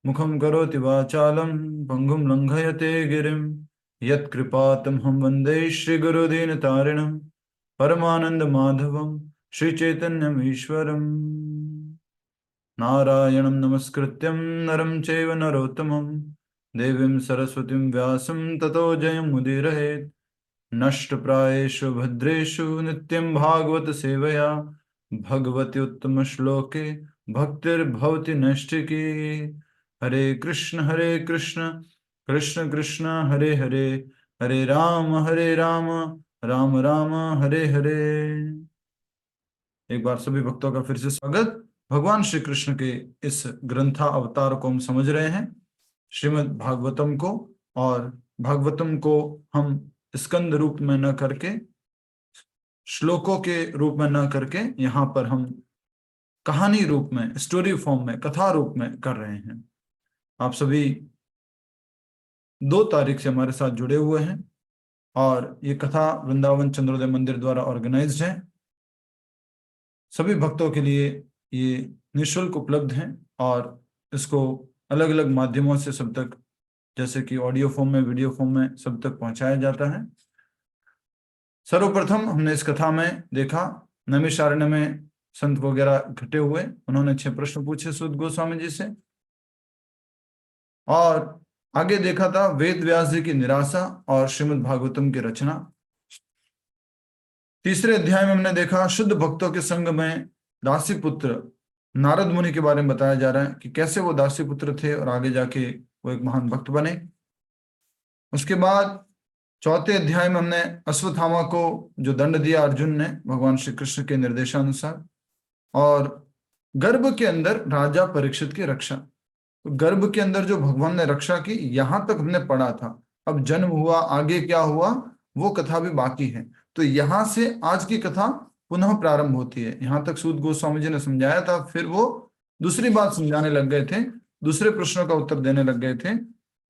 मुखं करोति वाचालं पङ्गुं लङ्घयते गिरिं यत्कृपातमहं वन्दे श्रीगुरुदीनतारिणं परमानन्दमाधवं श्रीचैतन्यमीश्वरम्। नारायणं नमस्कृत्यं नरं चैव नरोत्तमं देवीं सरस्वतीं व्यासं ततो जयमुदीरयेत्। नष्टप्रायेषु भद्रेषु नित्यं भागवत सेवया भगवति उत्तम श्लोके भक्तिर्भवति नैष्ठिकी। हरे कृष्ण कृष्ण कृष्ण हरे हरे, हरे राम राम राम हरे हरे। एक बार सभी भक्तों का फिर से स्वागत। भगवान श्री कृष्ण के इस ग्रंथा अवतार को हम समझ रहे हैं, श्रीमद् भागवतम को। और भागवतम को हम स्कंद रूप में न करके, श्लोकों के रूप में न करके, यहाँ पर हम कहानी रूप में, स्टोरी फॉर्म में, कथा रूप में कर रहे हैं। आप सभी 2 तारीख से हमारे साथ जुड़े हुए हैं और ये कथा वृंदावन चंद्रोदय मंदिर द्वारा ऑर्गेनाइज्ड है। सभी भक्तों के लिए ये निःशुल्क उपलब्ध है और इसको अलग अलग माध्यमों से सब तक, जैसे कि ऑडियो फॉर्म में, वीडियो फॉर्म में सब तक पहुंचाया जाता है। सर्वप्रथम हमने इस कथा में देखा, नैमिषारण्य में संत वगैरह इकट्ठे हुए, उन्होंने 6 प्रश्न पूछे सूत गोस्वामी जी से। और आगे देखा था वेद व्यास जी की निराशा और श्रीमद् भागवतम की रचना। तीसरे अध्याय में हमने देखा शुद्ध भक्तों के संग में दासी पुत्र नारद मुनि के बारे में बताया जा रहा है कि कैसे वो दासी पुत्र थे और आगे जाके वो एक महान भक्त बने। उसके बाद चौथे अध्याय में हमने अश्वत्थामा को जो दंड दिया अर्जुन ने भगवान श्री कृष्ण के निर्देशानुसार, और गर्भ के अंदर राजा परीक्षित की रक्षा। तो गर्भ के अंदर जो भगवान ने रक्षा की, यहां तक हमने पढ़ा था। अब जन्म हुआ, आगे क्या हुआ वो कथा भी बाकी है। तो यहां से आज की कथा पुनः प्रारंभ होती है। यहां तक सूत गोस्वामी जी ने समझाया था, फिर वो दूसरी बात समझाने लग गए थे, दूसरे प्रश्नों का उत्तर देने लग गए थे।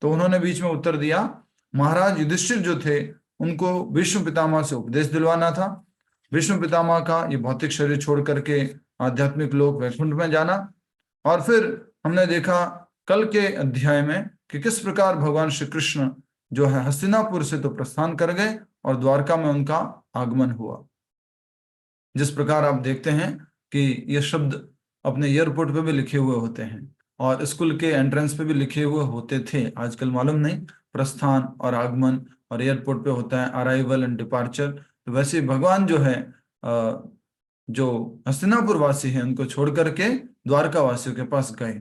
तो उन्होंने बीच में उत्तर दिया, महाराज युधिष्ठिर जो थे उनको विष्णु पितामह से उपदेश दिलवाना था। विष्णु पितामह का ये भौतिक शरीर छोड़ करके आध्यात्मिक लोक वैकुंठ में जाना। और फिर हमने देखा कल के अध्याय में कि किस प्रकार भगवान श्री कृष्ण जो है हस्तिनापुर से तो प्रस्थान कर गए और द्वारका में उनका आगमन हुआ। जिस प्रकार आप देखते हैं कि ये शब्द अपने एयरपोर्ट पे भी लिखे हुए होते हैं और स्कूल के एंट्रेंस पे भी लिखे हुए होते थे, आजकल मालूम नहीं, प्रस्थान और आगमन, और एयरपोर्ट पे होता है अराइवल एंड डिपार्चर। तो वैसे भगवान जो है जो हस्तिनापुर वासी हैं उनको छोड़ करके द्वारका वासियों के पास गए।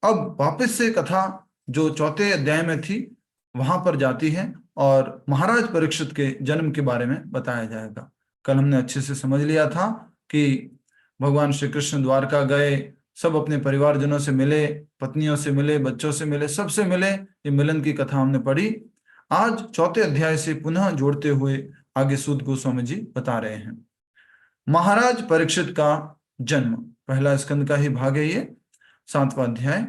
अब वापस से कथा जो चौथे अध्याय में थी वहां पर जाती है और महाराज परीक्षित के जन्म के बारे में बताया जाएगा। कल हमने अच्छे से समझ लिया था कि भगवान श्री कृष्ण द्वारका गए, सब अपने परिवारजनों से मिले, पत्नियों से मिले, बच्चों से मिले, सबसे मिले। ये मिलन की कथा हमने पढ़ी। आज चौथे अध्याय से पुनः जोड़ते हुए आगे सूत गोस्वामी जी बता रहे हैं। महाराज परीक्षित का जन्म पहला स्कंद का ही भाग है ये, 7वां अध्याय।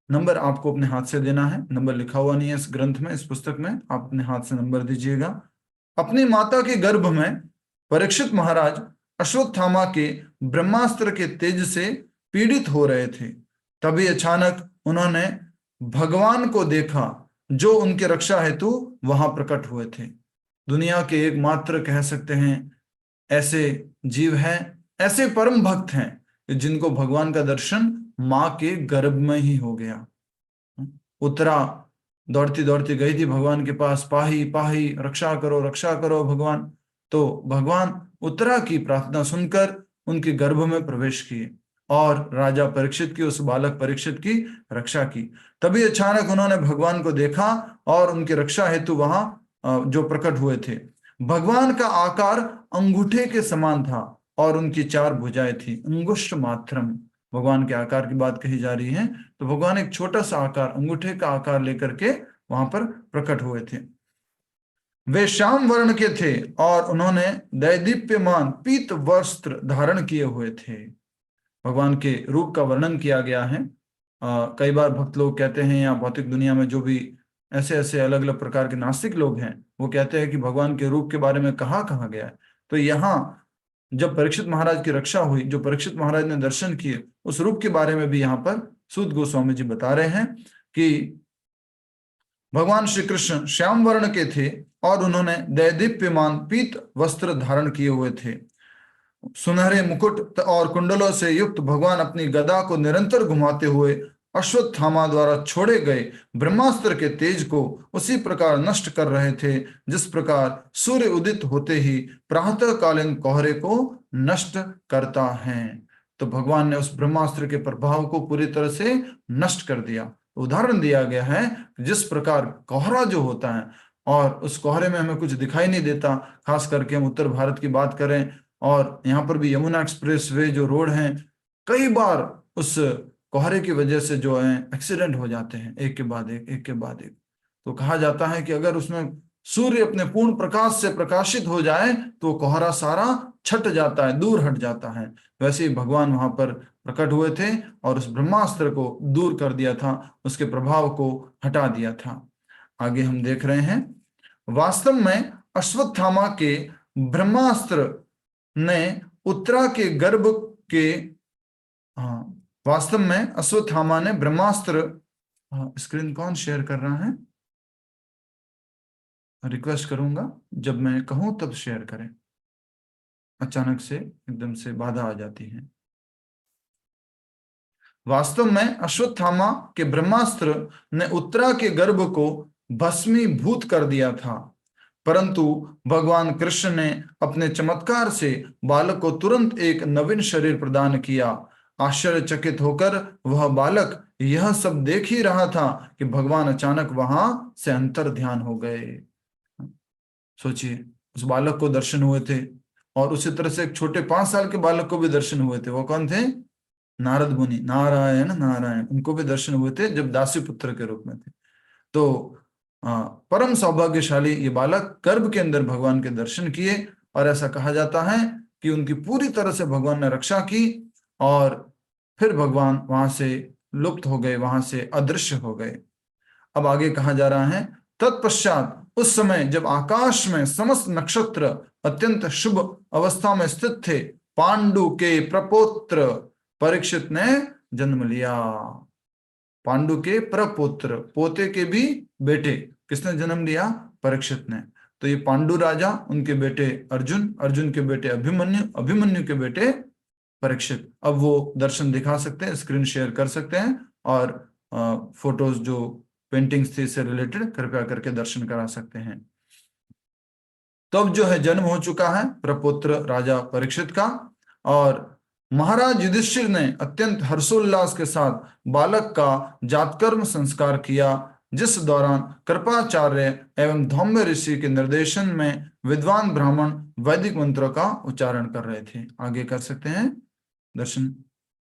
नंबर आपको अपने हाथ से देना है, नंबर लिखा हुआ नहीं है इस ग्रंथ में, इस पुस्तक में, आप अपने हाथ से नंबर दीजिएगा। अपनी माता के गर्भ में परीक्षित महाराज अश्वत्थामा के ब्रह्मास्त्र के तेज से पीड़ित हो रहे थे। तभी अचानक उन्होंने भगवान को देखा जो उनके रक्षा हेतु वहां प्रकट हुए थे। दुनिया के एकमात्र कह सकते हैं ऐसे जीव हैं, ऐसे परम भक्त हैं जिनको भगवान का दर्शन माँ के गर्भ में ही हो गया। उत्तरा दौड़ती दौड़ती गई थी भगवान के पास, पाही पाही, रक्षा करो भगवान। तो भगवान उत्तरा की प्रार्थना सुनकर उनके गर्भ में प्रवेश किए और राजा परीक्षित की, उस बालक परीक्षित की रक्षा की। तभी अचानक उन्होंने भगवान को देखा और उनकी रक्षा हेतु वहां जो प्रकट हुए थे। भगवान का आकार अंगूठे के समान था और उनकी 4 भुजाएं थी, अंगुष्ठ मात्रम। भगवान के आकार की बात कही जा रही है, तो भगवान एक छोटा सा आकार, अंगूठे का आकार लेकर के वहां पर प्रकट हुए थे। वे श्याम वर्ण के थे और उन्होंने दैदीप्यमान पीत वस्त्र धारण किए हुए थे। भगवान के रूप का वर्णन किया गया है। कई बार भक्त लोग कहते हैं, या भौतिक दुनिया में जो भी ऐसे ऐसे अलग अलग प्रकार के नास्तिक लोग हैं, वो कहते हैं कि भगवान के रूप के बारे में कहाँ गया है। तो यहाँ जब परीक्षित महाराज की रक्षा हुई, जो परीक्षित महाराज ने दर्शन किए, उस रूप के बारे में भी यहाँ पर सूत गोस्वामी जी बता रहे हैं कि भगवान श्री कृष्ण श्याम वर्ण के थे और उन्होंने दैदीप्यमान पीत वस्त्र धारण किए हुए थे। सुनहरे मुकुट और कुंडलों से युक्त भगवान अपनी गदा को निरंतर घुमाते हुए अश्वत्थामा द्वारा छोड़े गए ब्रह्मास्त्र के तेज को उसी प्रकार नष्ट कर रहे थे जिस प्रकार सूर्य उदित होते ही प्रातःकालीन कोहरे को नष्ट करता है। तो भगवान ने उस ब्रह्मास्त्र के प्रभाव को पूरी तरह से नष्ट कर दिया। उदाहरण दिया गया है जिस प्रकार कोहरा जो होता है, और उस कोहरे में हमें कुछ दिखाई नहीं देता, खास करके हम उत्तर भारत की बात करें, और यहाँ पर भी यमुना एक्सप्रेस वे जो रोड है, कई बार उस कोहरे की वजह से जो है एक्सीडेंट हो जाते हैं, एक के बाद एक के बाद एक। तो कहा जाता है कि अगर उसमें सूर्य अपने पूर्ण प्रकाश से प्रकाशित हो जाए तो कोहरा सारा छट जाता है, दूर हट जाता है। वैसे ही भगवान वहां पर प्रकट हुए थे और उस ब्रह्मास्त्र को दूर कर दिया था, उसके प्रभाव को हटा दिया था। आगे हम देख रहे हैं, वास्तव में अश्वत्थामा के ब्रह्मास्त्र ने उत्तरा के गर्भ के, हाँ, वास्तव में अश्वत्थामा ने ब्रह्मास्त्र, हाँ, स्क्रीन कौन शेयर कर रहा है? रिक्वेस्ट करूंगा जब मैं कहूं तब शेयर करें, अचानक से एकदम से बाधा आ जाती है। वास्तव में अश्वत्थामा के ब्रह्मास्त्र ने उत्तरा के गर्भ को भस्मीभूत कर दिया था, परंतु भगवान कृष्ण ने अपने चमत्कार से बालक को तुरंत एक नवीन शरीर प्रदान किया। आश्चर्यचकित होकर वह बालक यह सब देख ही रहा था कि भगवान अचानक वहां से अंतर ध्यान हो गए। सोचिए, उस बालक को दर्शन हुए थे, और उसी तरह से एक छोटे 5 साल के बालक को भी दर्शन हुए थे। वो कौन थे? नारद मुनि, नारायण नारायण, उनको भी दर्शन हुए थे जब दासी पुत्र के रूप में थे। तो परम सौभाग्यशाली ये बालक गर्भ के अंदर भगवान के दर्शन किए, और ऐसा कहा जाता है कि उनकी पूरी तरह से भगवान ने रक्षा की, और फिर भगवान वहां से लुप्त हो गए, वहां से अदृश्य हो गए। अब आगे कहा जा रहा है, तत्पश्चात उस समय जब आकाश में समस्त नक्षत्र अत्यंत शुभ अवस्था में स्थित थे, पांडु के प्रपौत्र परीक्षित ने जन्म लिया। पांडु के प्रपुत्र, पोते के भी बेटे, किसने जन्म लिया? परीक्षित ने। तो ये पांडु राजा, उनके बेटे अर्जुन, अर्जुन के बेटे अभिमन्यु, अभिमन्यु के बेटे परीक्षित। अब वो दर्शन दिखा सकते हैं, स्क्रीन शेयर कर सकते हैं, और फोटोज जो पेंटिंग्स थी इससे रिलेटेड कृपया करके दर्शन करा सकते हैं। तो अब जो है जन्म हो चुका है प्रपुत्र राजा परीक्षित का, और महाराज युधिष्ठिर ने अत्यंत हर्षोल्लास के साथ बालक का जातकर्म संस्कार किया, जिस दौरान कृपाचार्य एवं धौम्य ऋषि के निर्देशन में विद्वान ब्राह्मण वैदिक मंत्रों का उच्चारण कर रहे थे। आगे कर सकते हैं दर्शन।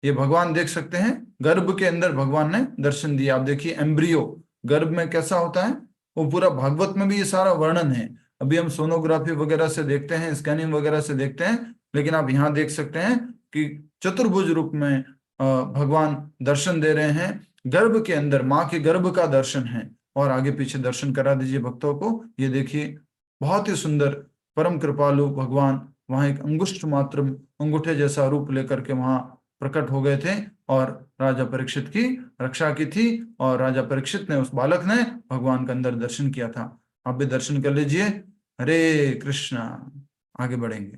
ये भगवान देख सकते हैं, गर्भ के अंदर भगवान ने दर्शन दिया। आप देखिए एम्ब्रियो गर्भ में कैसा होता है, वो पूरा भागवत में भी ये सारा वर्णन है। अभी हम सोनोग्राफी वगैरह से देखते हैं, स्कैनिंग वगैरह से देखते हैं, लेकिन आप यहाँ देख सकते हैं कि चतुर्भुज रूप में भगवान दर्शन दे रहे हैं। गर्भ के अंदर माँ के गर्भ का दर्शन है, और आगे पीछे दर्शन करा दीजिए भक्तों को। ये देखिए बहुत ही सुंदर परम कृपालु भगवान वहां एक अंगुष्ठ मात्र अंगूठे जैसा रूप लेकर के वहां प्रकट हो गए थे, और राजा परीक्षित की रक्षा की थी, और राजा परीक्षित ने, उस बालक ने भगवान का अंदर दर्शन किया था। आप भी दर्शन कर लीजिए। हरे कृष्णा। आगे बढ़ेंगे।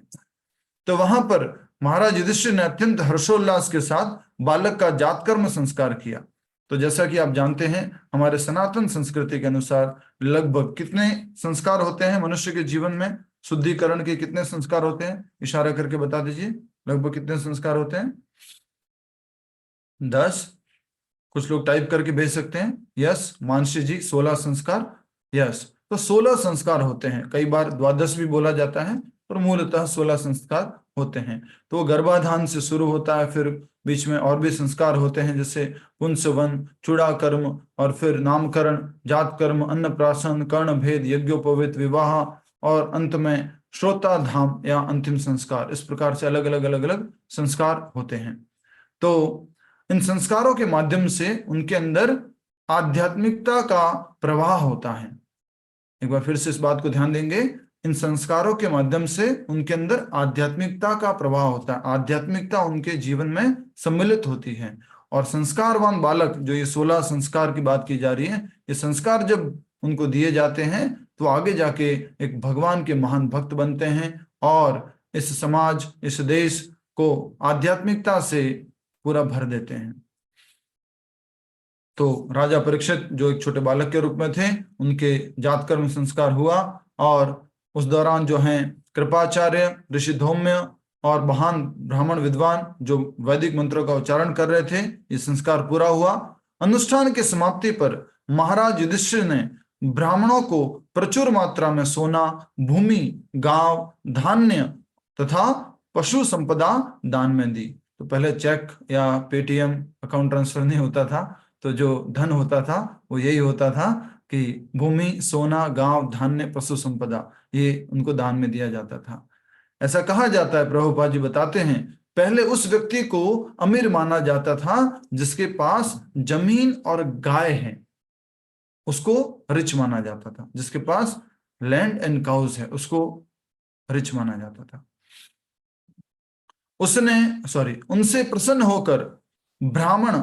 तो वहां पर महाराज युधिष्ठिर ने अत्यंत हर्षोल्लास के साथ बालक का जातकर्म संस्कार किया। तो जैसा कि आप जानते हैं, हमारे सनातन संस्कृति के अनुसार लगभग कितने संस्कार होते हैं मनुष्य के जीवन में? शुद्धिकरण के कितने संस्कार होते हैं? इशारा करके बता दीजिए, लगभग कितने संस्कार होते हैं? 10? कुछ लोग टाइप करके भेज सकते हैं। यस मानसी जी, 16 संस्कार। यस, तो 16 संस्कार होते हैं। कई बार द्वादश भी बोला जाता है, पर मूलतः 16 संस्कार होते हैं। तो वो गर्भाधान से शुरू होता है, फिर बीच में और भी संस्कार होते हैं, जैसे पुंसवन, चूड़ा कर्म, और फिर नामकरण, जात कर्म, अन्नप्राशन, कर्ण भेद, यज्ञोपवीत, विवाह, और अंत में श्रोता धाम या अंतिम संस्कार। इस प्रकार से अलग अलग अलग अलग संस्कार होते हैं। तो इन संस्कारों के माध्यम से उनके अंदर आध्यात्मिकता का प्रवाह होता है। एक बार फिर से इस बात को ध्यान देंगे इन संस्कारों के माध्यम से उनके अंदर आध्यात्मिकता का प्रभाव होता है, आध्यात्मिकता उनके जीवन में सम्मिलित होती है। और संस्कारवान बालक, जो ये 16 संस्कार की बात की जा रही है, ये संस्कार जब उनको दिए जाते हैं तो आगे जाके एक भगवान के महान भक्त बनते हैं और इस समाज, इस देश को आध्यात्मिकता से पूरा भर देते हैं। तो राजा परीक्षित जो एक छोटे बालक के रूप में थे, उनके जातकर्म संस्कार हुआ और उस दौरान जो हैं कृपाचार्य, ऋषि धौम्य और महान ब्राह्मण विद्वान जो वैदिक मंत्रों का उच्चारण कर रहे थे, ये संस्कार पूरा हुआ। अनुष्ठान की समाप्ति पर महाराज युधिष्ठिर ने ब्राह्मणों को प्रचुर मात्रा में सोना, भूमि, गांव, धान्य तथा पशु संपदा दान में दी। तो पहले चेक या पेटीएम अकाउंट ट्रांसफर नहीं होता था, तो जो धन होता था वो यही होता था कि भूमि, सोना, गांव, धान्य, पशु संपदा, ये उनको दान में दिया जाता था। ऐसा कहा जाता है, प्रभुपाद जी बताते हैं, पहले उस व्यक्ति को अमीर माना जाता था जिसके पास जमीन और गाय है, उसको रिच माना जाता था। जिसके पास लैंड एंड काउज है उसको रिच माना जाता था। उनसे प्रसन्न होकर ब्राह्मणों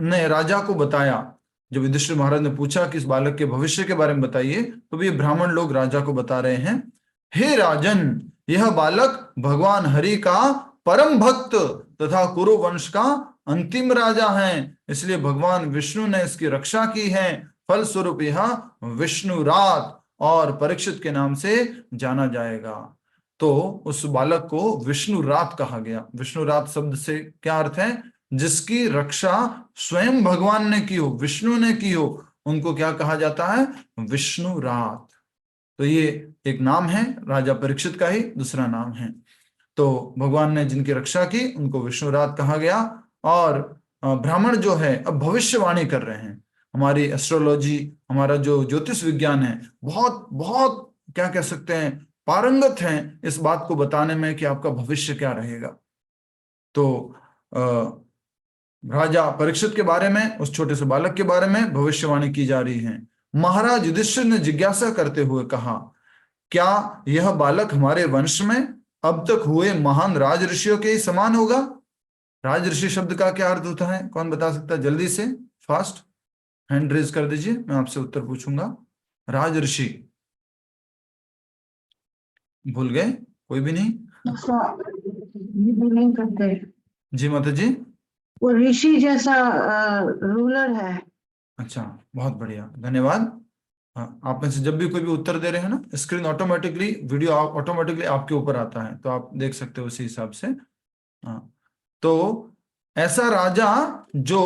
ने राजा को बताया। जब युधिष्ठिर महाराज ने पूछा कि इस बालक के भविष्य के बारे में बताइए, तो ये ब्राह्मण लोग राजा को बता रहे हैं, हे राजन, यह बालक भगवान हरि का परम भक्त तथा कुरु वंश का अंतिम राजा है, इसलिए भगवान विष्णु ने इसकी रक्षा की है। फलस्वरूप यह विष्णुरात और परीक्षित के नाम से जाना जाएगा। तो उस बालक को विष्णुरात कहा गया। विष्णुरात शब्द से क्या अर्थ है? जिसकी रक्षा स्वयं भगवान ने की हो, विष्णु ने की हो, उनको क्या कहा जाता है? विष्णुरात। तो ये एक नाम है राजा परीक्षित का ही दूसरा नाम है। तो भगवान ने जिनकी रक्षा की उनको विष्णुरात कहा गया। और ब्राह्मण जो है अब भविष्यवाणी कर रहे हैं। हमारी एस्ट्रोलॉजी, हमारा जो ज्योतिष विज्ञान है, बहुत बहुत क्या कह सकते हैं, पारंगत हैं इस बात को बताने में कि आपका भविष्य क्या रहेगा। तो राजा परीक्षित के बारे में, उस छोटे से बालक के बारे में भविष्यवाणी की जा रही है। महाराज युधिष्ठिर ने जिज्ञासा करते हुए कहा, क्या यह बालक हमारे वंश में अब तक हुए महान राज ऋषियों के ही समान होगा? राज ऋषि शब्द का क्या अर्थ होता है? कौन बता सकता है? जल्दी से, फास्ट हैंड रेज कर दीजिए, मैं आपसे उत्तर पूछूंगा। राज ऋषि भूल गए? कोई भी नहीं? नहीं करते जी माता जी। वो ऋषि जैसा रूलर है। अच्छा, बहुत बढ़िया, धन्यवाद। आप में से जब भी कोई भी उत्तर दे रहे हैं ना, स्क्रीन ऑटोमेटिकली, वीडियो ऑटोमेटिकली आपके ऊपर आता है, तो आप देख सकते हो उसी हिसाब से। तो ऐसा राजा जो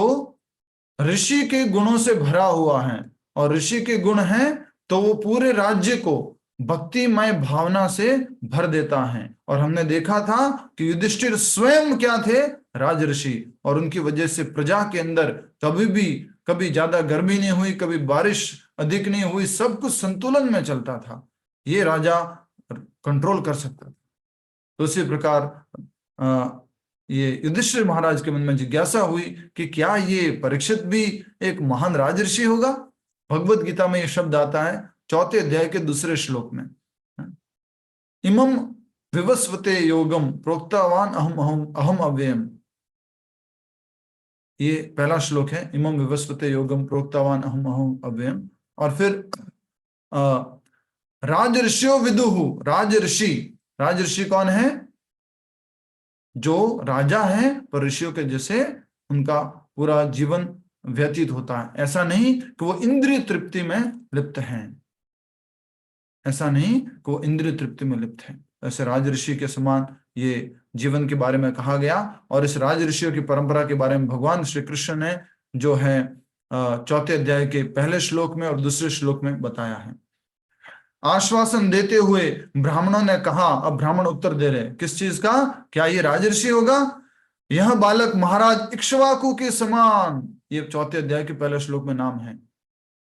ऋषि के गुणों से भरा हुआ है, और ऋषि के गुण हैं तो वो पूरे राज्य को भक्तिमय भावना से भर देता है। और हमने देखा था कि युधिष्ठिर स्वयं क्या थे? राज ऋषि। और उनकी वजह से प्रजा के अंदर कभी ज्यादा गर्मी नहीं हुई, कभी बारिश अधिक नहीं हुई, सब कुछ संतुलन में चलता था। ये राजा कंट्रोल कर सकता था। तो इसी प्रकार ये युधिष्ठिर महाराज के मन में जिज्ञासा हुई कि क्या ये परीक्षित भी एक महान राजऋषि होगा? भगवत गीता में ये शब्द आता है 4थे अध्याय के 2 श्लोक में, इमं विवस्वते योगम प्रोक्तावान अहम अहम अहम अव्ययम। ये पहला श्लोक है, इमं विवस्वते योगम प्रोक्तावान अहम अहम अव्ययम। और फिर राजऋषियो विदुहु, राजऋषि कौन है? जो राजा है पर ऋषियों के जैसे उनका पूरा जीवन व्यतीत होता है। ऐसा नहीं कि वो इंद्रिय तृप्ति में लिप्त हैं, ऐसा नहीं कि वो इंद्रिय तृप्ति में लिप्त हैं। ऐसे राजऋषि के समान ये जीवन के बारे में कहा गया। और इस राजऋषियों की परंपरा के बारे में भगवान श्री कृष्ण ने जो है 4थे अध्याय के पहले श्लोक में और 2 श्लोक में बताया है। आश्वासन देते हुए ब्राह्मणों ने कहा, अब ब्राह्मण उत्तर दे रहे, किस चीज का? क्या ये राजऋषि होगा? यह बालक महाराज इक्ष्वाकु के समान, ये 4थे अध्याय के पहले श्लोक में नाम है।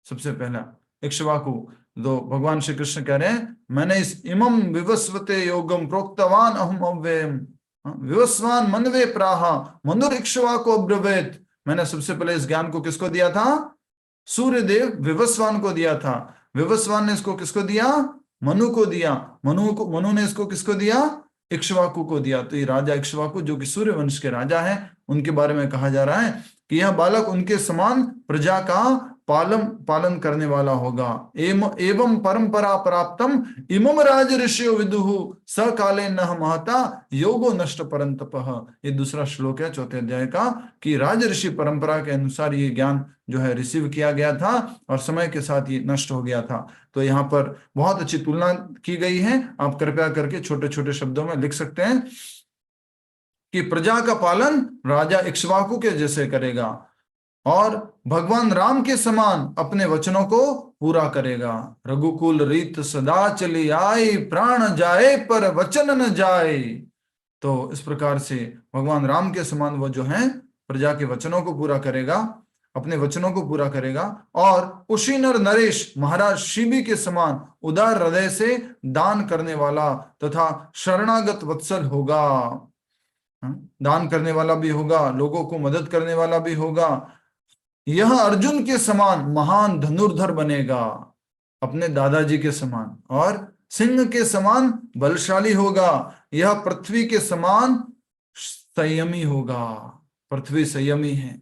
सबसे पहला इक्ष्वाकु, तो भगवान श्री कृष्ण कह रहे हैं, मैंने इस इमं विवस्वते योगम प्रोक्तवान अहम अव्ययम विवस्वान मनवे प्राहा मनुर इक्ष्वाकु अब्रवीत। मैंने सबसे पहले इस ज्ञान को किसको दिया था? सूर्यदेव विवस्वान को दिया था। विवस्वान ने इसको किसको दिया? मनु को दिया। मनु ने इसको किसको दिया? इक्ष्वाकु को दिया। तो ये राजा इक्ष्वाकु जो कि सूर्य वंश के राजा हैं, उनके बारे में कहा जा रहा है कि यह बालक उनके समान प्रजा का पालन करने वाला होगा। एवं परंपरा प्राप्तम इमम राज ऋषियो विदुहु स काले न महता योगो नष्ट परंतपः। ये दूसरा श्लोक है 4थे अध्याय का, कि राज ऋषि परंपरा के अनुसार ये ज्ञान जो है रिसीव किया गया था और समय के साथ ये नष्ट हो गया था। तो यहाँ पर बहुत अच्छी तुलना की गई है, आप कृपया करके छोटे छोटे शब्दों में लिख सकते हैं कि प्रजा का पालन राजा इक्ष्वाकु के जैसे करेगा और भगवान राम के समान अपने वचनों को पूरा करेगा। रघुकुल रीत सदा चली आई, प्राण जाए पर वचन न जाए। तो इस प्रकार से भगवान राम के समान वो जो है प्रजा के वचनों को पूरा करेगा, अपने वचनों को पूरा करेगा। और उशीनर नरेश महाराज शिबी के समान उदार हृदय से दान करने वाला तथा शरणागत वत्सल होगा। दान करने वाला भी होगा, लोगों को मदद करने वाला भी होगा। यह अर्जुन के समान महान धनुर्धर बनेगा, अपने दादाजी के समान, और सिंह के समान बलशाली होगा। यह पृथ्वी के समान संयमी होगा। पृथ्वी संयमी है,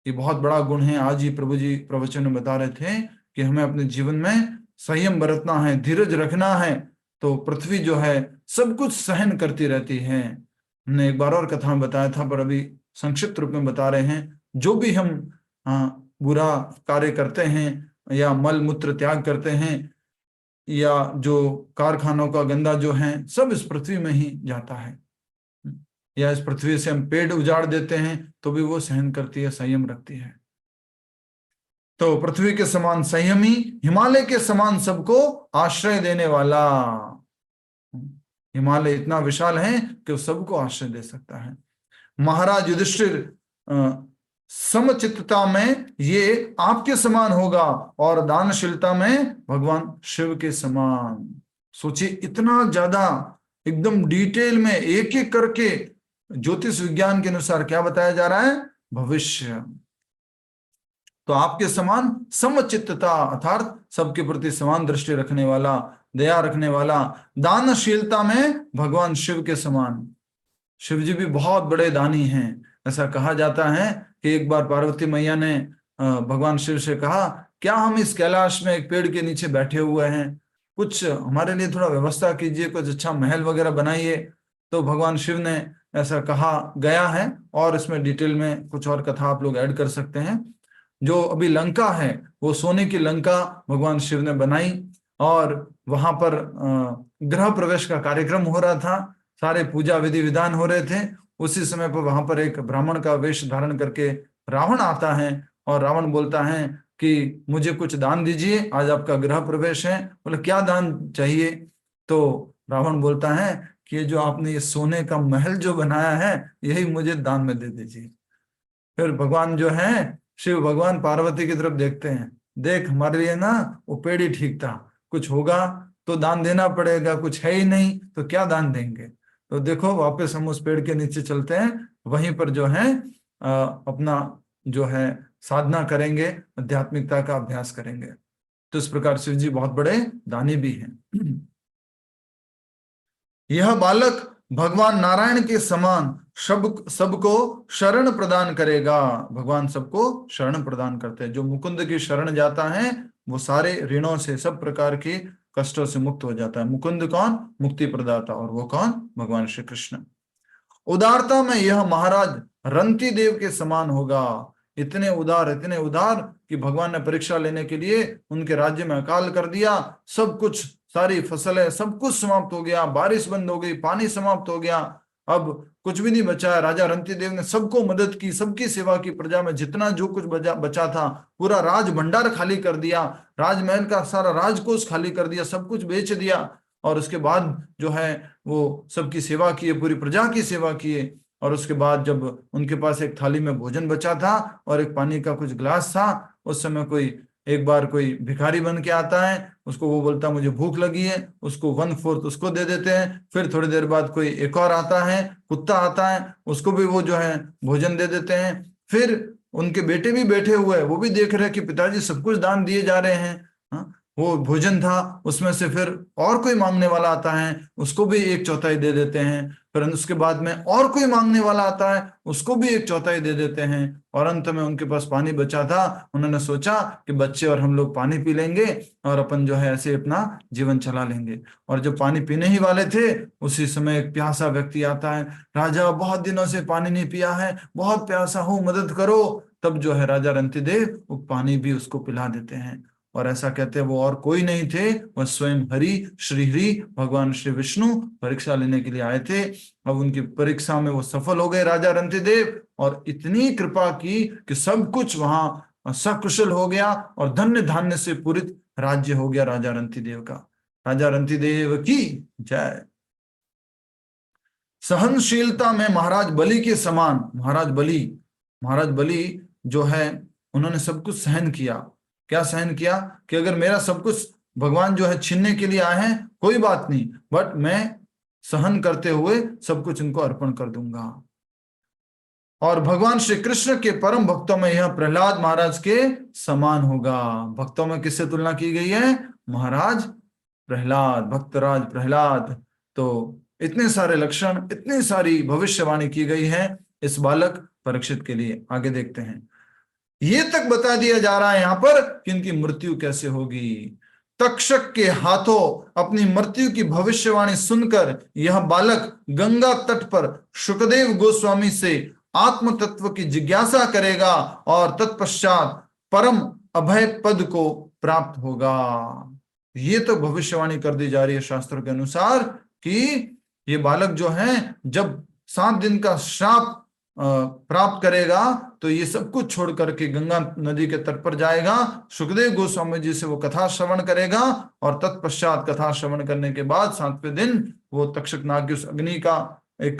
ये बहुत बड़ा गुण है। आज ही प्रभु जी प्रवचन में बता रहे थे कि हमें अपने जीवन में संयम बरतना है, धीरज रखना है। तो पृथ्वी जो है सब कुछ सहन करती रहती है। हमने एक बार और कथा में बताया था, पर अभी संक्षिप्त रूप में बता रहे हैं। जो भी हम बुरा कार्य करते हैं या मल मूत्र त्याग करते हैं या जो कारखानों का गंदा जो है, सब इस पृथ्वी में ही जाता है। या इस पृथ्वी से हम पेड़ उजाड़ देते हैं तो भी वो सहन करती है, संयम रखती है। तो पृथ्वी के समान संयमी, हिमालय के समान सबको आश्रय देने वाला। हिमालय इतना विशाल है कि वो सबको आश्रय दे सकता है। महाराज युधिष्ठिर समचित्तता में ये आपके समान होगा और दानशीलता में भगवान शिव के समान। सोचिए, इतना ज्यादा एकदम डिटेल में एक एक करके ज्योतिष विज्ञान के अनुसार क्या बताया जा रहा है, भविष्य। तो आपके समान समचित्तता अर्थात सबके प्रति समान दृष्टि रखने वाला, दया रखने वाला। दानशीलता में भगवान शिव के समान। शिव जी भी बहुत बड़े दानी हैं। ऐसा कहा जाता है कि एक बार पार्वती मैया ने भगवान शिव से कहा, क्या हम इस कैलाश में एक पेड़ के नीचे बैठे हुए हैं, कुछ हमारे लिए थोड़ा व्यवस्था कीजिए, कुछ अच्छा महल वगैरह बनाइए। तो भगवान शिव ने ऐसा कहा गया है, और इसमें डिटेल में कुछ और कथा आप लोग ऐड कर सकते हैं। जो अभी लंका है वो सोने की लंका भगवान शिव ने बनाई, और वहां पर गृह प्रवेश का कार्यक्रम हो रहा था, सारे पूजा विधि विधान हो रहे थे। उसी समय पर वहां पर एक ब्राह्मण का वेश धारण करके रावण आता है, और रावण बोलता है कि मुझे कुछ दान दीजिए, आज आपका गृह प्रवेश है। बोले क्या दान चाहिए? तो रावण बोलता है कि ये जो आपने ये सोने का महल जो बनाया है, यही मुझे दान में दे दीजिए। फिर भगवान जो है शिव भगवान पार्वती की तरफ देखते हैं, देख हमारे लिए ना वो पेड़ ही ठीक था, कुछ होगा तो दान देना पड़ेगा, कुछ है ही नहीं तो क्या दान देंगे। तो देखो वापस हम उस पेड़ के नीचे चलते हैं, वहीं पर जो है अपना जो है साधना करेंगे, आध्यात्मिकता का अभ्यास करेंगे। तो इस प्रकार शिव जी बहुत बड़े दानी भी हैं। यह बालक भगवान नारायण के समान सबको शरण प्रदान करेगा। भगवान सबको शरण प्रदान करते हैं। जो मुकुंद की शरण जाता है वो सारे ऋणों से, सब प्रकार के कष्टों से मुक्त हो जाता है। मुकुंद कौन? मुक्ति प्रदाता। और वो कौन? भगवान श्री कृष्ण। उदारता में यह महाराज रंती देव के समान होगा। इतने उदार कि भगवान ने परीक्षा लेने के लिए उनके राज्य में अकाल कर दिया। सब कुछ, सारी फसलें, सब कुछ समाप्त हो गया, बारिश बंद हो गई, पानी समाप्त हो गया, अब कुछ भी नहीं बचा है। राजा रंती देव ने सबको मदद की, सबकी सेवा की, प्रजा में जितना जो कुछ बचा था पूरा राज भंडार खाली कर दिया, राजमहल का सारा राजकोष खाली कर दिया, सब कुछ बेच दिया। और उसके बाद जो है वो सबकी सेवा किए, पूरी प्रजा की सेवा किए। और उसके बाद जब उनके पास एक थाली में भोजन बचा था और एक पानी का कुछ गिलास था, उस समय एक बार कोई भिखारी बन के आता है, उसको वो बोलता मुझे भूख लगी है, उसको 1/4 उसको दे देते हैं। फिर थोड़ी देर बाद कोई एक और आता है, कुत्ता आता है, उसको भी वो जो है भोजन दे देते हैं। फिर उनके बेटे भी बैठे हुए हैं, वो भी देख रहे हैं कि पिताजी सब कुछ दान दिए जा रहे हैं। वो भोजन था, उसमें से फिर और कोई मांगने वाला आता है, उसको भी 1/4 दे देते हैं। फिर उसके बाद में और कोई मांगने वाला आता है, उसको भी 1/4 दे देते हैं। और अंत में उनके पास पानी बचा था, उन्होंने सोचा कि बच्चे और हम लोग पानी पी लेंगे और अपन जो है ऐसे अपना जीवन चला लेंगे। और जब पानी पीने ही वाले थे, उसी समय एक प्यासा व्यक्ति आता है। राजा, बहुत दिनों से पानी नहीं पिया है, बहुत प्यासा हूं, मदद करो। तब जो है राजा रंतिदेव वो पानी भी उसको पिला देते हैं। और ऐसा कहते हैं वो और कोई नहीं थे, वह स्वयं हरि, श्री हरि भगवान श्री विष्णु परीक्षा लेने के लिए आए थे। अब उनकी परीक्षा में वो सफल हो गए राजा रंतिदेव, और इतनी कृपा की कि सब कुछ वहां सकुशल हो गया और धन्य धान्य से पूरित राज्य हो गया राजा रंतिदेव का। राजा रंतिदेव की जय। सहनशीलता में महाराज बलि के समान। महाराज बलि जो है, उन्होंने सब कुछ सहन किया। क्या सहन किया? कि अगर मेरा सब कुछ भगवान जो है छीनने के लिए आए हैं, कोई बात नहीं, बट मैं सहन करते हुए सब कुछ इनको अर्पण कर दूंगा। और भगवान श्री कृष्ण के परम भक्तों में यह प्रहलाद महाराज के समान होगा। भक्तों में किससे तुलना की गई है? महाराज प्रहलाद, भक्तराज प्रहलाद। तो इतने सारे लक्षण, इतनी सारी भविष्यवाणी की गई है इस बालक परीक्षित के लिए। आगे देखते हैं। ये तक बता दिया जा रहा है यहां पर कि इनकी मृत्यु कैसे होगी। तक्षक के हाथों अपनी मृत्यु की भविष्यवाणी सुनकर यह बालक गंगा तट पर शुकदेव गोस्वामी से आत्म तत्व की जिज्ञासा करेगा और तत्पश्चात परम अभय पद को प्राप्त होगा। ये तो भविष्यवाणी कर दी जा रही है शास्त्रों के अनुसार कि ये बालक जो है जब 7 दिन का श्राप प्राप्त करेगा तो ये सब कुछ छोड़ करके गंगा नदी के तट पर जाएगा, सुखदेव गोस्वामी जी से वो कथा श्रवण करेगा, और तत्पश्चात कथा श्रवण करने के बाद 7वें दिन वो तक्षक नाग की उस अग्नि का एक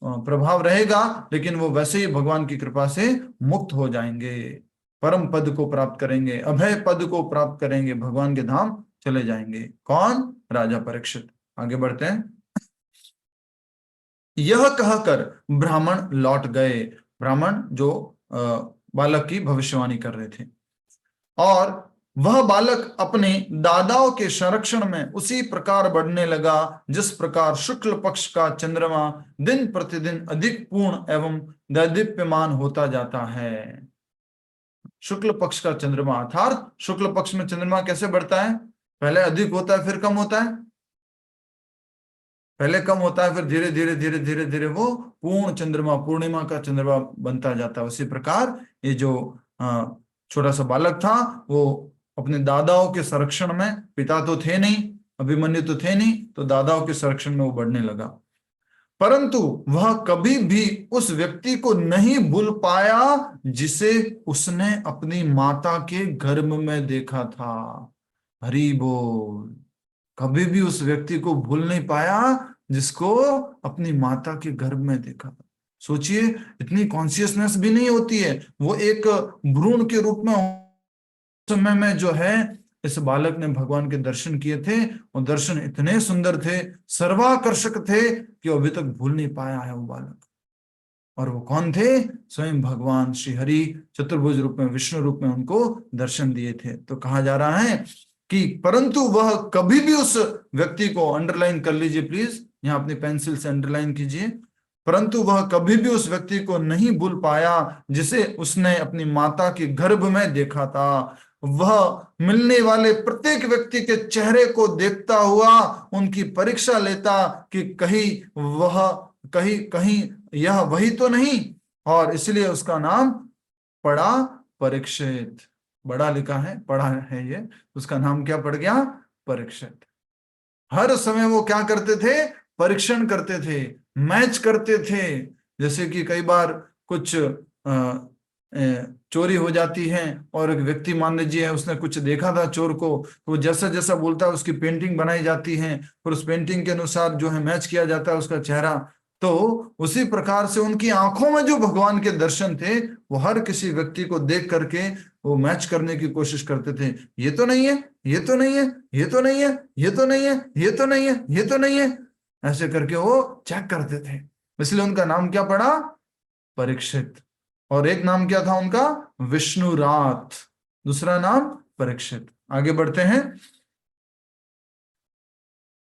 प्रभाव रहेगा, लेकिन वो वैसे ही भगवान की कृपा से मुक्त हो जाएंगे, परम पद को प्राप्त करेंगे, अभय पद को प्राप्त करेंगे, भगवान के धाम चले जाएंगे। कौन? राजा परीक्षित। आगे बढ़ते हैं। यह कहकर ब्राह्मण लौट गए। ब्राह्मण जो बालक की भविष्यवाणी कर रहे थे। और वह बालक अपने दादाओं के संरक्षण में उसी प्रकार बढ़ने लगा जिस प्रकार शुक्ल पक्ष का चंद्रमा दिन प्रतिदिन अधिक पूर्ण एवं दैदीप्यमान होता जाता है। शुक्ल पक्ष का चंद्रमा अर्थात शुक्ल पक्ष में चंद्रमा कैसे बढ़ता है? पहले अधिक होता है, फिर कम होता है, पहले कम होता है, फिर धीरे धीरे धीरे धीरे धीरे वो पूर्ण चंद्रमा, पूर्णिमा का चंद्रमा बनता जाता है। उसी प्रकार ये जो छोटा सा बालक था वो अपने दादाओं के संरक्षण में, पिता तो थे नहीं, अभिमन्यु तो थे नहीं, तो दादाओं के संरक्षण में वो बढ़ने लगा। परंतु वह कभी भी उस व्यक्ति को नहीं भूल पाया जिसे उसने अपनी माता के गर्भ में देखा था। हरि बोल। कभी भी उस व्यक्ति को भूल नहीं पाया जिसको अपनी माता के गर्भ में देखा। सोचिए, इतनी कॉन्शियसनेस भी नहीं होती है, वो एक भ्रूण के रूप में समय में जो है इस बालक ने भगवान के दर्शन किए थे, और दर्शन इतने सुंदर थे, सर्वाकर्षक थे कि वो अभी तक भूल नहीं पाया है वो बालक। और वो कौन थे? स्वयं भगवान श्री हरि चतुर्भुज रूप में, विष्णु रूप में उनको दर्शन दिए थे। तो कहा जा रहा है कि परंतु वह कभी भी उस व्यक्ति को, अंडरलाइन कर लीजिए प्लीज, यहां अपनी पेंसिल से अंडरलाइन कीजिए, परंतु वह कभी भी उस व्यक्ति को नहीं भूल पाया जिसे उसने अपनी माता के गर्भ में देखा था। वह मिलने वाले प्रत्येक व्यक्ति के चेहरे को देखता हुआ उनकी परीक्षा लेता कि कहीं कहीं यह वही तो नहीं, और इसलिए उसका नाम पड़ा परीक्षित। बड़ा लिखा है, पढ़ा है ये, उसका नाम क्या पड़ गया? परीक्षित। हर समय वो क्या करते थे? परीक्षण करते थे, मैच करते थे। जैसे कि कई बार कुछ चोरी हो जाती है और एक व्यक्ति मान लीजिए उसने कुछ देखा था चोर को, तो वो जैसा जैसा बोलता है उसकी पेंटिंग बनाई जाती है, फिर उस पेंटिंग के अनुसार जो है मैच किया जाता है उसका चेहरा। तो उसी प्रकार से उनकी आंखों में जो भगवान के दर्शन थे वो हर किसी व्यक्ति को देख करके वो मैच करने की कोशिश करते थे। ये तो नहीं है, ये तो नहीं है, ये तो नहीं है, ये तो नहीं है, ये तो नहीं है, ये तो नहीं है, ऐसे करके वो चेक करते थे। इसलिए उनका नाम क्या पड़ा? परीक्षित। और एक नाम क्या था उनका? विष्णुरात। दूसरा नाम परीक्षित। आगे बढ़ते हैं।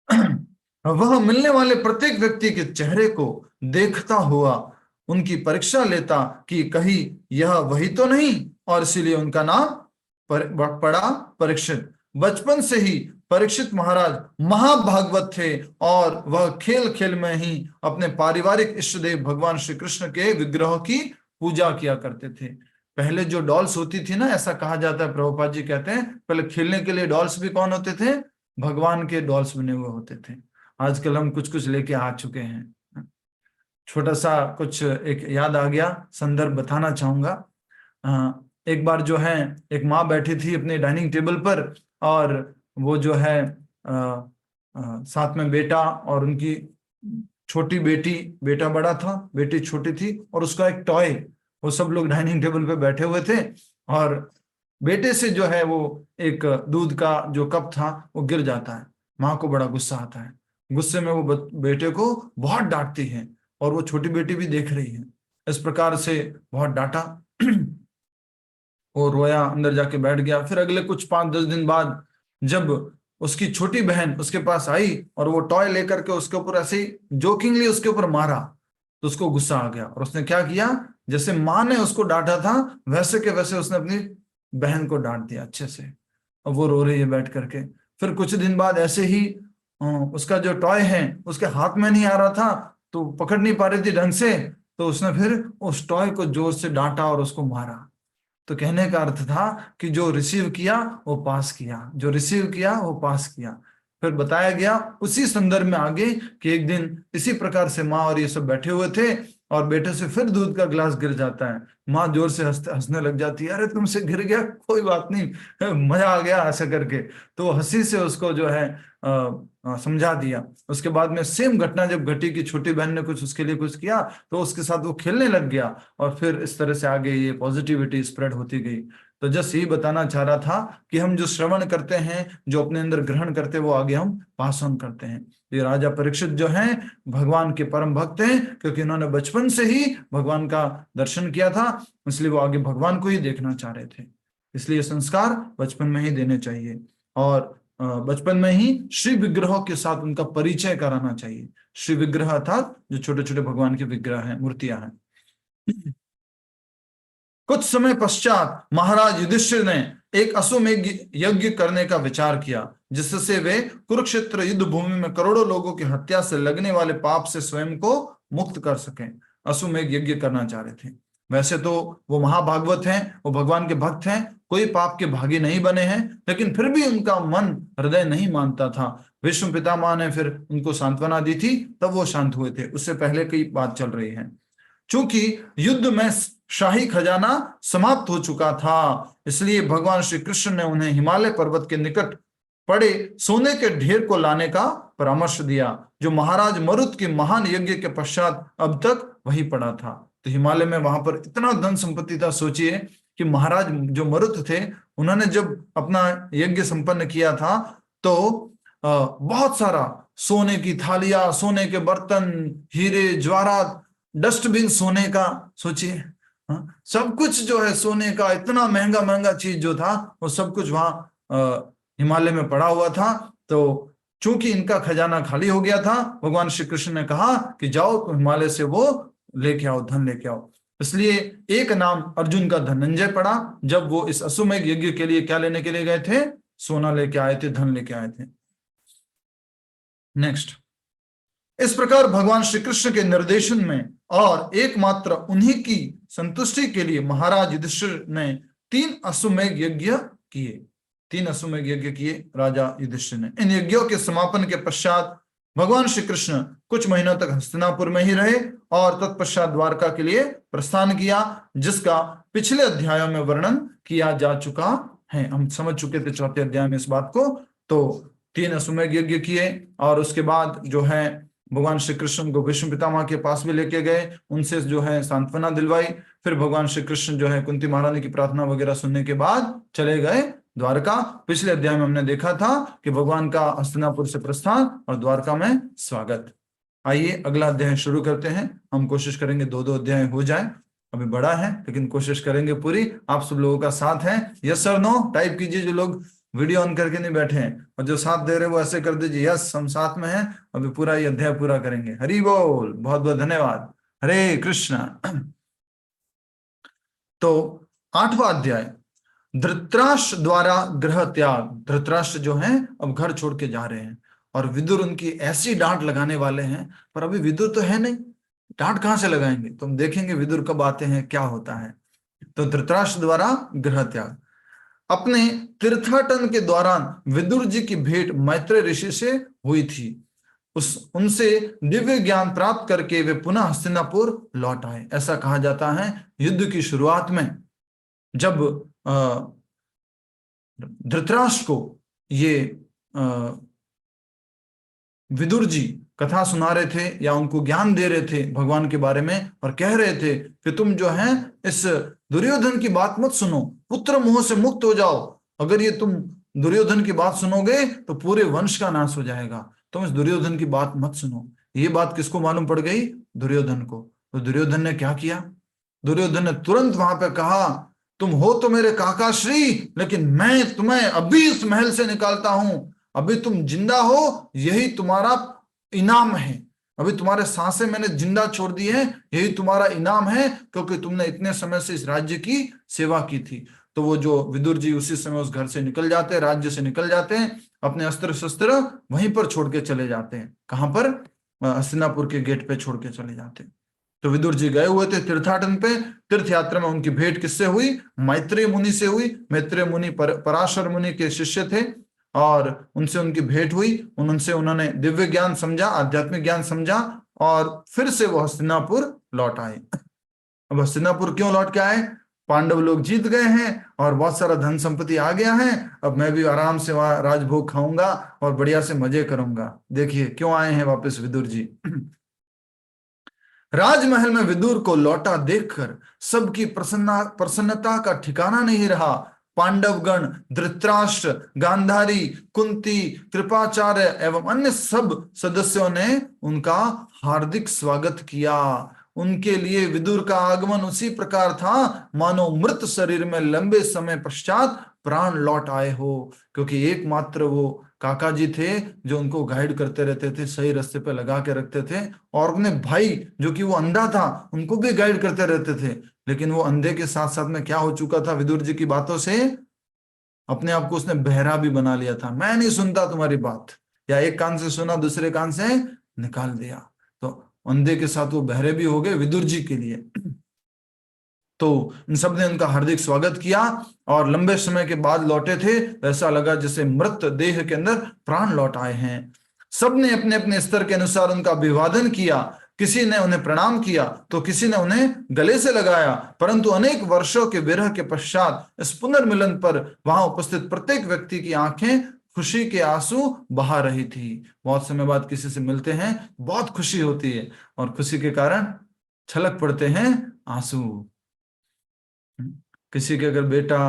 वह मिलने वाले प्रत्येक व्यक्ति के चेहरे को देखता हुआ उनकी परीक्षा लेता कि कहीं यह वही तो नहीं, और इसीलिए उनका नाम पड़ा परीक्षित। बचपन से ही परीक्षित महाराज महाभागवत थे और वह खेल खेल में ही अपने पारिवारिक इष्ट देव भगवान श्री कृष्ण के विग्रहों की पूजा किया करते थे। पहले जो डॉल्स होती थी ना, ऐसा कहा जाता है, प्रभुपाद जी कहते हैं पहले खेलने के लिए डॉल्स भी कौन होते थे? भगवान के डॉल्स बने हुए होते थे। आजकल हम कुछ कुछ लेके आ चुके हैं। छोटा सा कुछ एक याद आ गया, संदर्भ बताना चाहूंगा। एक बार जो है एक माँ बैठी थी अपने डाइनिंग टेबल पर, और वो जो है साथ में बेटा और उनकी छोटी बेटी, बेटा बड़ा था, बेटी छोटी थी, और उसका एक टॉय, वो सब लोग डाइनिंग टेबल पे बैठे हुए थे, और बेटे से जो है वो एक दूध का जो कप था वो गिर जाता है। माँ को बड़ा गुस्सा आता है, गुस्से में वो बेटे को बहुत डांटती है, और वो छोटी बेटी भी देख रही है। इस प्रकार से बहुत डांटा, वो रोया, अंदर जाके बैठ गया। फिर अगले कुछ 5-10 दिन बाद जब उसकी छोटी बहन उसके पास आई और वो टॉय लेकर के उसके ऊपर ऐसे ही जोकिंगली उसके ऊपर मारा, तो उसको गुस्सा आ गया, और उसने क्या किया, जैसे माँ ने उसको डांटा था वैसे के वैसे उसने अपनी बहन को डांट दिया अच्छे से, और वो रो रही है बैठ करके। फिर कुछ दिन बाद ऐसे ही उसका जो टॉय है उसके हाथ में नहीं आ रहा था, तो पकड़ नहीं पा रही थी ढंग से, तो उसने फिर उस टॉय को जोर से डांटा और उसको मारा। तो कहने का अर्थ था कि जो रिसीव किया वो पास किया, जो रिसीव किया वो पास किया। फिर बताया गया उसी संदर्भ में आगे कि एक दिन इसी प्रकार से माँ और ये सब बैठे हुए थे, और बेटे से फिर दूध का गिलास गिर जाता है। माँ जोर से हंसने लग जाती है, अरे तुमसे गिर गया, कोई बात नहीं, मजा आ गया ऐसा करके। तो हंसी से उसको जो है समझा दिया। उसके बाद में सेम घटना जब घटी कि छोटी बहन ने कुछ उसके लिए कुछ किया, तो उसके साथ वो खेलने लग गया, और फिर इस तरह से आगे ये पॉजिटिविटी स्प्रेड होती गई। तो जस्ट यही बताना चाह रहा था कि हम जो श्रवण करते हैं, जो अपने अंदर ग्रहण करते हैं, वो आगे हम पास ऑन करते हैं। ये राजा परीक्षित जो हैं भगवान के परम भक्त हैं, क्योंकि उन्होंने बचपन से ही भगवान का दर्शन किया था, इसलिए वो आगे भगवान को ही देखना चाह रहे थे। इसलिए संस्कार बचपन में ही देने चाहिए, और बचपन में ही श्री विग्रहों के साथ उनका परिचय कराना चाहिए। श्री विग्रह अर्थात जो छोटे छोटे भगवान के विग्रह हैं, मूर्तियां हैं। कुछ समय पश्चात महाराज युधिष्ठिर ने एक अश्वमेध यज्ञ करने का विचार किया, जिससे वे कुरुक्षेत्र युद्ध भूमि में करोड़ों लोगों की हत्या से लगने वाले पाप से स्वयं को मुक्त कर सकें। अश्वमेध यज्ञ करना चाह रहे थे। वैसे तो वो महाभागवत हैं, वो भगवान के भक्त हैं, कोई पाप के भागी नहीं बने हैं, लेकिन फिर भी उनका मन हृदय नहीं मानता था। विष्णु पितामह ने फिर उनको सांत्वना दी थी, तब वो शांत हुए थे। उससे पहले की बात चल रही है। चूंकि युद्ध में शाही खजाना समाप्त हो चुका था, इसलिए भगवान श्री कृष्ण ने उन्हें हिमालय पर्वत के निकट पड़े सोने के ढेर को लाने का परामर्श दिया, जो महाराज मरुत के महान यज्ञ के पश्चात अब तक वही पड़ा था। तो हिमालय में वहां पर इतना धन संपत्ति था, सोचिए कि महाराज जो मरुत थे, उन्होंने जब अपना यज्ञ संपन्न किया था तो बहुत सारा सोने की थालियां, सोने के बर्तन, हीरे जवाहरात, डस्टबिन सोने का, सोचिए, सब कुछ जो है सोने का, इतना महंगा महंगा चीज जो था वो सब कुछ वहां हिमालय में पड़ा हुआ था। तो चूंकि इनका खजाना खाली हो गया था, भगवान श्री कृष्ण ने कहा कि जाओ तुम हिमालय से वो लेके आओ, धन लेके आओ। इसलिए एक नाम अर्जुन का धनंजय पड़ा, जब वो इस अश्वमेध यज्ञ के लिए क्या लेने के लिए गए थे? सोना लेके आए थे, धन लेके आए थे। नेक्स्ट, इस प्रकार भगवान श्री कृष्ण के निर्देशन में और एकमात्र उन्हीं की संतुष्टि के लिए महाराज युधिष्ठिर ने 3 अश्वमेध यज्ञ किए। 3 अश्वमेध यज्ञ किए राजा युधिष्ठिर ने। इन यज्ञों के समापन के पश्चात भगवान श्री कृष्ण कुछ महीनों तक हस्तिनापुर में ही रहे और तत्पश्चात द्वारका के लिए प्रस्थान किया, जिसका पिछले अध्यायों में वर्णन किया जा चुका है। हम समझ चुके थे 4थे अध्याय में इस बात को। तो 3 अश्वमेध यज्ञ किए, और उसके बाद जो है भगवान श्री कृष्ण को विष्णु पितामह के पास भी लेके गए, उनसे जो है सांत्वना दिलवाई। फिर भगवान श्री कृष्ण जो है कुंती महारानी की प्रार्थना वगैरह सुनने के बाद चले गए द्वारका। पिछले अध्याय में हमने देखा था कि भगवान का हस्तिनापुर से प्रस्थान और द्वारका में स्वागत। आइए अगला अध्याय शुरू करते हैं। हम कोशिश करेंगे 2-2 अध्याय हो जाए, अभी बड़ा है लेकिन कोशिश करेंगे पूरी। आप सब लोगों का साथ है, यस और नो टाइप कीजिए जो लोग वीडियो ऑन करके नहीं बैठे हैं, और जो साथ दे रहे वो ऐसे कर दीजिए, यस हम साथ में हैं, अभी पूरा ये अध्याय पूरा करेंगे। हरि बोल, बहुत बहुत धन्यवाद। हरे कृष्णा। तो 8वां अध्याय, धृतराष्ट्र द्वारा गृह त्याग। धृतराष्ट्र जो हैं अब घर छोड़ के जा रहे हैं, और विदुर उनकी ऐसी डांट लगाने वाले हैं, पर अभी विदुर तो है नहीं, डांट कहां से लगाएंगे, तो हम देखेंगे विदुर कब आते हैं, क्या होता है। तो धृतराष्ट्र द्वारा गृह त्याग। अपने तीर्थाटन के दौरान विदुर जी की भेंट मैत्रेय ऋषि से हुई थी। उनसे दिव्य ज्ञान प्राप्त करके वे पुनः हस्तिनापुर लौट आए। ऐसा कहा जाता है युद्ध की शुरुआत में जब धृतराष्ट्र को ये विदुर जी कथा सुना रहे थे या उनको ज्ञान दे रहे थे भगवान के बारे में, और कह रहे थे कि तुम जो है इस दुर्योधन की बात मत सुनो, पुत्र मोह से मुक्त हो जाओ। अगर ये तुम दुर्योधन की बात सुनोगे तो पूरे वंश का नाश हो जाएगा, तुम इस दुर्योधन की बात मत सुनो। ये बात किसको मालूम पड़ गई? दुर्योधन को। तो दुर्योधन ने क्या किया? दुर्योधन ने तुरंत वहां पे कहा, तुम हो तो मेरे काका श्री, लेकिन मैं तुम्हें अभी इस महल से निकालता हूं। अभी तुम जिंदा हो, यही तुम्हारा इनाम है। अभी तुम्हारे सांसें मैंने जिंदा छोड़ दी है, यही तुम्हारा इनाम है, क्योंकि तुमने इतने समय से इस राज्य की सेवा की थी। तो वो जो विदुर जी उसी समय उस घर से निकल जाते हैं, राज्य से निकल जाते हैं, अपने अस्त्र शस्त्र वहीं पर छोड़ के चले जाते हैं। कहां पर? हस्तिनापुर के गेट पे छोड़ के चले जाते हैं। तो विदुर जी गए हुए थे तीर्थाटन पे। तीर्थ यात्रा में उनकी भेंट किससे हुई? मैत्रेय मुनि से हुई। मैत्रेय मुनि पराशर मुनि के शिष्य थे, और उनसे उनकी भेंट हुई। उनसे उन्होंने दिव्य ज्ञान समझा, आध्यात्मिक ज्ञान समझा, और फिर से वो हस्तिनापुर लौट आए। अब हस्तिनापुर क्यों लौट के आए? पांडव लोग जीत गए हैं और बहुत सारा धन संपत्ति आ गया है, अब मैं भी आराम से वहां राजभोग खाऊंगा और बढ़िया से मजे करूंगा। देखिए क्यों आए हैं वापस विदुर जी। राजमहल में विदुर को लौटा देखकर सबकी प्रसन्नता का ठिकाना नहीं रहा। पांडवगण, धृतराष्ट्र, गांधारी, कुंती, कृपाचार्य एवं अन्य सब सदस्यों ने उनका हार्दिक स्वागत किया। उनके लिए विदुर का आगमन उसी प्रकार था मानो मृत शरीर में लंबे समय पश्चात प्राण लौट आए हो, क्योंकि एकमात्र वो काका जी थे जो उनको गाइड करते रहते थे, सही रास्ते पे लगा के रखते थे, और अपने भाई जो कि वो अंधा था उनको भी गाइड करते रहते थे। लेकिन वो अंधे के साथ साथ में क्या हो चुका था? विदुर जी की बातों से अपने आप को उसने बहरा भी बना लिया था। मैं नहीं सुनता तुम्हारी बात, या एक कान से सुना दूसरे कान से निकाल दिया। तो अंधे के साथ वो बहरे भी हो गए विदुर जी के लिए। तो इन सब ने उनका हार्दिक स्वागत किया, और लंबे समय के बाद लौटे थे, ऐसा लगा जैसे मृत देह के अंदर प्राण लौट आए हैं। सबने अपने अपने स्तर के अनुसार उनका अभिवादन किया। किसी ने उन्हें प्रणाम किया तो किसी ने उन्हें गले से लगाया, परंतु अनेक वर्षों के विरह के पश्चात इस पुनर्मिलन पर वहां उपस्थित प्रत्येक व्यक्ति की आंखें खुशी के आंसू बहा रही थी। बहुत समय बाद किसी से मिलते हैं, बहुत खुशी होती है, और खुशी के कारण छलक पड़ते हैं आंसू। किसी के अगर बेटा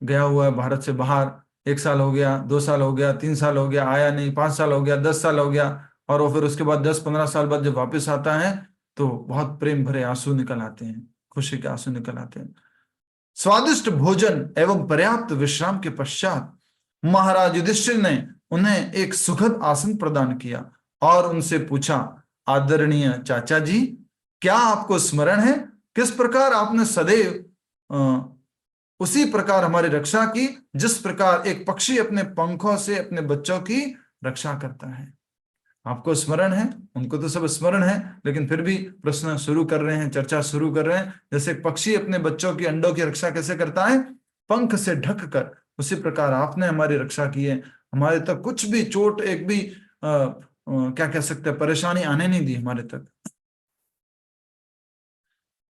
गया हुआ है भारत से बाहर, 1 साल हो गया, 2 साल हो गया, 3 साल हो गया, आया नहीं, 5 साल हो गया, 10 साल हो गया, और वो फिर उसके बाद 10-15 साल बाद जब वापस आता है तो बहुत प्रेम भरे आंसू निकल आते हैं, खुशी के आंसू निकल आते हैं। स्वादिष्ट भोजन एवं पर्याप्त विश्राम के पश्चात महाराज युधिष्ठिर ने उन्हें एक सुखद आसन प्रदान किया और उनसे पूछा, आदरणीय चाचा जी, क्या आपको स्मरण है किस प्रकार आपने सदैव उसी प्रकार हमारी रक्षा की जिस प्रकार एक पक्षी अपने पंखों से अपने बच्चों की रक्षा करता है? आपको स्मरण है? उनको तो सब स्मरण है, लेकिन फिर भी प्रश्न शुरू कर रहे हैं, चर्चा शुरू कर रहे हैं। जैसे एक पक्षी अपने बच्चों की अंडों की रक्षा कैसे करता है? पंख से ढक कर, उसी प्रकार आपने हमारी रक्षा की है। हमारे तक कुछ भी चोट, एक भी क्या कह सकते हैं, परेशानी आने नहीं दी हमारे तक।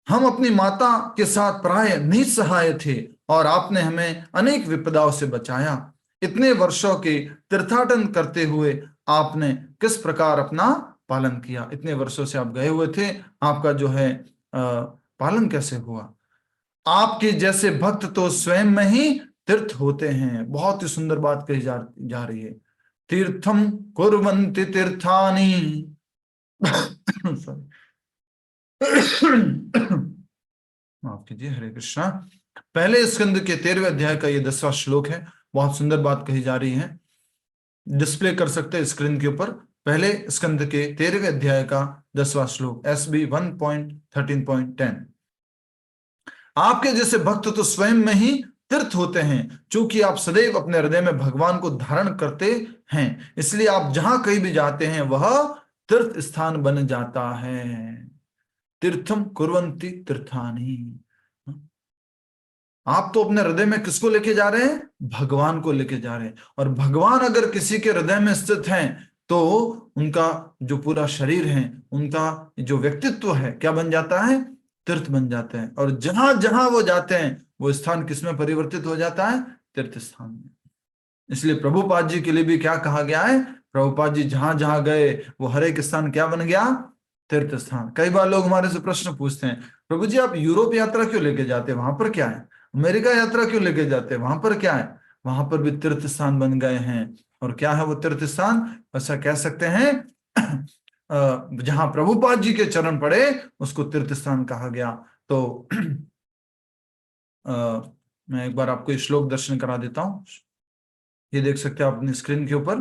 हम अपनी माता के साथ प्राय निसहाय थे और आपने हमें अनेक विपदाओं से बचाया। इतने वर्षों के तीर्थाटन करते हुए आपने किस प्रकार अपना पालन किया? इतने वर्षों से आप गए हुए थे, आपका जो है पालन कैसे हुआ? आपके जैसे भक्त तो स्वयं में ही तीर्थ होते हैं। बहुत ही सुंदर बात कही जा रही है। तीर्थम कुर्वन्ति तीर्थानि माफ कीजिए, हरे कृष्णा। पहले स्कंद के 13वें अध्याय का ये 10वां श्लोक है। बहुत सुंदर बात कही जा रही है, डिस्प्ले कर सकते हैं स्क्रीन के ऊपर। पहले स्कंद के 13वें अध्याय का 10वां श्लोक, SB 1.13.10। आपके जैसे भक्त तो स्वयं में ही तीर्थ होते हैं, क्योंकि आप सदैव अपने हृदय में भगवान को धारण करते हैं, इसलिए आप जहां कहीं भी जाते हैं वह तीर्थ स्थान बन जाता है। तीर्थम कुर्वन्ति तीर्थानि। आप तो अपने हृदय में किसको लेके जा रहे हैं? भगवान को लेके जा रहे हैं। और भगवान अगर किसी के हृदय में स्थित हैं तो उनका जो पूरा शरीर है, उनका जो व्यक्तित्व है, क्या बन जाता है? तीर्थ बन जाते हैं। और जहां जहां वो जाते हैं वो स्थान किस में परिवर्तित हो जाता है? तीर्थ स्थान में। इसलिए प्रभुपाद जी के लिए भी क्या कहा गया है? प्रभुपाद जी जहां जहां गए वो हर एक स्थान क्या बन गया? तीर्थ स्थान। कई बार लोग हमारे से प्रश्न पूछते हैं, प्रभु जी आप यूरोप यात्रा क्यों लेके जाते हैं, वहां पर क्या है? अमेरिका यात्रा क्यों लेके जाते हैं, वहां पर क्या है? वहां पर भी तीर्थ स्थान बन गए हैं। और क्या है वो तीर्थ स्थान? ऐसा कह सकते हैं जहां प्रभुपाद जी के चरण पड़े उसको तीर्थ स्थान कहा गया। तो मैं एक बार आपको ये श्लोक दर्शन करा देता हूं। ये देख सकते हैं आप अपनी स्क्रीन के ऊपर।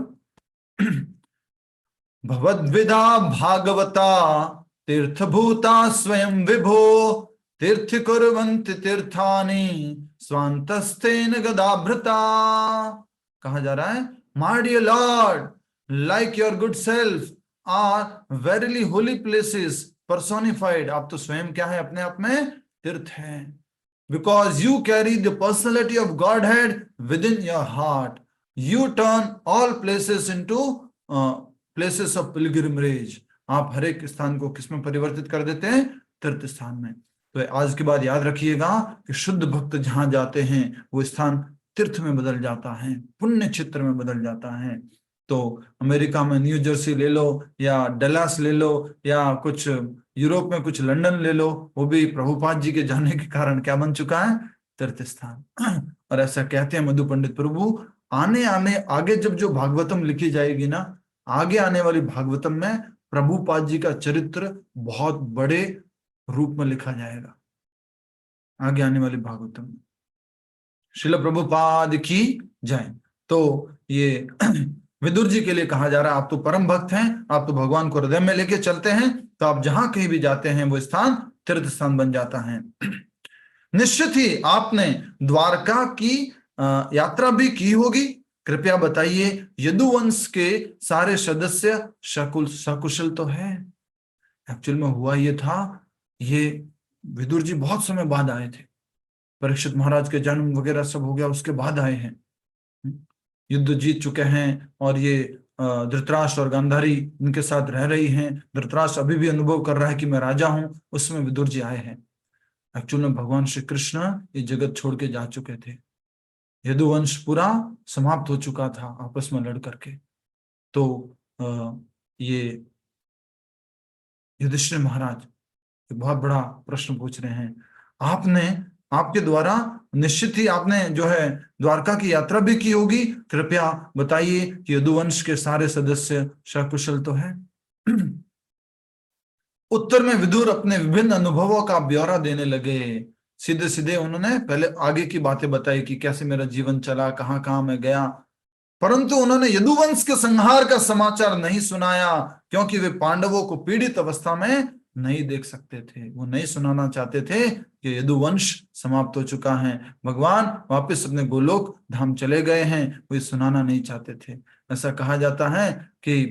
भगवद्विदा भागवता तीर्थभूता स्वयं विभो तीर्थ कुर्वन्ति तीर्थानि स्वान्तस्थेन गदाभृता। कहा जा रहा है, my dear lord, like your good self are verily holy places personified. आप तो स्वयं क्या है? अपने आप में तीर्थ है। Because you carry the personality of Godhead within your heart, you turn all places into places of pilgrimage. आप हर एक स्थान को किस में परिवर्तित कर देते हैं? तीर्थ स्थान में। तो आज के बाद याद रखिएगा कि शुद्ध भक्त जहां जाते हैं वो स्थान तीर्थ में बदल जाता है, पुण्य क्षेत्र में बदल जाता है। तो अमेरिका में न्यू जर्सी ले लो, या डलास ले लो, या कुछ यूरोप में कुछ लंदन ले लो, वो भी प्रभुपाद जी के जाने के कारण क्या बन चुका है? तीर्थ स्थान। और ऐसा कहते हैं मधु पंडित प्रभु, आने आने आगे जब जो भागवतम लिखी जाएगी ना, आगे आने वाली भागवतम में प्रभुपाद जी का चरित्र बहुत बड़े रूप में लिखा जाएगा, आगे आने वाली भागवतम में। श्रील प्रभुपाद की जय। तो ये विदुर जी के लिए कहा जा रहा है, आप तो परम भक्त हैं, आप तो भगवान को हृदय में लेके चलते हैं, तो आप जहां कहीं भी जाते हैं वो स्थान तीर्थ स्थान बन जाता है। निश्चित ही आपने द्वारका की यात्रा भी की होगी, कृपया बताइए यदुवंश के सारे सदस्य सकुशल तो है? एक्चुअल में हुआ ये था, ये विदुर जी बहुत समय बाद आए थे, परीक्षित महाराज के जन्म वगैरह सब हो गया उसके बाद आए हैं, युद्ध जीत चुके हैं, और ये धृतराष्ट्र और गांधारी उनके साथ रह रही हैं। धृतराष्ट्र अभी भी अनुभव कर रहा है कि मैं राजा हूं, उसमें विदुर जी आए हैं। एक्चुअल में भगवान श्री कृष्ण ये जगत छोड़ के जा चुके थे, यदुवंश पूरा समाप्त हो चुका था आपस में लड़ करके। तो ये युधिष्ठिर महाराज एक बहुत बड़ा प्रश्न पूछ रहे हैं, आपने आपके द्वारा निश्चित ही आपने जो है द्वारका की यात्रा भी की होगी, कृपया बताइए कि यदुवंश के सारे सदस्य सकुशल तो है? उत्तर में विदुर अपने विभिन्न अनुभवों का ब्यौरा देने लगे। सीधे सीधे उन्होंने पहले आगे की बातें बताई कि कैसे मेरा जीवन चला, कहां कहां मैं गया, परंतु उन्होंने यदुवंश के संहार का समाचार नहीं सुनाया, क्योंकि वे पांडवों को पीड़ित अवस्था में नहीं देख सकते थे। वो नहीं सुनाना चाहते थे कि यदुवंश समाप्त हो चुका है, भगवान वापस अपने गोलोक धाम चले गए हैं, वो सुनाना नहीं चाहते थे। ऐसा कहा जाता है कि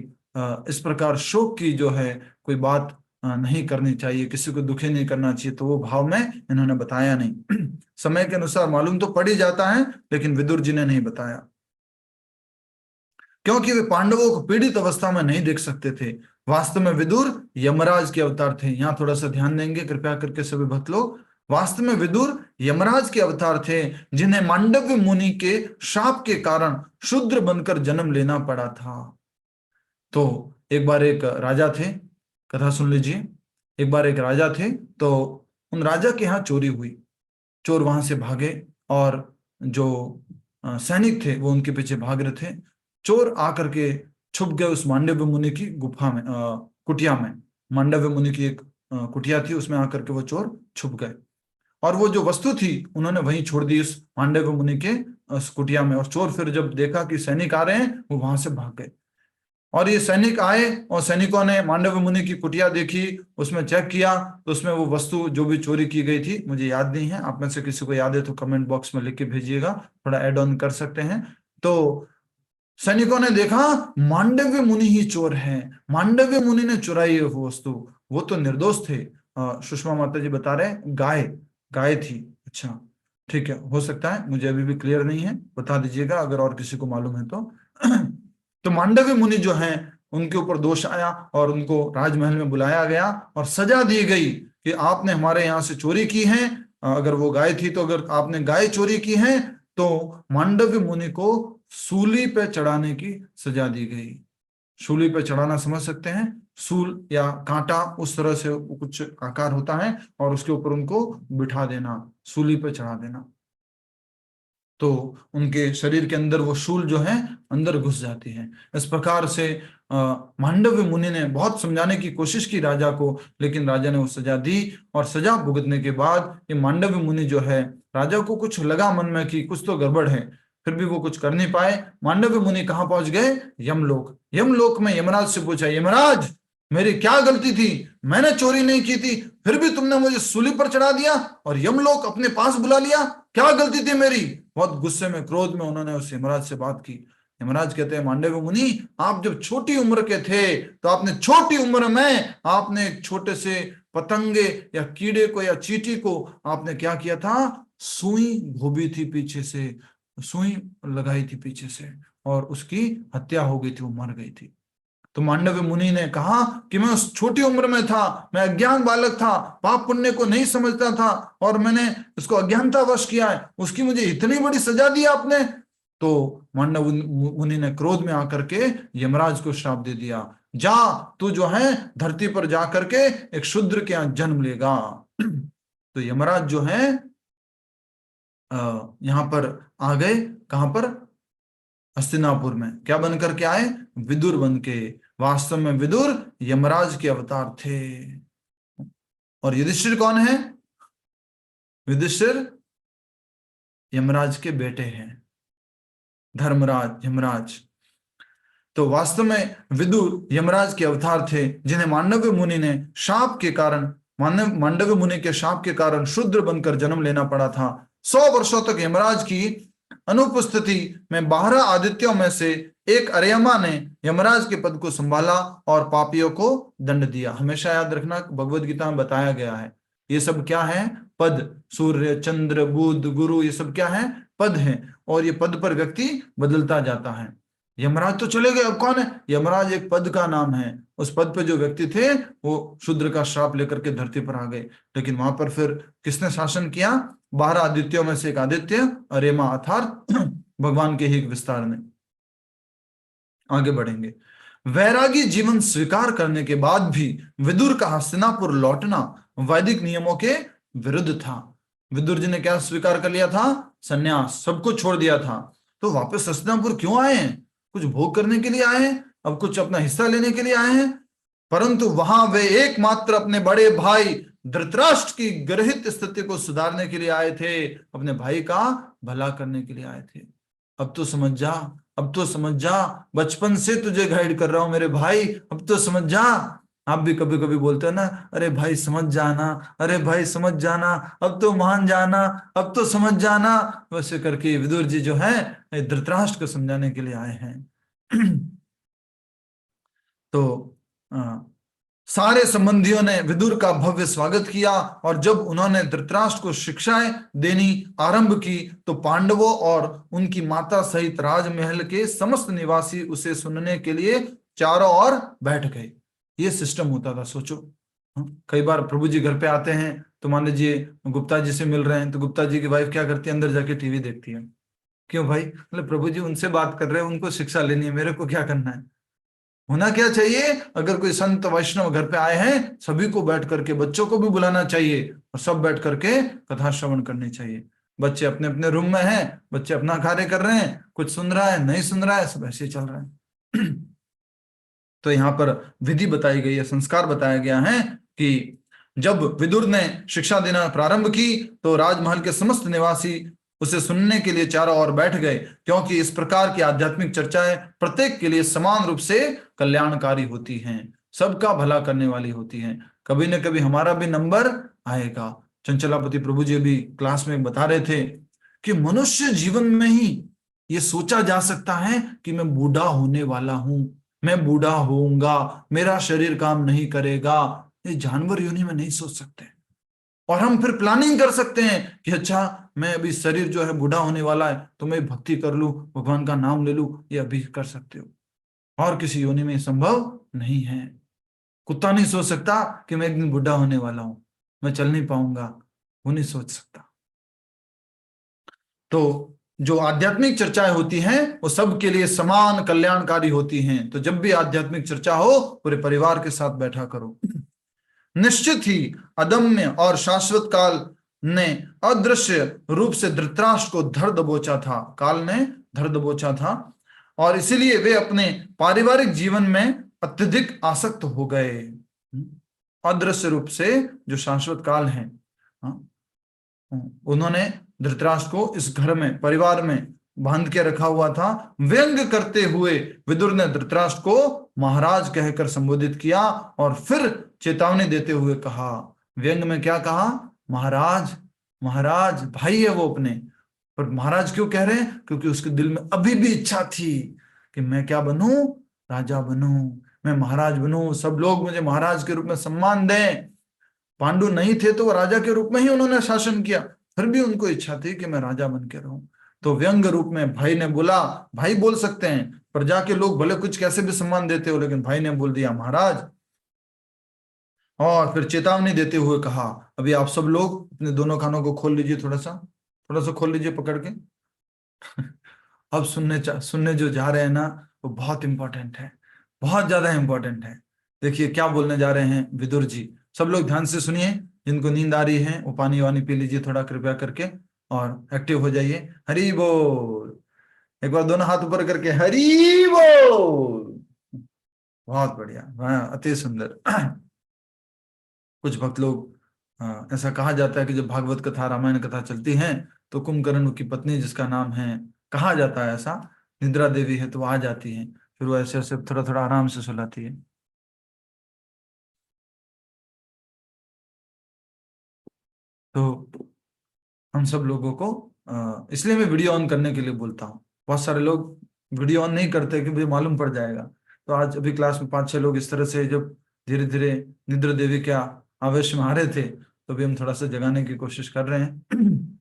इस प्रकार शोक की जो है कोई बात नहीं करनी चाहिए, किसी को दुखी नहीं करना चाहिए, तो वो भाव में इन्होंने बताया नहीं। समय के अनुसार मालूम तो पड़ ही जाता है, लेकिन विदुर जी ने नहीं बताया, क्योंकि वे पांडवों को पीड़ित अवस्था में नहीं देख सकते थे। वास्तव में विदुर यमराज के अवतार थे। यहां थोड़ा सा ध्यान देंगे कृपया करके सभी भक्त लोग। वास्तव में विदुर यमराज के अवतार थे, जिन्हें मांडव्य मुनि के शाप के कारण शूद्र बनकर जन्म लेना पड़ा था। तो एक बार एक राजा थे, कथा सुन लीजिए। एक बार एक राजा थे, तो उन राजा के यहाँ चोरी हुई, चोर वहां से भागे, और जो सैनिक थे वो उनके पीछे भाग रहे थे। चोर आकर के छुप गए उस मांडव्य मुनि की गुफा में, कुटिया में। मांडव्य मुनि की एक कुटिया थी, उसमें आकर के वो चोर छुप गए। और वो जो वस्तु थी उन्होंने वहीं छोड़ दी उस मांडव्य मुनि के उस कुटिया में। और चोर फिर जब देखा कि सैनिक आ रहे हैं वो वहां से भाग गए। और ये सैनिक आए और सैनिकों ने मांडव्य मुनि की कुटिया देखी, उसमें चेक किया तो उसमें वो वस्तु जो भी चोरी की गई थी, मुझे याद नहीं है, आप में से किसी को याद है तो कमेंट बॉक्स में लिख के भेजिएगा, थोड़ा ऐड ऑन कर सकते हैं। तो सैनिकों ने देखा मांडव्य मुनि ही चोर है, मांडव्य मुनि ने चुराई है वो वस्तु। वो तो निर्दोष थे। सुषमा माता जी बता रहे हैं गाय, गाय थी। अच्छा ठीक है, हो सकता है, मुझे अभी भी क्लियर नहीं है, बता दीजिएगा अगर और किसी को मालूम है तो। तो मांडव्य मुनि जो हैं उनके ऊपर दोष आया और उनको राजमहल में बुलाया गया और सजा दी गई कि आपने हमारे यहाँ से चोरी की है। अगर वो गाय थी तो अगर आपने गाय चोरी की है तो मांडव्य मुनि को सूली पे चढ़ाने की सजा दी गई। सूली पे चढ़ाना समझ सकते हैं, सूल या कांटा उस तरह से कुछ आकार होता है और उसके ऊपर उनको बिठा देना, सूली पे चढ़ा देना। तो उनके शरीर के अंदर वो शूल जो है अंदर घुस जाती है। इस प्रकार से मांडव्य मुनि ने बहुत समझाने की कोशिश की राजा को, लेकिन राजा ने वो सजा दी। और सजा भुगतने के बाद ये मांडव्य मुनि जो है, राजा को कुछ लगा मन में कि कुछ तो गड़बड़ है, फिर भी वो कुछ कर नहीं पाए। मांडव्य मुनि कहाँ पहुंच गए? यमलोक। यमलोक में यमराज से पूछा, यमराज मेरी क्या गलती थी, मैंने चोरी नहीं की थी, फिर भी तुमने मुझे सूली पर चढ़ा दिया और यमलोक अपने पास बुला लिया, क्या गलती थी मेरी? बहुत गुस्से में, क्रोध में उन्होंने उस यमराज से बात की। यमराज कहते हैं, मांडव्य मुनि आप जब छोटी उम्र के थे तो आपने छोटी उम्र में आपने एक छोटे से पतंगे या कीड़े को या चींटी को आपने क्या किया था? सुई घोबी थी पीछे से, सुई लगाई थी पीछे से और उसकी हत्या हो गई थी, वो मर गई थी। तो मांडव्य मुनि ने कहा कि मैं उस छोटी उम्र में था, मैं अज्ञान बालक था, पाप पुण्य को नहीं समझता था और मैंने उसको अज्ञानतावश किया है, उसकी मुझे इतनी बड़ी सजा दी आपने। तो मांडव मुनि ने क्रोध में आकर के यमराज को श्राप दे दिया, जा तू जो है धरती पर जा करके एक शूद्र के यहाँ जन्म लेगा। तो यमराज जो है यहाँ पर आ गए, कहां पर? हस्तिनापुर में। क्या बन करके आए? विदुर बन के। वास्तव में विदुर यमराज के अवतार थे। और युधिष्ठिर कौन है? युधिष्ठिर यमराज के बेटे हैं, धर्मराज यमराज। तो वास्तव में विदुर यमराज के अवतार थे, जिन्हें मांडव्य मुनि ने शाप के कारण, मांडव्य मुनि के शाप के कारण शूद्र बनकर जन्म लेना पड़ा था। 100 वर्षों तक यमराज की अनुपस्थिति में 12 आदित्यों में से एक अर्यमा ने यमराज के पद को संभाला और पापियों को दंड दिया। हमेशा याद रखना, भगवद गीता में बताया गया है ये सब क्या है? पद। सूर्य, चंद्र, बुध, गुरु, ये सब क्या है? पद है। और ये पद पर व्यक्ति बदलता जाता है। यमराज तो चले गए, अब कौन है? यमराज एक पद का नाम है। उस पद पे जो व्यक्ति थे वो शूद्र का श्राप लेकर के धरती पर आ गए। लेकिन वहां पर फिर किसने शासन किया? 12 आदित्यों में से एक आदित्य अर्यमा अर्थात भगवान के ही एक विस्तार ने। आगे बढ़ेंगे। वैरागी जीवन स्वीकार करने के बाद भी विदुर का हस्तिनापुर लौटना वैदिक नियमों के विरुद्ध था। विदुर जी ने क्या स्वीकार कर लिया था? संन्यास, सब कुछ छोड़ दिया था। तो वापस हस्तिनापुर क्यों आए हैं? कुछ भोग करने के लिए आए हैं, अब कुछ अपना हिस्सा लेने के लिए आए हैं। परंतु वहां वे एकमात्र अपने बड़े भाई धृतराष्ट्र की गर्हित स्थिति को सुधारने के लिए आए थे, अपने भाई का भला करने के लिए आए थे। अब तो समझ जा, अब तो समझ जा, बचपन से तुझे गाइड कर रहा हूं मेरे भाई, अब तो समझ जा। आप भी कभी कभी बोलते हैं ना, अरे भाई समझ जाना, अरे भाई समझ जाना, अब तो मान जाना, अब तो समझ जाना। वैसे करके विदुर जी जो है धृतराष्ट्र को समझाने के लिए आए हैं। तो सारे संबंधियों ने विदुर का भव्य स्वागत किया और जब उन्होंने धृतराष्ट्र को शिक्षाएं देनी आरंभ की तो पांडवों और उनकी माता सहित राजमहल के समस्त निवासी उसे सुनने के लिए चारों ओर बैठ गए। ये सिस्टम होता था, सोचो। कई बार प्रभु जी घर पे आते हैं तो मान लीजिए गुप्ता जी से मिल रहे हैं तो गुप्ता जी की वाइफ क्या करती है? अंदर जाके टीवी देखती है। क्यों भाई? मतलब प्रभु जी उनसे बात कर रहे हैं, उनको शिक्षा लेनी है, मेरे को क्या करना है? होना क्या चाहिए? अगर कोई संत वैष्णव घर पे आए हैं, सभी को बैठ करके, बच्चों को भी बुलाना चाहिए और सब बैठ करके कथा श्रवण करनी चाहिए। बच्चे अपने अपने रूम में हैं, बच्चे अपना कार्य कर रहे हैं, कुछ सुन रहा है नहीं सुन रहा है, सब ऐसे ही चल रहा है। तो यहाँ पर विधि बताई गई है, संस्कार बताया गया है कि जब विदुर ने शिक्षा देना प्रारंभ की तो राजमहल के समस्त निवासी उसे सुनने के लिए चारों ओर बैठ गए, क्योंकि इस प्रकार की आध्यात्मिक चर्चाएं प्रत्येक के लिए समान रूप से कल्याणकारी होती हैं, सबका भला करने वाली होती हैं। कभी न कभी हमारा भी नंबर आएगा। चंचलापति प्रभु जी भी क्लास में बता रहे थे कि मनुष्य जीवन में ही ये सोचा जा सकता है कि मैं बूढ़ा होने वाला हूं, मैं बूढ़ा होऊंगा, मेरा शरीर काम नहीं करेगा। ये जानवर योनि में नहीं सोच सकते। और हम फिर प्लानिंग कर सकते हैं कि अच्छा मैं अभी शरीर जो है बूढ़ा होने वाला है तो मैं भक्ति कर लूं, भगवान का नाम ले लूं। ये अभी कर सकते हो, और किसी योनि में संभव नहीं है। कुत्ता नहीं सोच सकता कि मैं एक दिन बूढ़ा होने वाला हूं, मैं चल नहीं पाऊंगा, वो नहीं सोच सकता। तो जो आध्यात्मिक चर्चाएं होती हैं वो सबके लिए समान कल्याणकारी होती हैं। तो जब भी आध्यात्मिक चर्चा हो पूरे परिवार के साथ बैठा करो। निश्चित ही अदम्य और शाश्वत काल ने अदृश्य रूप से धृतराष्ट्र को धर दबोचा था, काल ने धर दबोचा था, और इसीलिए वे अपने पारिवारिक जीवन में अत्यधिक आसक्त हो गए। अदृश्य रूप से जो शाश्वत काल है, उन्होंने धृतराष्ट्र को इस घर में परिवार में बांध के रखा हुआ था। व्यंग करते हुए विदुर ने धृतराष्ट्र को महाराज कहकर संबोधित किया और फिर चेतावनी देते हुए कहा। व्यंग में क्या कहा? महाराज, महाराज, भाई है वो अपने, पर महाराज क्यों कह रहे हैं? क्योंकि उसके दिल में अभी भी इच्छा थी कि मैं क्या बनूं? राजा बनूं, मैं महाराज बनूं, सब लोग मुझे महाराज के रूप में सम्मान दें। पांडु नहीं थे तो वो राजा के रूप में ही उन्होंने शासन किया, फिर भी उनको इच्छा थी कि मैं राजा बन के रहूं। तो व्यंग रूप में भाई ने बोला, भाई बोल सकते हैं, प्रजा के लोग भले कुछ कैसे भी सम्मान देते हो, लेकिन भाई ने बोल दिया महाराज। और फिर चेतावनी देते हुए कहा, अभी आप सब लोग अपने दोनों कानों को खोल लीजिए, थोड़ा सा खोल लीजिए पकड़ के। अब सुनने जो जा रहे हैं ना, वो बहुत इंपॉर्टेंट है, बहुत ज्यादा इंपॉर्टेंट है। देखिए क्या बोलने जा रहे हैं विदुर जी, सब लोग ध्यान से सुनिए। जिनको नींद आ रही है वो पानी वानी पी लीजिए थोड़ा कृपया करके, और एक्टिव हो जाइए। हरी बोल, एक बार दोनों हाथ ऊपर करके हरी बोल। बहुत बढ़िया, अति सुंदर। कुछ भक्त लोग, ऐसा कहा जाता है कि जब भागवत कथा रामायण कथा चलती है तो कुंभकर्ण की पत्नी जिसका नाम है, कहा जाता है ऐसा, निद्रा देवी है, तो वो आ जाती है, फिर वो ऐसे ऐसे थोड़ा थोड़ा आराम से सुलाती है। तो हम सब लोगों को इसलिए मैं वीडियो ऑन करने के लिए बोलता हूँ। बहुत सारे लोग वीडियो ऑन नहीं करते कि मुझे मालूम पड़ जाएगा। तो आज अभी क्लास में 5-6 लोग इस तरह से जब धीरे धीरे निद्रा देवी के आवेश में आ रहे थे, तो भी हम थोड़ा सा जगाने की कोशिश कर रहे हैं।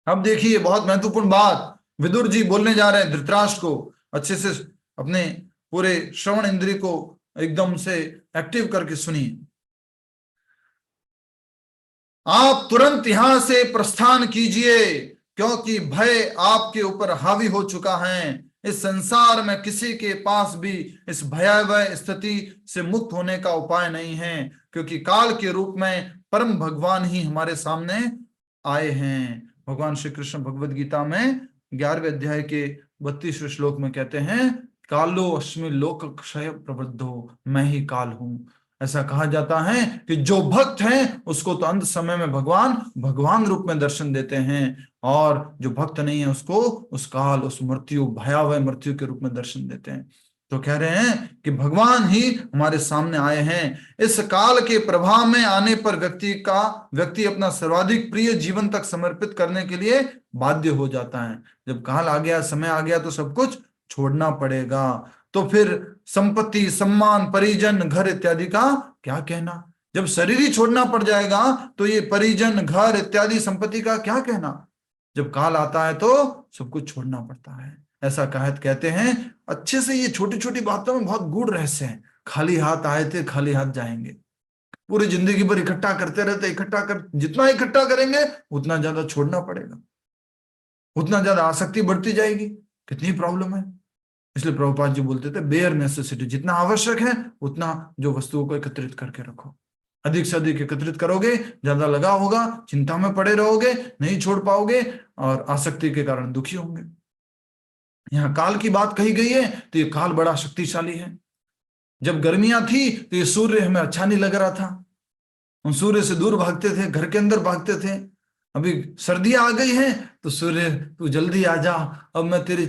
अब देखिए बहुत महत्वपूर्ण बात विदुर जी बोलने जा रहे हैं धृतराष्ट्र को। अच्छे से अपने पूरे श्रवण इंद्रिय को एकदम से एक्टिव करके सुनिए। आप तुरंत यहां से प्रस्थान कीजिए, क्योंकि भय आपके ऊपर हावी हो चुका है। इस संसार में किसी के पास भी इस भयावह स्थिति से मुक्त होने का उपाय नहीं है, क्योंकि काल के रूप में परम भगवान ही हमारे सामने आए हैं। भगवान श्री कृष्ण भगवद गीता में 11वें अध्याय के 32वें श्लोक में कहते हैं, कालो अस्मि लोक क्षय प्रवृद्धो, मैं ही काल हूं। ऐसा कहा जाता है कि जो भक्त हैं उसको तो अंत समय में भगवान भगवान रूप में दर्शन देते हैं, और जो भक्त नहीं है उसको उस काल, उस मृत्यु, भयावह मृत्यु के रूप में दर्शन देते हैं। तो कह रहे हैं कि भगवान ही हमारे सामने आए हैं। इस काल के प्रभाव में आने पर व्यक्ति अपना सर्वाधिक प्रिय जीवन तक समर्पित करने के लिए बाध्य हो जाता है। जब काल आ गया, समय आ गया, तो सब कुछ छोड़ना पड़ेगा। तो फिर संपत्ति, सम्मान, परिजन, घर इत्यादि का क्या कहना? जब शरीर ही छोड़ना पड़ जाएगा तो ये परिजन, घर इत्यादि संपत्ति का क्या कहना? जब काल आता है तो सब कुछ छोड़ना पड़ता है। ऐसा कहते हैं। अच्छे से ये छोटी छोटी बातों में बहुत गूढ़ रहस्य है। खाली हाथ आए थे, खाली हाथ जाएंगे। पूरी जिंदगी भर इकट्ठा करते रहते, जितना इकट्ठा करेंगे उतना ज्यादा छोड़ना पड़ेगा, उतना ज्यादा आसक्ति बढ़ती जाएगी। कितनी प्रॉब्लम है। इसलिए प्रभुपाद जी बोलते थे बेयर नेसेसिटी, जितना आवश्यक है उतना जो वस्तुओं को एकत्रित करके रखो। अधिक से अधिक एकत्रित करोगे, ज्यादा लगा होगा, चिंता में पड़े रहोगे, नहीं छोड़ पाओगे, और आसक्ति के कारण दुखी होंगे। यहाँ काल की बात कही गई है तो ये काल बड़ा शक्तिशाली है। जब गर्मियां थी तो ये सूर्य हमें अच्छा नहीं लग रहा था, हम सूर्य से दूर भागते थे, घर के अंदर भागते थे। अभी सर्दियां आ गई हैं तो सूर्य तू जल्दी आ जा, अब मैं तेरी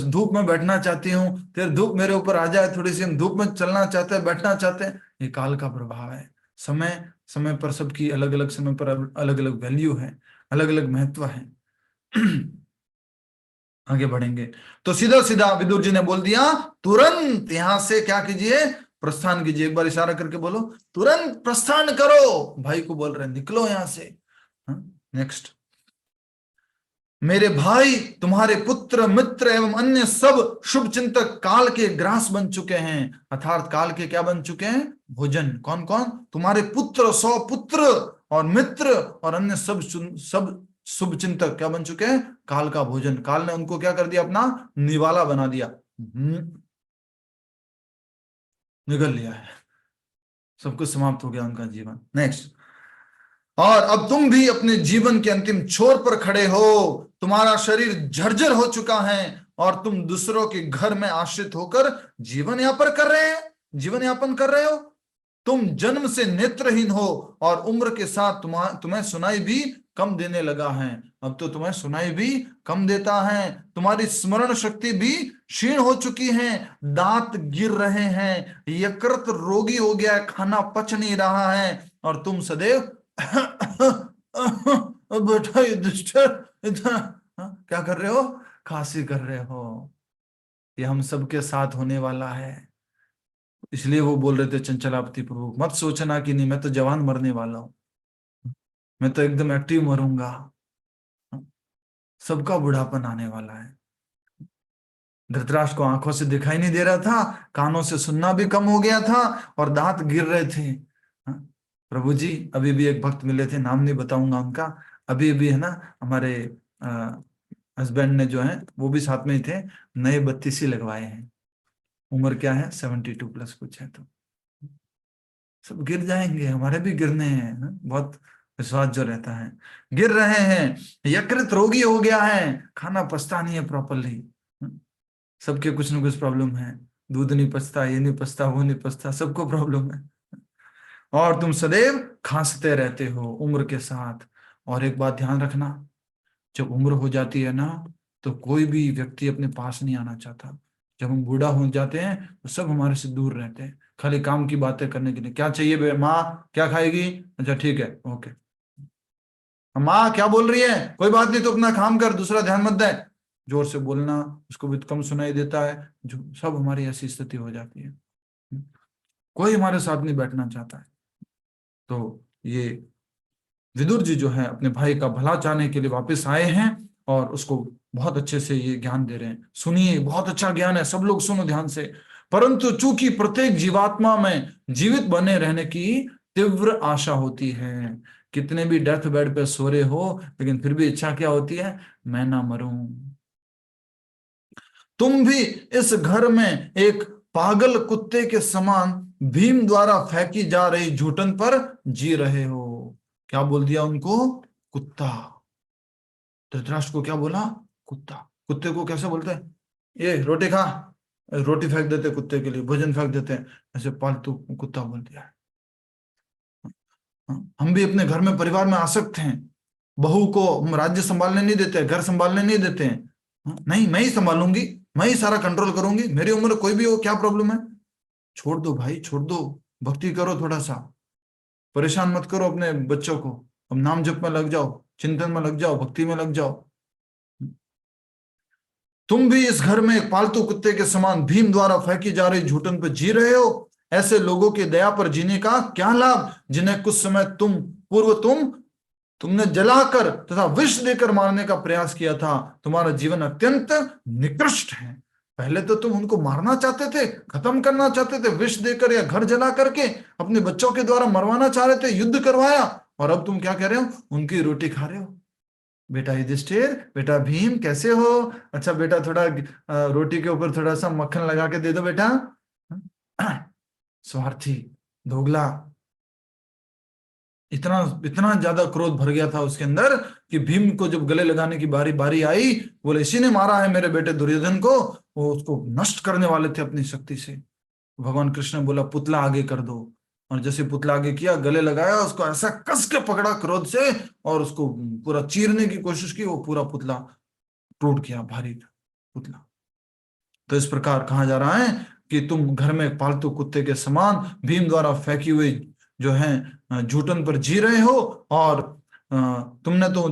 धूप में बैठना चाहती हूँ, तेरी धूप मेरे ऊपर आ जाए थोड़ी सी, हम धूप में चलना चाहते हैं, बैठना चाहते हैं। ये काल का प्रभाव है। समय समय पर सबकी अलग अलग समय पर अलग अलग वैल्यू है, अलग अलग महत्व है। आगे बढ़ेंगे तो सीधा सीधा विदुर जी ने बोल दिया, तुरंत यहां से क्या कीजिए, प्रस्थान कीजिए। एक बार इशारा करके बोलो, तुरंत प्रस्थान करो। भाई को बोल रहे हैं निकलो यहां से। नेक्स्ट, मेरे भाई तुम्हारे पुत्र मित्र एवं अन्य सब शुभ चिंतक काल के ग्रास बन चुके हैं, अर्थात काल के क्या बन चुके हैं, भोजन। कौन कौन, तुम्हारे पुत्र, 100 पुत्र और मित्र और अन्य सब सब शुभ चिंतक क्या बन चुके हैं, काल का भोजन। काल ने उनको क्या कर दिया, अपना निवाला बना दिया, निगल लिया है, सब कुछ समाप्त हो गया उनका जीवन। नेक्स्ट, और अब तुम भी अपने जीवन के अंतिम छोर पर खड़े हो, तुम्हारा शरीर जर्जर हो चुका है और तुम दूसरों के घर में आश्रित होकर जीवन यापन कर रहे हैं, जीवन यापन कर रहे हो। तुम जन्म से नेत्रहीन हो और उम्र के साथ तुम्हें सुनाई भी कम देने लगा है। अब तो तुम्हें सुनाई भी कम देता है, तुम्हारी स्मरण शक्ति भी क्षीण हो चुकी है, दांत गिर रहे हैं, यकृत रोगी हो गया है, खाना पच नहीं रहा है और तुम सदैव बेटा युधिष्ठिर इतना क्या कर रहे हो, खांसी कर रहे हो। ये हम सबके साथ होने वाला है। इसलिए वो बोल रहे थे चंचलापति प्रभु, मत सोचना कि नहीं मैं तो जवान मरने वाला हूं, मैं तो एकदम एक्टिव मरूंगा, सबका बुढ़ापन आने वाला है। धृतराष्ट्र को आंखों से दिखाई नहीं दे रहा था, कानों से सुनना भी कम हो गया था और दांत गिर रहे थे। प्रभु जी अभी भी एक भक्त मिले थे, नाम नहीं बताऊंगा उनका, अभी भी है ना, हमारे हस्बैंड ने जो है वो भी साथ में ही थे, नए 32 ही लगवाए हैं, उम्र क्या है 72 प्लस कुछ है। तो सब गिर जाएंगे, हमारे भी गिरने हैं ना? बहुत विश्वास जो रहता है, गिर रहे हैं, यकृत रोगी हो गया है, खाना पचता नहीं है प्रॉपरली, सबके कुछ ना कुछ प्रॉब्लम है, दूध नहीं पचता, ये नहीं पचता, वो नहीं पचता, सबको प्रॉब्लम है और तुम सदैव खांसते रहते हो उम्र के साथ। और एक बात ध्यान रखना, जब उम्र हो जाती है ना तो कोई भी व्यक्ति अपने पास नहीं आना चाहता। जब हम बूढ़ा हो जाते हैं तो सब हमारे से दूर रहते हैं, खाली काम की बातें करने के लिए, क्या चाहिए माँ, क्या खाएगी, अच्छा ठीक है ओके, माँ क्या बोल रही है, कोई बात नहीं तो अपना काम कर, दूसरा ध्यान मत दे, जोर से बोलना उसको भी कम सुनाई देता है, जो सब हमारी ऐसी स्थिति हो जाती है, कोई हमारे साथ नहीं बैठना चाहता है। तो ये विदुर जी जो है अपने भाई का भला चाहने के लिए वापस आए हैं और उसको बहुत अच्छे से ये ज्ञान दे रहे हैं। सुनिए, बहुत अच्छा ज्ञान है, सब लोग सुनो ध्यान से। परंतु चूंकि प्रत्येक जीवात्मा में जीवित बने रहने की तीव्र आशा होती है, कितने भी डेथ बेड पे सो रहे हो लेकिन फिर भी इच्छा क्या होती है, मैं ना मरूं। तुम भी इस घर में एक पागल कुत्ते के समान भीम द्वारा फेंकी जा रही झूठन पर जी रहे हो। क्या बोल दिया उनको, कुत्ता। धृतराष्ट्र को क्या बोला, कुत्ता। कुत्ते को कैसे बोलते हैं, ये रोटी खा, रोटी फेंक देते कुत्ते के लिए, भोजन फेंक देते हैं, ऐसे पालतू कुत्ता बोल दिया है। हम भी अपने घर में परिवार में आसक्त हैं, बहू को हम राज्य संभालने नहीं देते, घर संभालने नहीं देते हैं, नहीं मैं ही संभालूंगी, मैं ही सारा कंट्रोल करूंगी, मेरी उम्र कोई भी हो, क्या प्रॉब्लम है। छोड़ दो भाई, छोड़ दो, भक्ति करो, थोड़ा सा परेशान मत करो अपने बच्चों को, अब नाम जप में लग जाओ, चिंतन में लग जाओ, भक्ति में लग जाओ। तुम भी इस घर में एक पालतू कुत्ते के समान भीम द्वारा फेंकी जा रही झूठन पर जी रहे हो। ऐसे लोगों की दया पर जीने का क्या लाभ, जिन्हें कुछ समय तुमने जलाकर तथा विष देकर मारने का प्रयास किया था। तुम्हारा जीवन अत्यंत निकृष्ट है। पहले तो तुम उनको मारना चाहते थे, खत्म करना चाहते थे, विष देकर या घर जला करके अपने बच्चों के द्वारा मरवाना चाह रहे थे, युद्ध करवाया, और अब तुम क्या कह रहे हो, उनकी रोटी खा रहे हो। बेटा युधिष्ठिर, बेटा भीम कैसे हो, अच्छा बेटा थोड़ा रोटी के ऊपर थोड़ा सा मक्खन लगा के दे दो बेटा। स्वार्थी, दोगला, इतना इतना ज्यादा क्रोध भर गया था उसके अंदर कि भीम को जब गले लगाने की बारी बारी आई, बोले इसी ने मारा है मेरे बेटे दुर्योधन को, वो उसको नष्ट करने वाले थे अपनी शक्ति से। भगवान कृष्ण ने बोला पुतला आगे कर दो, और जैसे पुतला आगे किया, गले लगाया, उसको ऐसा कस के पकड़ा क्रोध से और उसको पूरा चीरने की कोशिश की, वो पूरा पुतला टूट गया, भारी पुतला। तो इस प्रकार कहा जा रहा है कि तुम घर में पालतू कुत्ते के समान भीम द्वारा फेंकी हुई जो है जूठन पर जी रहे हो, और तुमने तो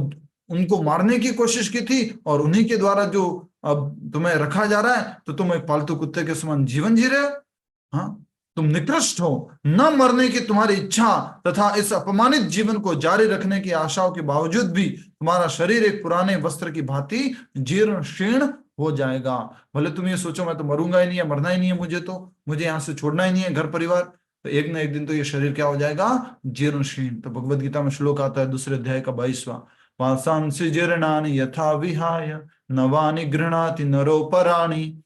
उनको मारने की कोशिश की थी, और उन्हीं के द्वारा जो अब तुम्हें रखा जा रहा है, तो तुम एक पालतू कुत्ते के समान जीवन जी रहे हो। हाँ, तुम निकृष्ट हो। न मरने की तुम्हारी इच्छा तथा इस अपमानित जीवन को जारी रखने की आशाओं के बावजूद भी तुम्हारा शरीर एक पुराने वस्त्र की भांति जीर्ण शीर्ण हो जाएगा। भले तुम ये सोचो मैं तो मरूंगा ही नहीं है, मरना ही नहीं है, मुझे यहाँ से छोड़ना ही नहीं है घर परिवार, तो एक ना एक दिन तो ये शरीर क्या हो जाएगा, जीर्ण शीर्ण। तो भगवद गीता में श्लोक आता है 2 अध्याय का 22वां, वासांसि जीर्णानि यथा विहाय नवानि गृह्णाति नरोपराणि।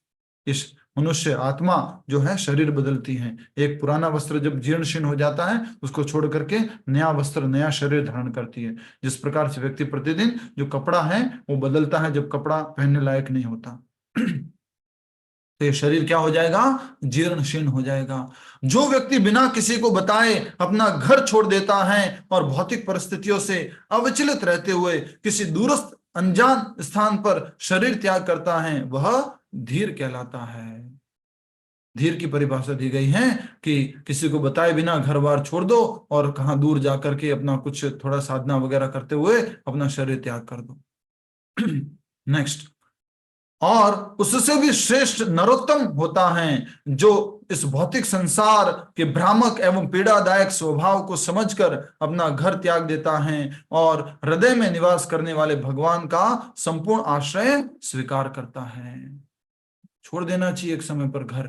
इस मनुष्य आत्मा जो है शरीर बदलती है। एक पुराना वस्त्र जब जीर्ण शीर्ण हो जाता है, उसको छोड़ करके नया वस्त्र, नया शरीर धारण करती है। जिस प्रकार से व्यक्ति प्रतिदिन जो कपड़ा है वो बदलता है जब कपड़ा पहनने लायक नहीं होता। तो ये शरीर क्या हो जाएगा, जीर्ण शीर्ण हो जाएगा। जो व्यक्ति बिना किसी को बताए अपना घर छोड़ देता है और भौतिक परिस्थितियों से अविचलित रहते हुए किसी दूरस्थ अनजान स्थान पर शरीर त्याग करता है, वह धीर कहलाता है। धीर की परिभाषा दी गई है कि किसी को बताए बिना घर बार छोड़ दो और कहां दूर जाकर के अपना कुछ थोड़ा साधना वगैरह करते हुए अपना शरीर त्याग कर दो। नेक्स्ट, और उससे भी श्रेष्ठ नरोत्तम होता है जो इस भौतिक संसार के भ्रामक एवं पीड़ादायक स्वभाव को समझकर अपना घर त्याग देता है और हृदय में निवास करने वाले भगवान का संपूर्ण आश्रय स्वीकार करता है। छोड़ देना चाहिए एक समय पर घर,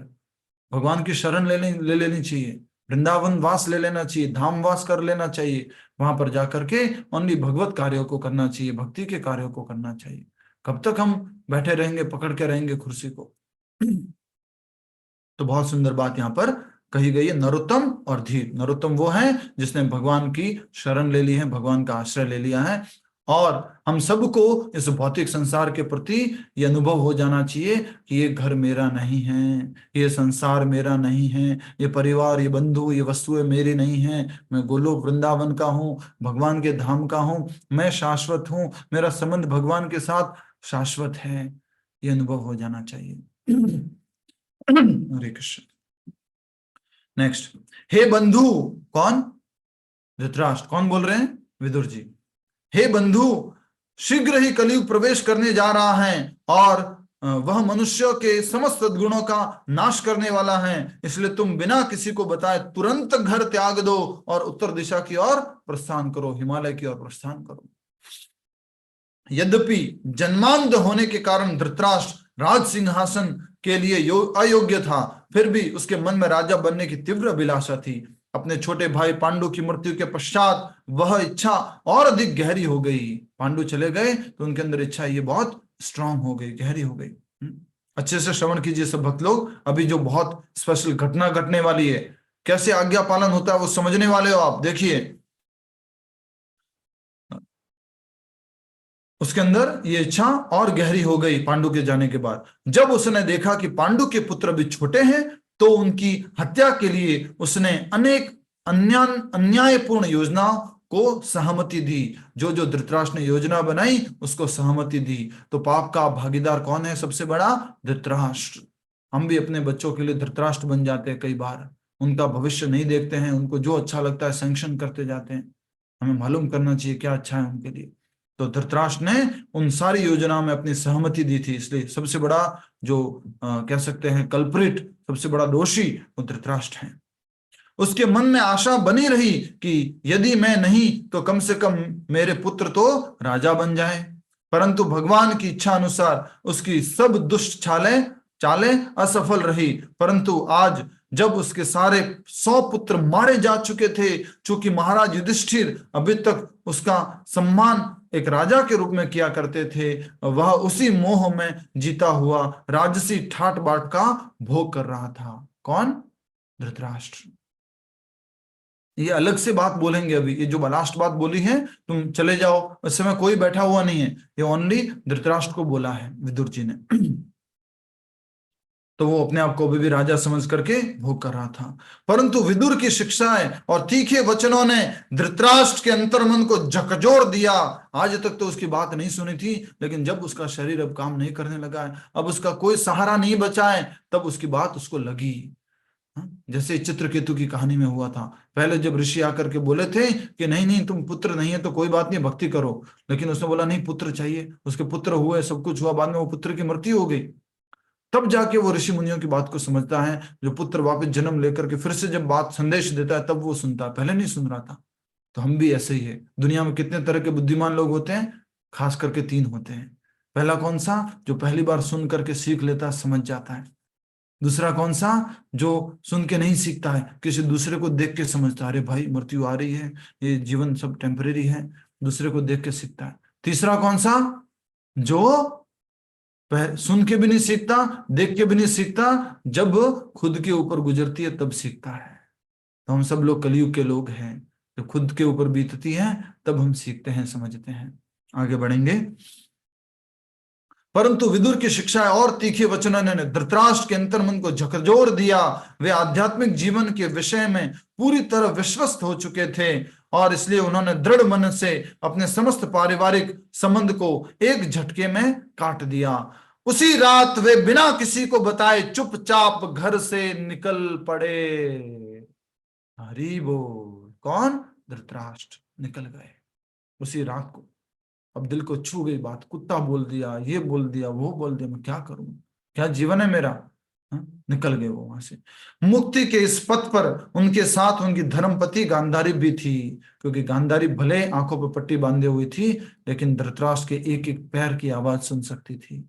भगवान की शरण ले लेनी चाहिए, वृंदावन वास ले लेना चाहिए, धाम वास कर लेना चाहिए, वहां पर जाकर के ओनली भगवत कार्यों को करना चाहिए, भक्ति के कार्यों को करना चाहिए। कब तक हम बैठे रहेंगे, पकड़ के रहेंगे कुर्सी को। तो बहुत सुंदर बात यहाँ पर कही गई है, नरोत्तम और धीर। नरोत्तम वो है जिसने भगवान की शरण ले ली है, भगवान का आश्रय ले लिया है। और हम सबको इस भौतिक संसार के प्रति ये अनुभव हो जाना चाहिए कि ये घर मेरा नहीं है, ये संसार मेरा नहीं है, ये परिवार, ये बंधु, ये वस्तुएं मेरी नहीं है। मैं गोलोक वृंदावन का हूँ, भगवान के धाम का हूँ, मैं शाश्वत हूँ, मेरा संबंध भगवान के साथ शाश्वत है। ये अनुभव हो जाना चाहिए। हरे कृष्ण। नेक्स्ट, हे बंधु, कौन, धृतराष्ट्र। कौन बोल रहे हैं, विदुर जी। हे बंधु, शीघ्र ही कलयुग प्रवेश करने जा रहा है और वह मनुष्यों के समस्त सद्गुणों का नाश करने वाला है। इसलिए तुम बिना किसी को बताए तुरंत घर त्याग दो और उत्तर दिशा की ओर प्रस्थान करो, हिमालय की ओर प्रस्थान करो। यद्यपि जन्मांध होने के कारण धृतराष्ट्र राज सिंहासन के लिए अयोग्य था, फिर भी उसके मन में राजा बनने की तीव्र अभिलाषा थी। अपने छोटे भाई पांडु की मृत्यु के पश्चात वह इच्छा और अधिक गहरी हो गई। पांडु चले गए तो उनके अंदर इच्छा ये बहुत स्ट्रांग हो गई, गहरी हो गई। अच्छे से श्रवण कीजिए सब भक्त लोग, अभी जो बहुत स्पेशल घटना घटने वाली है, कैसे आज्ञा पालन होता है वो समझने वाले हो आप। देखिए उसके अंदर ये इच्छा और गहरी हो गई पांडु के जाने के बाद। जब उसने देखा कि पांडु के पुत्र भी छोटे हैं, तो उनकी हत्या के लिए उसने अनेक अन्यायपूर्ण योजनाओं को सहमति दी। जो जो धृतराष्ट्र ने योजना बनाई उसको सहमति दी। तो पाप का भागीदार कौन है सबसे बड़ा, धृतराष्ट्र। हम भी अपने बच्चों के लिए धृतराष्ट्र बन जाते हैं कई बार, उनका भविष्य नहीं देखते हैं, उनको जो अच्छा लगता है सैंक्शन करते जाते हैं। हमें मालूम करना चाहिए क्या अच्छा है उनके लिए। तो धृतराष्ट्र ने उन सारी योजनाओं में अपनी सहमति दी थी, इसलिए सबसे बड़ा जो कह सकते हैं कल्प्रिट, सबसे बड़ा दोषी वो धृतराष्ट्र है। उसके मन में आशा बनी रही कि यदि मैं नहीं तो कम से कम मेरे पुत्र तो राजा बन जाए। परंतु भगवान की इच्छा अनुसार उसकी सब दुष्ट चालें असफल रही। परंतु आज जब उसके सारे 100 पुत्र मारे जा चुके थे, चूंकि महाराज युधिष्ठिर अभी तक उसका सम्मान एक राजा के रूप में किया करते थे, वह उसी मोह में जीता हुआ राजसी ठाट बाट का भोग कर रहा था। कौन, धृतराष्ट्र। ये अलग से बात बोलेंगे अभी, ये जो लास्ट बात बोली है तुम चले जाओ, उस समय कोई बैठा हुआ नहीं है, ये ओनली धृतराष्ट्र को बोला है विदुर जी ने। तो वो अपने आप को अभी भी राजा समझ करके भोग कर रहा था। परंतु विदुर की शिक्षाएं और तीखे वचनों ने धृतराष्ट्र के अंतर्मन को झकझोर दिया। आज तक तो उसकी बात नहीं सुनी थी, लेकिन जब उसका शरीर अब काम नहीं करने लगा है, अब उसका कोई सहारा नहीं बचा है, तब उसकी बात उसको लगी। जैसे चित्रकेतु की कहानी में हुआ था। पहले जब ऋषि आकर के बोले थे कि नहीं नहीं, तुम पुत्र नहीं है तो कोई बात नहीं, भक्ति करो, लेकिन उसने बोला नहीं, पुत्र चाहिए। उसके पुत्र हुए, सब कुछ हुआ, बाद में वो पुत्र की मृत्यु हो गई। तब जाके वो ऋषि मुनियों की बात को समझता है। जो पुत्र वापस जन्म लेकर के फिर से जब बात संदेश देता है, तब वो सुनता है, पहले नहीं सुन रहा था। तो हम भी ऐसे ही है। दुनिया में कितने तरह के बुद्धिमान लोग होते हैं? खास करके तीन होते हैं। पहला कौन सा? जो पहली बार सुन करके सीख लेता है, समझ जाता है। दूसरा कौन सा? जो सुन के नहीं सीखता है, किसी दूसरे को देख के समझता है, अरे भाई मृत्यु आ रही है, ये जीवन सब टेम्परेरी है, दूसरे को देख के सीखता है। तीसरा कौन सा? जो सुन के भी नहीं सीखता, देख के भी नहीं सीखता, जब खुद के ऊपर गुजरती है तब सीखता है। तो हम सब लोग कलयुग के लोग हैं। जब खुद के ऊपर बीतती है तब हम सीखते हैं, समझते हैं। आगे बढ़ेंगे। परंतु विदुर की शिक्षाएं और तीखे वचनों ने धृतराष्ट्र के अंतर्मन को झकझोर दिया। वे आध्यात्मिक जीवन के विषय में पूरी तरह विश्वस्त हो चुके थे, और इसलिए उन्होंने दृढ़ मन से अपने समस्त पारिवारिक संबंध को एक झटके में काट दिया। उसी रात वे बिना किसी को बताए चुपचाप घर से निकल पड़े। हरि बोल। कौन? धृतराष्ट्र निकल गए उसी रात को। अब दिल को छू गई बात, कुत्ता बोल दिया, ये बोल दिया, वो बोल दिया, मैं क्या करूं, क्या जीवन है मेरा। निकल गए वो वहां से। मुक्ति के इस पथ पर उनके साथ उनकी धर्मपति गांधारी भी थी, क्योंकि गांधारी भले आंखों पर पट्टी बांधे हुई थी, लेकिन धृतराष्ट्र के एक एक पैर की आवाज सुन सकती थी।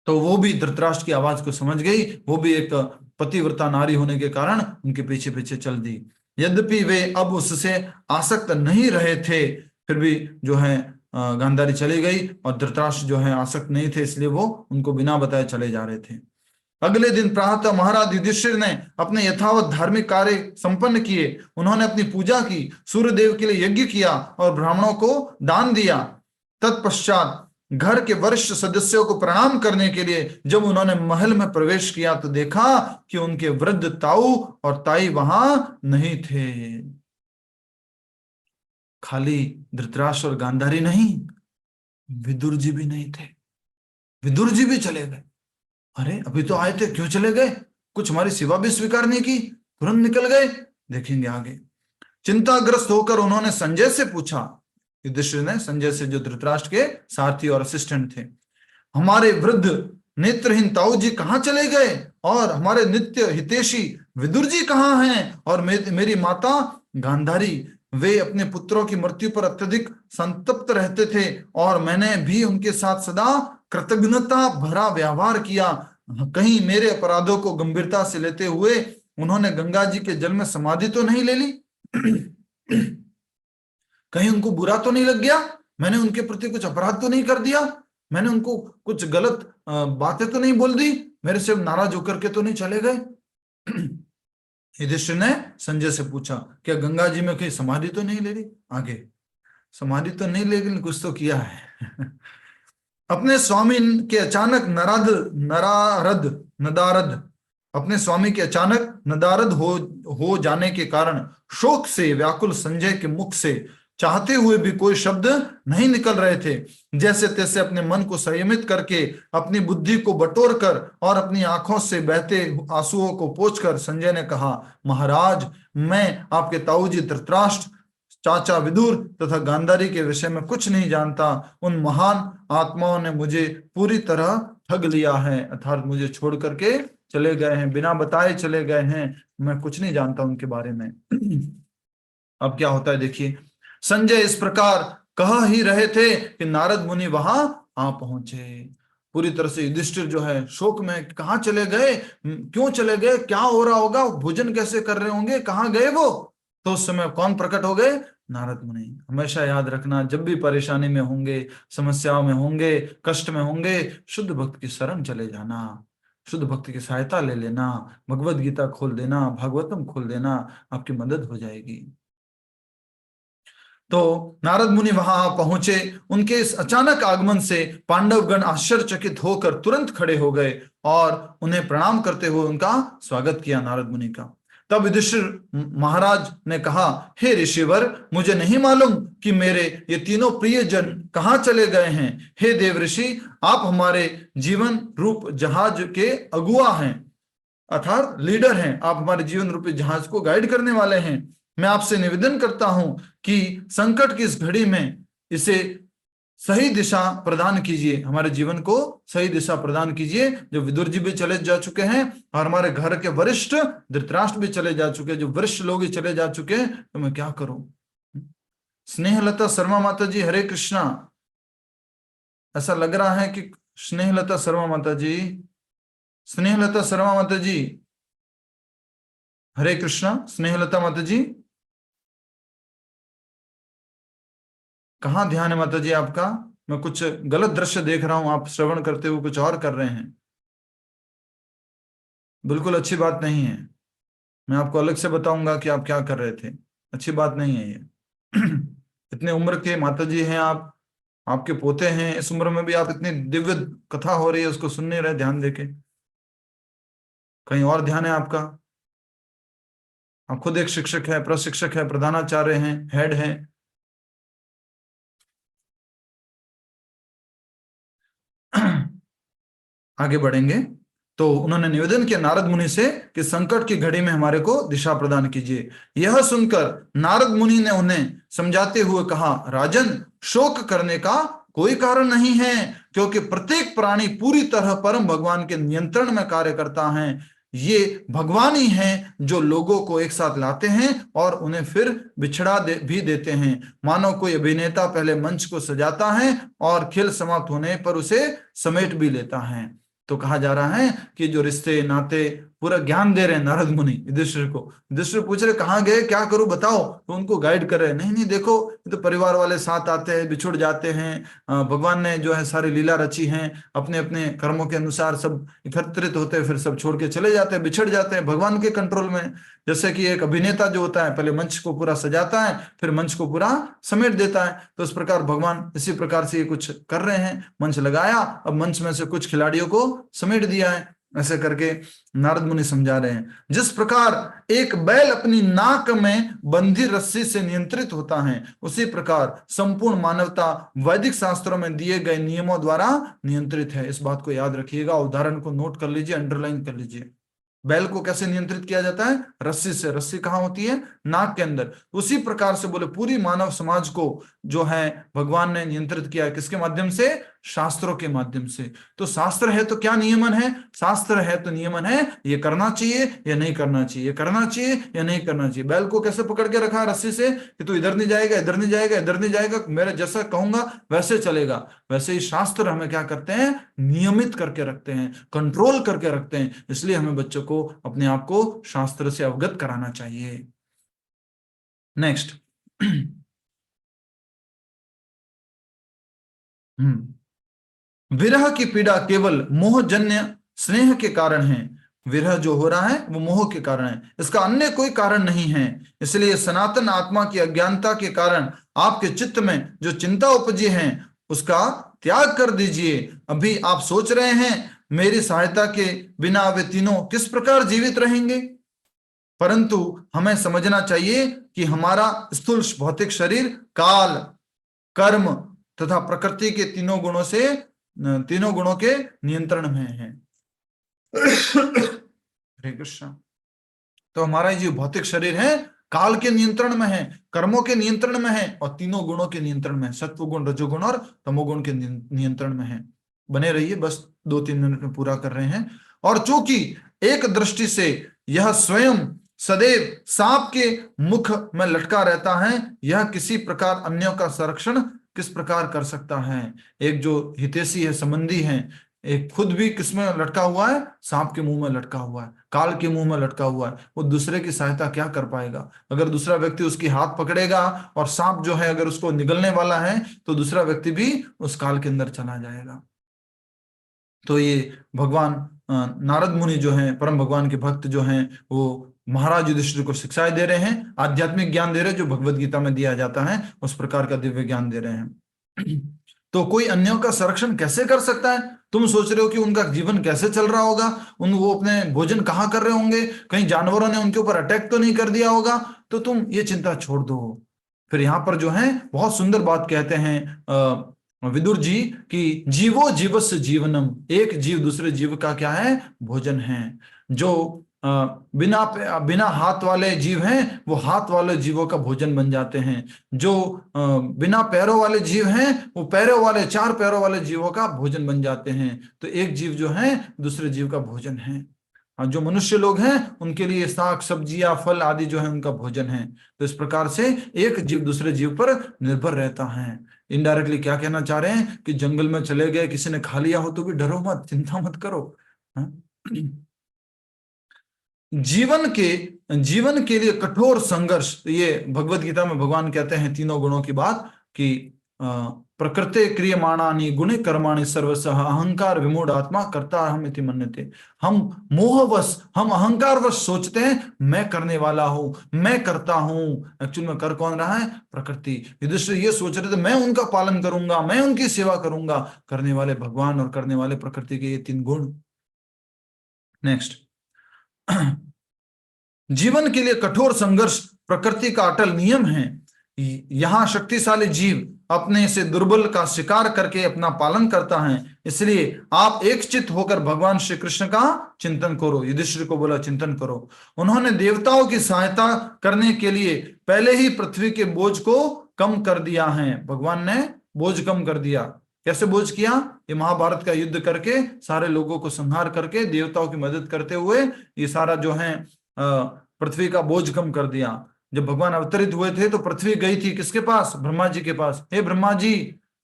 तो वो भी धृतराष्ट्र की आवाज को समझ गई। वो भी एक पतिव्रता नारी होने के कारण उनके पीछे पीछे चल दी। यद्यपि वे अब उससे आसक्त नहीं रहे थे, फिर भी जो है गांधारी चली गई, और धृतराष्ट्र जो है आसक्त नहीं थे, इसलिए वो उनको बिना बताए चले जा रहे थे। अगले दिन प्रातः महाराज युधिष्ठिर ने अपने यथावत धार्मिक कार्य संपन्न किए। उन्होंने अपनी पूजा की, सूर्य देव के लिए यज्ञ किया और ब्राह्मणों को दान दिया। तत्पश्चात घर के वरिष्ठ सदस्यों को प्रणाम करने के लिए जब उन्होंने महल में प्रवेश किया, तो देखा कि उनके वृद्ध ताऊ और ताई वहां नहीं थे। खाली धृतराष्ट्र और गांधारी नहीं, विदुर जी भी नहीं थे। विदुर जी भी चले गए। अरे अभी तो आए थे, क्यों चले गए? कुछ हमारी सेवा भी स्वीकार नहीं की, तुरंत निकल गए। देखेंगे आगे। चिंताग्रस्त होकर उन्होंने संजय से पूछा, युधिष्ठिर ने संजय से, जो धृतराष्ट्र के सारथी और असिस्टेंट थे, हमारे वृद्ध नेत्रहीन ताऊ जी कहाँ चले गए, और हमारे नित्य हितैषी विदुर जी कहाँ हैं, और मेरी माता गांधारी, वे अपने पुत्रों की मृत्यु पर अत्यधिक संतप्त रहते थे, और मैंने भी उनके साथ सदा कृतज्ञता भरा व्यवहार किया। कहीं मेरे अपराधों को गंभीरता से लेते हुए उन्होंने गंगा जी के जल में समाधि तो नहीं ले ली? कहीं उनको बुरा तो नहीं लग गया? मैंने उनके प्रति कुछ अपराध तो नहीं कर दिया? मैंने उनको कुछ गलत बातें तो नहीं बोल दी? मेरे से नाराज होकर के तो नहीं चले गए? युधिष्ठिर ने संजय से पूछा, क्या गंगा जी में कहीं समाधि तो नहीं ले ली? आगे। समाधि तो नहीं, लेकिन कुछ तो किया है। अपने स्वामी के अचानक नदारद अपने स्वामी के अचानक नदारद हो जाने के कारण शोक से व्याकुल संजय के मुख से चाहते हुए भी कोई शब्द नहीं निकल रहे थे। जैसे तैसे अपने मन को संयमित करके, अपनी बुद्धि को बटोर कर और अपनी आंखों से बहते आंसुओं को पोंछकर संजय ने कहा, महाराज, मैं आपके ताऊजी धृतराष्ट्र, चाचा विदुर तथा गांधारी के विषय में कुछ नहीं जानता। उन महान आत्माओं ने मुझे पूरी तरह ठग लिया है, अर्थात मुझे छोड़ करके चले गए हैं, बिना बताए चले गए हैं। मैं कुछ नहीं जानता उनके बारे में। अब क्या होता है देखिए। संजय इस प्रकार कह ही रहे थे कि नारद मुनि वहां आ पहुंचे। पूरी तरह से युधिष्ठिर जो है शोक में, कहाँ चले गए, क्यों चले गए, क्या हो रहा होगा, भोजन कैसे कर रहे होंगे, कहाँ गए वो? तो उस समय कौन प्रकट हो गए? नारद मुनि। हमेशा याद रखना, जब भी परेशानी में होंगे, समस्याओं में होंगे, कष्ट में होंगे, शुद्ध भक्त की शरण चले जाना, शुद्ध भक्त की सहायता ले लेना, भगवत गीता खोल देना, भागवतम खोल देना, आपकी मदद हो जाएगी। तो नारद मुनि वहां पहुंचे। उनके इस अचानक आगमन से पांडवगण आश्चर्यचकित होकर तुरंत खड़े हो गए और उन्हें प्रणाम करते हुए उनका स्वागत किया नारद मुनि का। तब युधिष्ठिर महाराज ने कहा, हे ऋषिवर, मुझे नहीं मालूम कि मेरे ये तीनों प्रिय जन कहाँ चले गए हैं। हे देव ऋषि, आप हमारे जीवन रूप जहाज के अगुआ हैं, अर्थात लीडर हैं। आप हमारे जीवन रूपी जहाज को गाइड करने वाले हैं। मैं आपसे निवेदन करता हूं कि संकट की इस घड़ी में इसे सही दिशा प्रदान कीजिए, हमारे जीवन को सही दिशा प्रदान कीजिए। जो विदुर जी भी चले जा चुके हैं और हमारे घर के वरिष्ठ धृतराष्ट्र भी चले जा चुके हैं, जो वरिष्ठ लोग ही चले जा चुके हैं, तो मैं क्या करूं। स्नेहलता शर्मा माता जी, हरे कृष्णा। ऐसा लग रहा है कि स्नेहलता शर्मा माता जी, स्नेहलता शर्मा माता जी, हरे कृष्णा। स्नेहलता माता जी, कहाँ ध्यान है माता जी आपका? मैं कुछ गलत दृश्य देख रहा हूं, आप श्रवण करते हुए कुछ और कर रहे हैं। बिल्कुल अच्छी बात नहीं है। मैं आपको अलग से बताऊंगा कि आप क्या कर रहे थे। अच्छी बात नहीं है ये। इतने उम्र के माता जी हैं आप, आपके पोते हैं, इस उम्र में भी आप इतनी दिव्य कथा हो रही है उसको सुन नहीं रहे ध्यान देके। कहीं और ध्यान है आपका। आप खुद एक शिक्षक है, प्रशिक्षक है, प्रधानाचार्य हैं, हेड हैं। आगे बढ़ेंगे। तो उन्होंने निवेदन किया नारद मुनि से कि संकट की घड़ी में हमारे को दिशा प्रदान कीजिए। यह सुनकर नारद मुनि ने उन्हें समझाते हुए कहा, राजन, शोक करने का कोई कारण नहीं है, क्योंकि प्रत्येक प्राणी पूरी तरह परम भगवान के नियंत्रण में कार्य करता है। ये भगवान ही हैं जो लोगों को एक साथ लाते हैं और उन्हें फिर भी देते हैं। मानो कोई अभिनेता पहले मंच को सजाता है और खेल समाप्त होने पर उसे समेट भी लेता है। तो कहा जा रहा है कि जो रिश्ते नाते पूरा ज्ञान दे रहे हैं नारद मुनि युधिष्ठिर को। युधिष्ठिर पूछ रहे कहाँ गए, क्या करूं बताओ, तो उनको गाइड कर रहे हैं। नहीं नहीं, देखो ये तो परिवार वाले साथ आते हैं, बिछुड़ जाते हैं। भगवान ने जो है सारी लीला रची है, अपने अपने कर्मों के अनुसार सब एकत्रित होते हैं, फिर सब छोड़ के चले जाते हैं, बिछड़ जाते हैं भगवान के कंट्रोल में। जैसे कि एक अभिनेता जो होता है पहले मंच को पूरा सजाता है, फिर मंच को पूरा समेट देता है, तो इस प्रकार भगवान इसी प्रकार से ये कुछ कर रहे हैं। मंच लगाया, अब मंच में से कुछ खिलाड़ियों को समेट दिया है, ऐसे करके नारद मुनि समझा रहे हैं। जिस प्रकार एक बैल अपनी नाक में बंधी रस्सी से नियंत्रित होता है, उसी प्रकार संपूर्ण मानवता वैदिक शास्त्रों में दिए गए नियमों द्वारा नियंत्रित है। इस बात को याद रखिएगा, उदाहरण को नोट कर लीजिए, अंडरलाइन कर लीजिए। बैल को कैसे नियंत्रित किया जाता है? रस्सी से। रस्सी कहाँ होती है? नाक के अंदर। उसी प्रकार से बोले पूरी मानव समाज को जो है भगवान ने नियंत्रित किया है, किसके माध्यम से? शास्त्रों के माध्यम से। तो शास्त्र है तो क्या नियमन है? शास्त्र है तो नियमन है, ये करना चाहिए या नहीं करना चाहिए, करना चाहिए या नहीं करना चाहिए। बैल को कैसे पकड़ के रखा रस्सी से कि तू इधर नहीं जाएगा, इधर नहीं जाएगा, इधर नहीं जाएगा, मेरा जैसा कहूंगा वैसे चलेगा। वैसे ही शास्त्र हमें क्या करते हैं? नियमित करके रखते हैं, कंट्रोल करके रखते हैं। इसलिए हमें बच्चों को अपने आप को शास्त्र से अवगत कराना चाहिए। नेक्स्ट। विरह की पीड़ा केवल मोहजन्य स्नेह के कारण है। विरह जो हो रहा है वो मोह के कारण है, इसका अन्य कोई कारण नहीं है। इसलिए सनातन आत्मा की अज्ञानता के कारण आपके चित्त में जो चिंता उपजी है उसका त्याग कर दीजिए। अभी आप सोच रहे हैं मेरी सहायता के बिना वे तीनों किस प्रकार जीवित रहेंगे, परंतु हमें समझना चाहिए कि हमारा स्थूल भौतिक शरीर काल, कर्म तथा प्रकृति के तीनों गुणों के नियंत्रण में है। हरे कृष्ण। तो हमारा जो भौतिक शरीर है काल के नियंत्रण में है, कर्मों के नियंत्रण में है और तीनों गुणों के नियंत्रण में है, सत्वगुण, रजोगुण और तमोगुण के नियंत्रण में है। बने रहिए, बस 2-3 मिनट में पूरा कर रहे हैं। और चूंकि एक दृष्टि से यह स्वयं सदैव सांप के मुख में लटका रहता है, यह किसी प्रकार अन्यों का संरक्षण किस प्रकार कर सकता है? एक जो हितैषी है, संबंधी है, एक खुद भी किसमें लटका हुआ है? सांप के मुंह में लटका हुआ है, काल के मुंह में लटका हुआ है। वो दूसरे की सहायता क्या कर पाएगा? अगर दूसरा व्यक्ति उसकी हाथ पकड़ेगा और सांप जो है अगर उसको निगलने वाला है तो दूसरा व्यक्ति भी उस काल के अंदर चला जाएगा। तो ये भगवान नारद मुनि जो हैं, परम भगवान के भक्त जो हैं, वो महाराज युधिष्ठिर को शिक्षाएं दे रहे हैं, आध्यात्मिक ज्ञान दे रहे हैं जो भगवत गीता में दिया जाता है, उस प्रकार का दिव्य ज्ञान दे रहे हैं। तो कोई अन्यों का संरक्षण कैसे कर सकता है? तुम सोच रहे हो कि उनका जीवन कैसे चल रहा होगा, वो अपने भोजन कहाँ कर रहे होंगे, कहीं जानवरों ने उनके ऊपर अटैक तो नहीं कर दिया होगा? तो तुम ये चिंता छोड़ दो। फिर यहाँ पर जो है बहुत सुंदर बात कहते हैं विदुर जी कि जीवो जीवस्य जीवनम, एक जीव दूसरे जीव का क्या है? भोजन है। जो बिना बिना हाथ वाले जीव हैं वो हाथ वाले जीवों का भोजन बन जाते हैं, जो बिना पैरों वाले जीव हैं वो पैरों वाले, चार पैरों वाले जीवों का भोजन बन जाते हैं। तो एक जीव जो है दूसरे जीव का भोजन है। जो मनुष्य लोग हैं उनके लिए साग सब्जियां फल आदि जो है उनका भोजन है। तो इस प्रकार से एक जीव दूसरे जीव पर निर्भर रहता है। इनडायरेक्टली क्या कहना चाह रहे हैं कि जंगल में चले गए, किसी ने खा लिया हो तो भी डरो मत, चिंता मत करो। जीवन के लिए कठोर संघर्ष, ये भगवत गीता में भगवान कहते हैं तीनों गुणों की बात कि प्रकृते क्रियमाणानि गुणे कर्माणि सर्वशः अहंकार विमूढ़ आत्मा कर्ता हम इति मन्यते। हम मोहवश, हम अहंकारवश सोचते हैं मैं करने वाला हूं, मैं करता हूं। एक्चुअल में कर कौन रहा है? प्रकृति। युधिष्ठिर ये सोच रहे थे मैं उनका पालन करूंगा, मैं उनकी सेवा करूंगा। करने वाले भगवान और करने वाले प्रकृति के ये तीन गुण। नेक्स्ट, जीवन के लिए कठोर संघर्ष प्रकृति का अटल नियम है। यहाँ शक्तिशाली जीव अपने से दुर्बल का शिकार करके अपना पालन करता है। इसलिए आप एक चित्त होकर भगवान श्री कृष्ण का चिंतन करो। युधिष्ठिर को बोला चिंतन करो। उन्होंने देवताओं की सहायता करने के लिए पहले ही पृथ्वी के बोझ को कम कर दिया है। भगवान ने बोझ कम कर दिया। कैसे बोझ किया? ये महाभारत का युद्ध करके, सारे लोगों को संहार करके, देवताओं की मदद करते हुए ये सारा जो है पृथ्वी का बोझ कम कर दिया। जब भगवान अवतरित हुए थे तो पृथ्वी गई थी किसके पास? ब्रह्मा जी के पास। हे ब्रह्मा जी,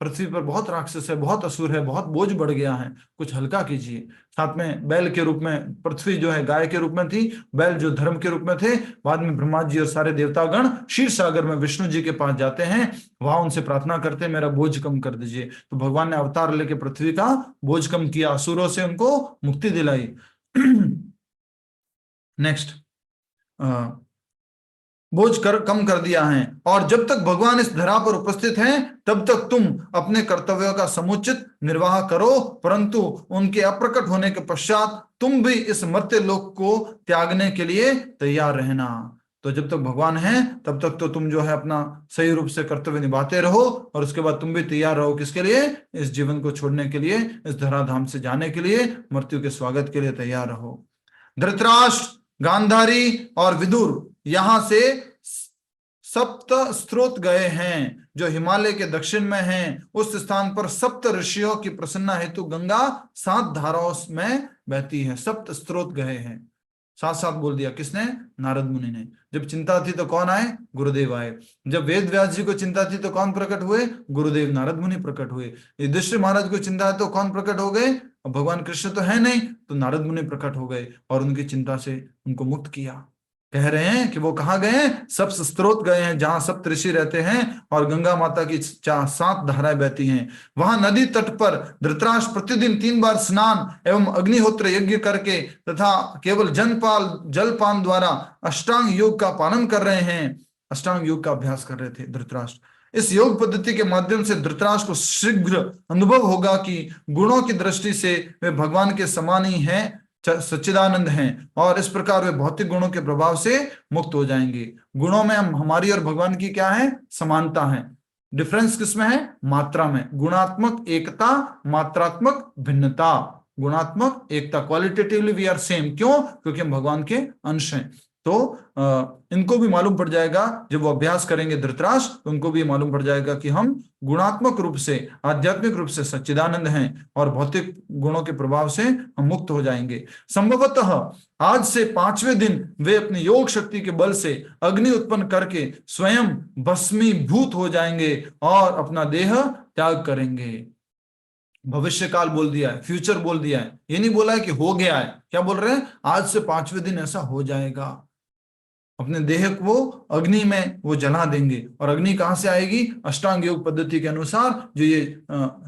पृथ्वी पर बहुत राक्षस है, बहुत असुर है, बहुत बोझ बढ़ गया है, कुछ हल्का कीजिए। साथ में बैल के रूप में पृथ्वी जो है गाय के रूप में थी, बैल जो धर्म के रूप में थे। बाद में ब्रह्मा जी और सारे देवतागण क्षीर सागर में विष्णु जी के पास जाते हैं, वहां उनसे प्रार्थना करते हैं मेरा बोझ कम कर दीजिए। तो भगवान ने अवतार लेके पृथ्वी का बोझ कम किया, असुरों से उनको मुक्ति दिलाई। नेक्स्ट, बोझ कम कर दिया है। और जब तक भगवान इस धरा पर उपस्थित हैं तब तक तुम अपने कर्तव्यों का समुचित निर्वाह करो, परंतु उनके अप्रकट होने के पश्चात तुम भी इस मर्त्य लोक को त्यागने के लिए तैयार रहना। तो जब तक भगवान हैं तब तक तो तुम जो है अपना सही रूप से कर्तव्य निभाते रहो, और उसके बाद तुम भी तैयार रहो किसके लिए? इस जीवन को छोड़ने के लिए, इस धराधाम से जाने के लिए, मृत्यु के स्वागत के लिए तैयार रहो। धृतराष्ट्र, गांधारी और विदुर यहां से सप्त स्रोत गए हैं जो हिमालय के दक्षिण में हैं। उस स्थान पर सप्त ऋषियों की प्रसन्ना हेतु गंगा 7 धाराओं में बहती है। सप्त स्रोत गए हैं, साथ साथ बोल दिया। किसने? नारद मुनि ने। जब चिंता थी तो कौन आए? गुरुदेव आए। जब वेद व्यास जी को चिंता थी तो कौन प्रकट हुए? गुरुदेव नारद मुनि प्रकट हुए। युधिष्ठिर महाराज को चिंता है तो कौन प्रकट हो गए? भगवान कृष्ण तो है नहीं, तो नारद मुनि प्रकट हो गए और उनकी चिंता से उनको मुक्त किया। कह रहे हैं कि वो कहाँ गए हैं? सप्त स्रोत गए हैं, जहां सप्त ऋषि रहते हैं और गंगा माता की 7 धाराएं बहती हैं। वहां नदी तट पर धृतराष्ट्र प्रतिदिन 3 बार स्नान एवं अग्निहोत्र यज्ञ करके तथा केवल जलपान द्वारा अष्टांग योग का पालन कर रहे हैं। अष्टांग योग का अभ्यास कर रहे थे धृतराष्ट्र। इस योग पद्धति के माध्यम से धृतराष्ट्र को शीघ्र अनुभव होगा कि गुणों की दृष्टि से वे भगवान के समान ही हैं, सच्चिदानंद हैं, और इस प्रकार वे भौतिक गुणों के प्रभाव से मुक्त हो जाएंगे। गुणों में हमारी और भगवान की क्या है? समानता है। डिफरेंस किसमें है? मात्रा में। गुणात्मक एकता, मात्रात्मक भिन्नता। गुणात्मक एकता, क्वालिटेटिवली वी आर सेम। क्यों? क्योंकि हम भगवान के अंश हैं। तो इनको भी मालूम पड़ जाएगा, जब वो अभ्यास करेंगे धृतराष्ट्र, तो उनको भी मालूम पड़ जाएगा कि हम गुणात्मक रूप से, आध्यात्मिक रूप से सच्चिदानंद हैं और भौतिक गुणों के प्रभाव से हम मुक्त हो जाएंगे। संभवतः आज से 5वें दिन वे अपनी योग शक्ति के बल से अग्नि उत्पन्न करके स्वयं भस्मीभूत हो जाएंगे और अपना देह त्याग करेंगे। भविष्य काल बोल दिया है, फ्यूचर बोल दिया है, ये नहीं बोला है कि हो गया है। क्या बोल रहे हैं? आज से 5वें दिन ऐसा हो जाएगा। अपने देह को अग्नि में वो जला देंगे। और अग्नि कहां से आएगी? अष्टांग योग पद्धति के अनुसार जो ये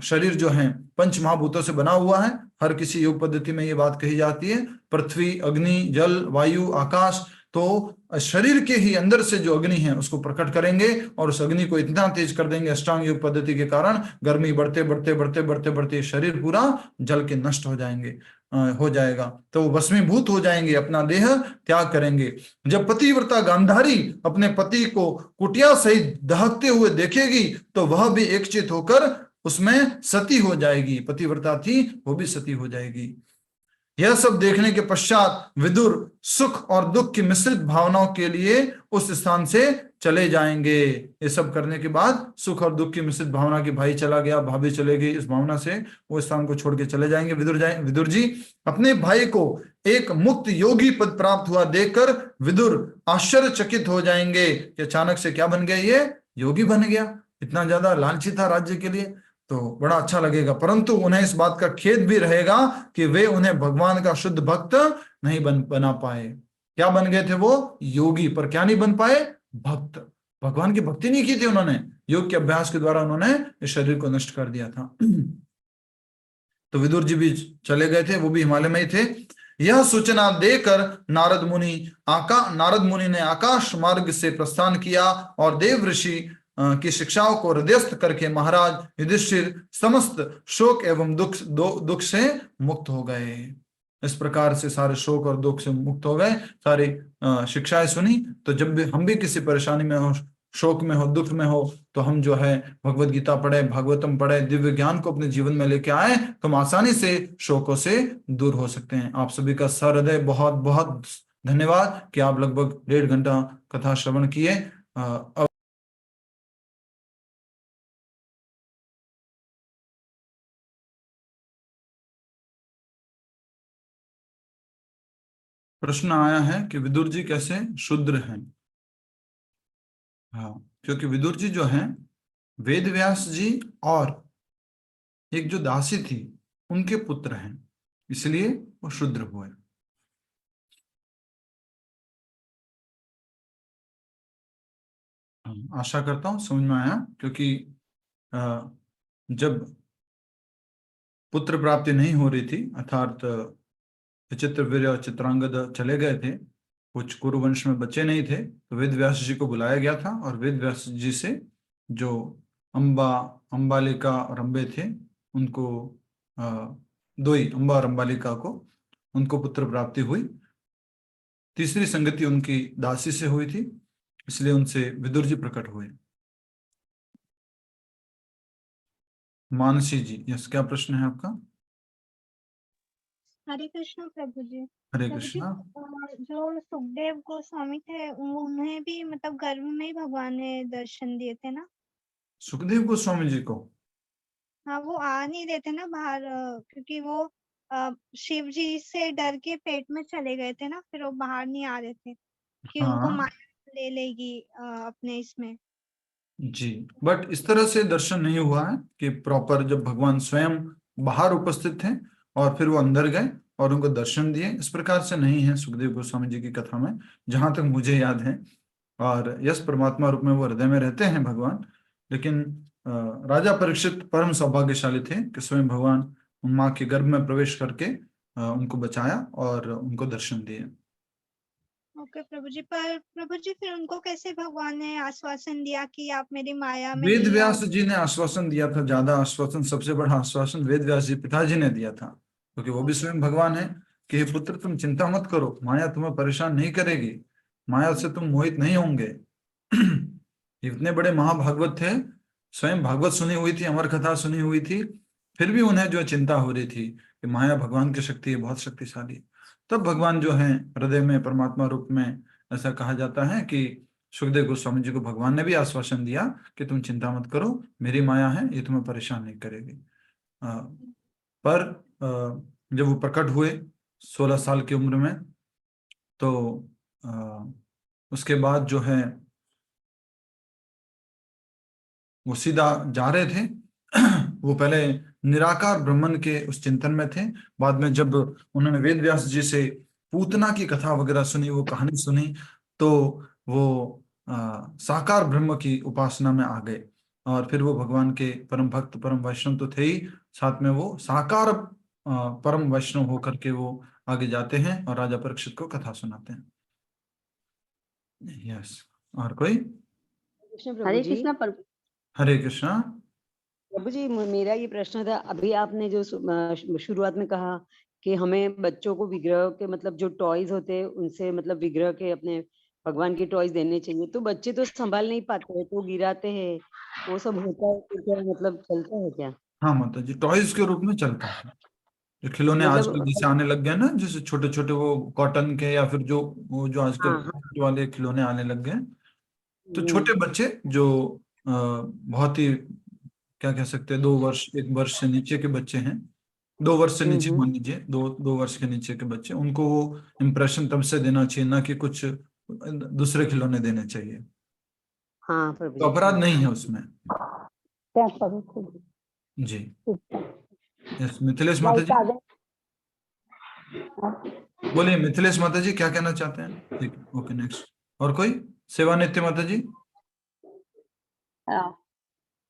शरीर जो है 5 महाभूतों से बना हुआ है। हर किसी योग पद्धति में ये बात कही जाती है, पृथ्वी, अग्नि, जल, वायु, आकाश। तो शरीर के ही अंदर से जो अग्नि है उसको प्रकट करेंगे और उस अग्नि को इतना तेज कर देंगे अष्टांग योग पद्धति के कारण, गर्मी बढ़ते बढ़ते बढ़ते बढ़ते बढ़ते शरीर पूरा जल के नष्ट हो जाएंगे, हो जाएगा। तो वो भस्मीभूत हो जाएंगे, अपना देह त्याग करेंगे। जब पतिव्रता गांधारी अपने पति को कुटिया सहित दहकते हुए देखेगी तो वह भी एकचित होकर उसमें सती हो जाएगी। पतिव्रता थी, वो भी सती हो जाएगी। यह सब देखने के पश्चात विदुर सुख और दुख की मिश्रित भावनाओं के लिए उस स्थान से चले जाएंगे। ये सब करने के बाद सुख और दुख की मिश्रित भावना की, भाई चला गया, भाभी चले गई, इस भावना से वो स्थान को छोड़ के चले जाएंगे। विदुर जी अपने भाई को एक मुक्त योगी पद प्राप्त हुआ देखकर विदुर आश्चर्यचकित हो जाएंगे कि अचानक से क्या बन गया, ये योगी बन गया, इतना ज्यादा लालची था राज्य के लिए, तो बड़ा अच्छा लगेगा। परंतु उन्हें इस बात का खेद भी रहेगा कि वे उन्हें भगवान का शुद्ध भक्त नहीं बना पाए। क्या बन गए थे वो? योगी, पर क्या नहीं बन पाए? भक्त। भगवान की भक्ति नहीं की थी उन्होंने, योग के अभ्यास के द्वारा उन्होंने इस शरीर को नष्ट कर दिया था। तो विदुर जी भी चले गए थे, वो भी हिमालय में ही थे। यह सूचना देकर नारद मुनि ने आकाश मार्ग से प्रस्थान किया और देव ऋषि की शिक्षाओं को हृदयस्थ करके महाराज युधिष्ठिर समस्त शोक एवं दुख से मुक्त हो गए। इस प्रकार से सारे शोक और दुख से मुक्त हो गए, सारी शिक्षाएं सुनी। तो जब भी हम भी किसी परेशानी में हो, शोक में हो, दुख में हो, तो हम जो है भगवत गीता पढ़े, भागवतम पढ़े, दिव्य ज्ञान को अपने जीवन में लेके आए तो हम आसानी से शोकों से दूर हो सकते हैं। आप सभी का सहृदय बहुत बहुत धन्यवाद कि आप लगभग 1.5 घंटा कथा श्रवण किए। अब प्रश्न आया है कि विदुर जी कैसे शूद्र हैं। हाँ, क्योंकि विदुर जी जो हैं वेद व्यास जी और एक जो दासी थी उनके पुत्र हैं, इसलिए वो शूद्र हुए। आशा करता हूं समझ में आया, क्योंकि जब पुत्र प्राप्ति नहीं हो रही थी, अर्थात विचित्रवीर्य और चित्रांगद चले गए थे, कुछ कुरुवंश में बच्चे नहीं थे, तो वेद व्यास जी को बुलाया गया था और वेद व्यास जी से जो अंबालिका और अंबे थे उनको, दो ही, अंबा और अंबालिका को, उनको पुत्र प्राप्ति हुई। तीसरी संगति उनकी दासी से हुई थी, इसलिए उनसे विदुर जी प्रकट हुए। मानसी जी, यस, क्या प्रश्न है आपका? हरे कृष्ण प्रभु जी। हरे प्रभु जी, कृष्णा। जो सुखदेव गोस्वामी थे उन्हें भी मतलब गर्भ में ही भगवान ने दर्शन दिए थे ना? सुखदेव गोस्वामी जी को? हाँ, वो आ नहीं रहे थे ना बाहर, क्योंकि वो शिव जी से डर के पेट में चले गए थे ना, फिर वो बाहर नहीं आ रहे थे कि उनको हाँ माया ले लेगी अपने इसमें। जी, बट इस तरह से दर्शन नहीं हुआ है कि प्रॉपर जब भगवान स्वयं बाहर उपस्थित थे और फिर वो अंदर गए और उनको दर्शन दिए, इस प्रकार से नहीं है सुखदेव गोस्वामी जी की कथा में, जहां तक मुझे याद है। और यस, परमात्मा रूप में वो हृदय में रहते हैं भगवान, लेकिन राजा परीक्षित परम सौभाग्यशाली थे कि स्वयं भगवान माँ के गर्भ में प्रवेश करके उनको बचाया और उनको दर्शन दिए। ओके प्रभु जी, पर प्रभु जी फिर उनको कैसे भगवान ने आश्वासन दिया कि आप मेरी माया में वेद नहीं व्यास आओगे? जी ने आश्वासन दिया था, ज्यादा आश्वासन, सबसे बड़ा आश्वासन वेद व्यास जी पिताजी ने दिया था, क्योंकि वो भी ओके। स्वयं भगवान है कि हे पुत्र तुम चिंता मत करो, माया तुम्हें परेशान नहीं करेगी, माया से तुम मोहित नहीं होंगे। इतने बड़े महाभागवत थे, स्वयं भागवत सुनी हुई थी, अमर कथा सुनी हुई थी, फिर भी उन्हें जो चिंता हो रही थी कि माया भगवान की शक्ति है, बहुत शक्तिशाली। तब भगवान जो है हृदय में परमात्मा रूप में, ऐसा कहा जाता है कि सुखदेव गोस्वामी जी को भगवान ने भी आश्वासन दिया कि तुम चिंता मत करो, मेरी माया है, ये तुम्हें परेशान नहीं करेगी। पर जब वो प्रकट हुए 16 साल की उम्र में, तो उसके बाद जो है वो सीधा जा रहे थे। वो पहले निराकार ब्रह्मन के उस चिंतन में थे, बाद में जब उन्होंने वेद व्यास जी से पूतना की कथा वगैरह सुनी, वो कहानी सुनी, तो वो साकार ब्रह्म की उपासना में आ गए। और फिर वो भगवान के परम भक्त, परम वैष्णव तो थे ही, साथ में वो साकार परम वैष्णव होकर के वो आगे जाते हैं और राजा परीक्षित को कथा सुनाते हैं। यस, और कोई? कृष्ण प्रभु हरे जी। कृष्णा प्रभु। हरे कृष्णा। प्रभु जी, मेरा ये प्रश्न था, अभी आपने जो शुरुआत में कहा कि हमें बच्चों को विग्रह के मतलब जो टॉयज होते हैं उनसे मतलब विग्रह के अपने भगवान के टॉयज देने चाहिए, तो बच्चे तो संभाल नहीं पाते हैं, तो गिराते हैं, वो सब होता है तो क्या मतलब चलता है क्या? हाँ माता जी, टॉयज के रूप में चलता है। जो खिलौने आजकल जैसे मतलब आने लग गए ना, जैसे छोटे छोटे वो कॉटन के, या फिर जो वो जो आजकल हाँ हाँ। वाले खिलौने आने लग गए, तो हम्म, छोटे बच्चे जो बहुत ही, क्या कह सकते हैं, 2 वर्ष 1 वर्ष से नीचे के बच्चे हैं, 2 वर्ष से नीचे हम्म। मान लीजिए, 2 वर्ष के नीचे के बच्चे, उनको वो इम्प्रेशन तब से देना चाहिए, ना कि कुछ दूसरे खिलौने देने चाहिए। हाँ प्रभु तो जी, अपराध ठीक। नहीं है उसमें। क्या प्रभु? जी। यस, मिथिलेश माता लाइट जी आ गए। बोलिए, मिथिलेश माता जी क्या कहना चाहते हैं? ठीक है, ओके, नेक्स्ट। और कोई? सेवानित्य माता जी।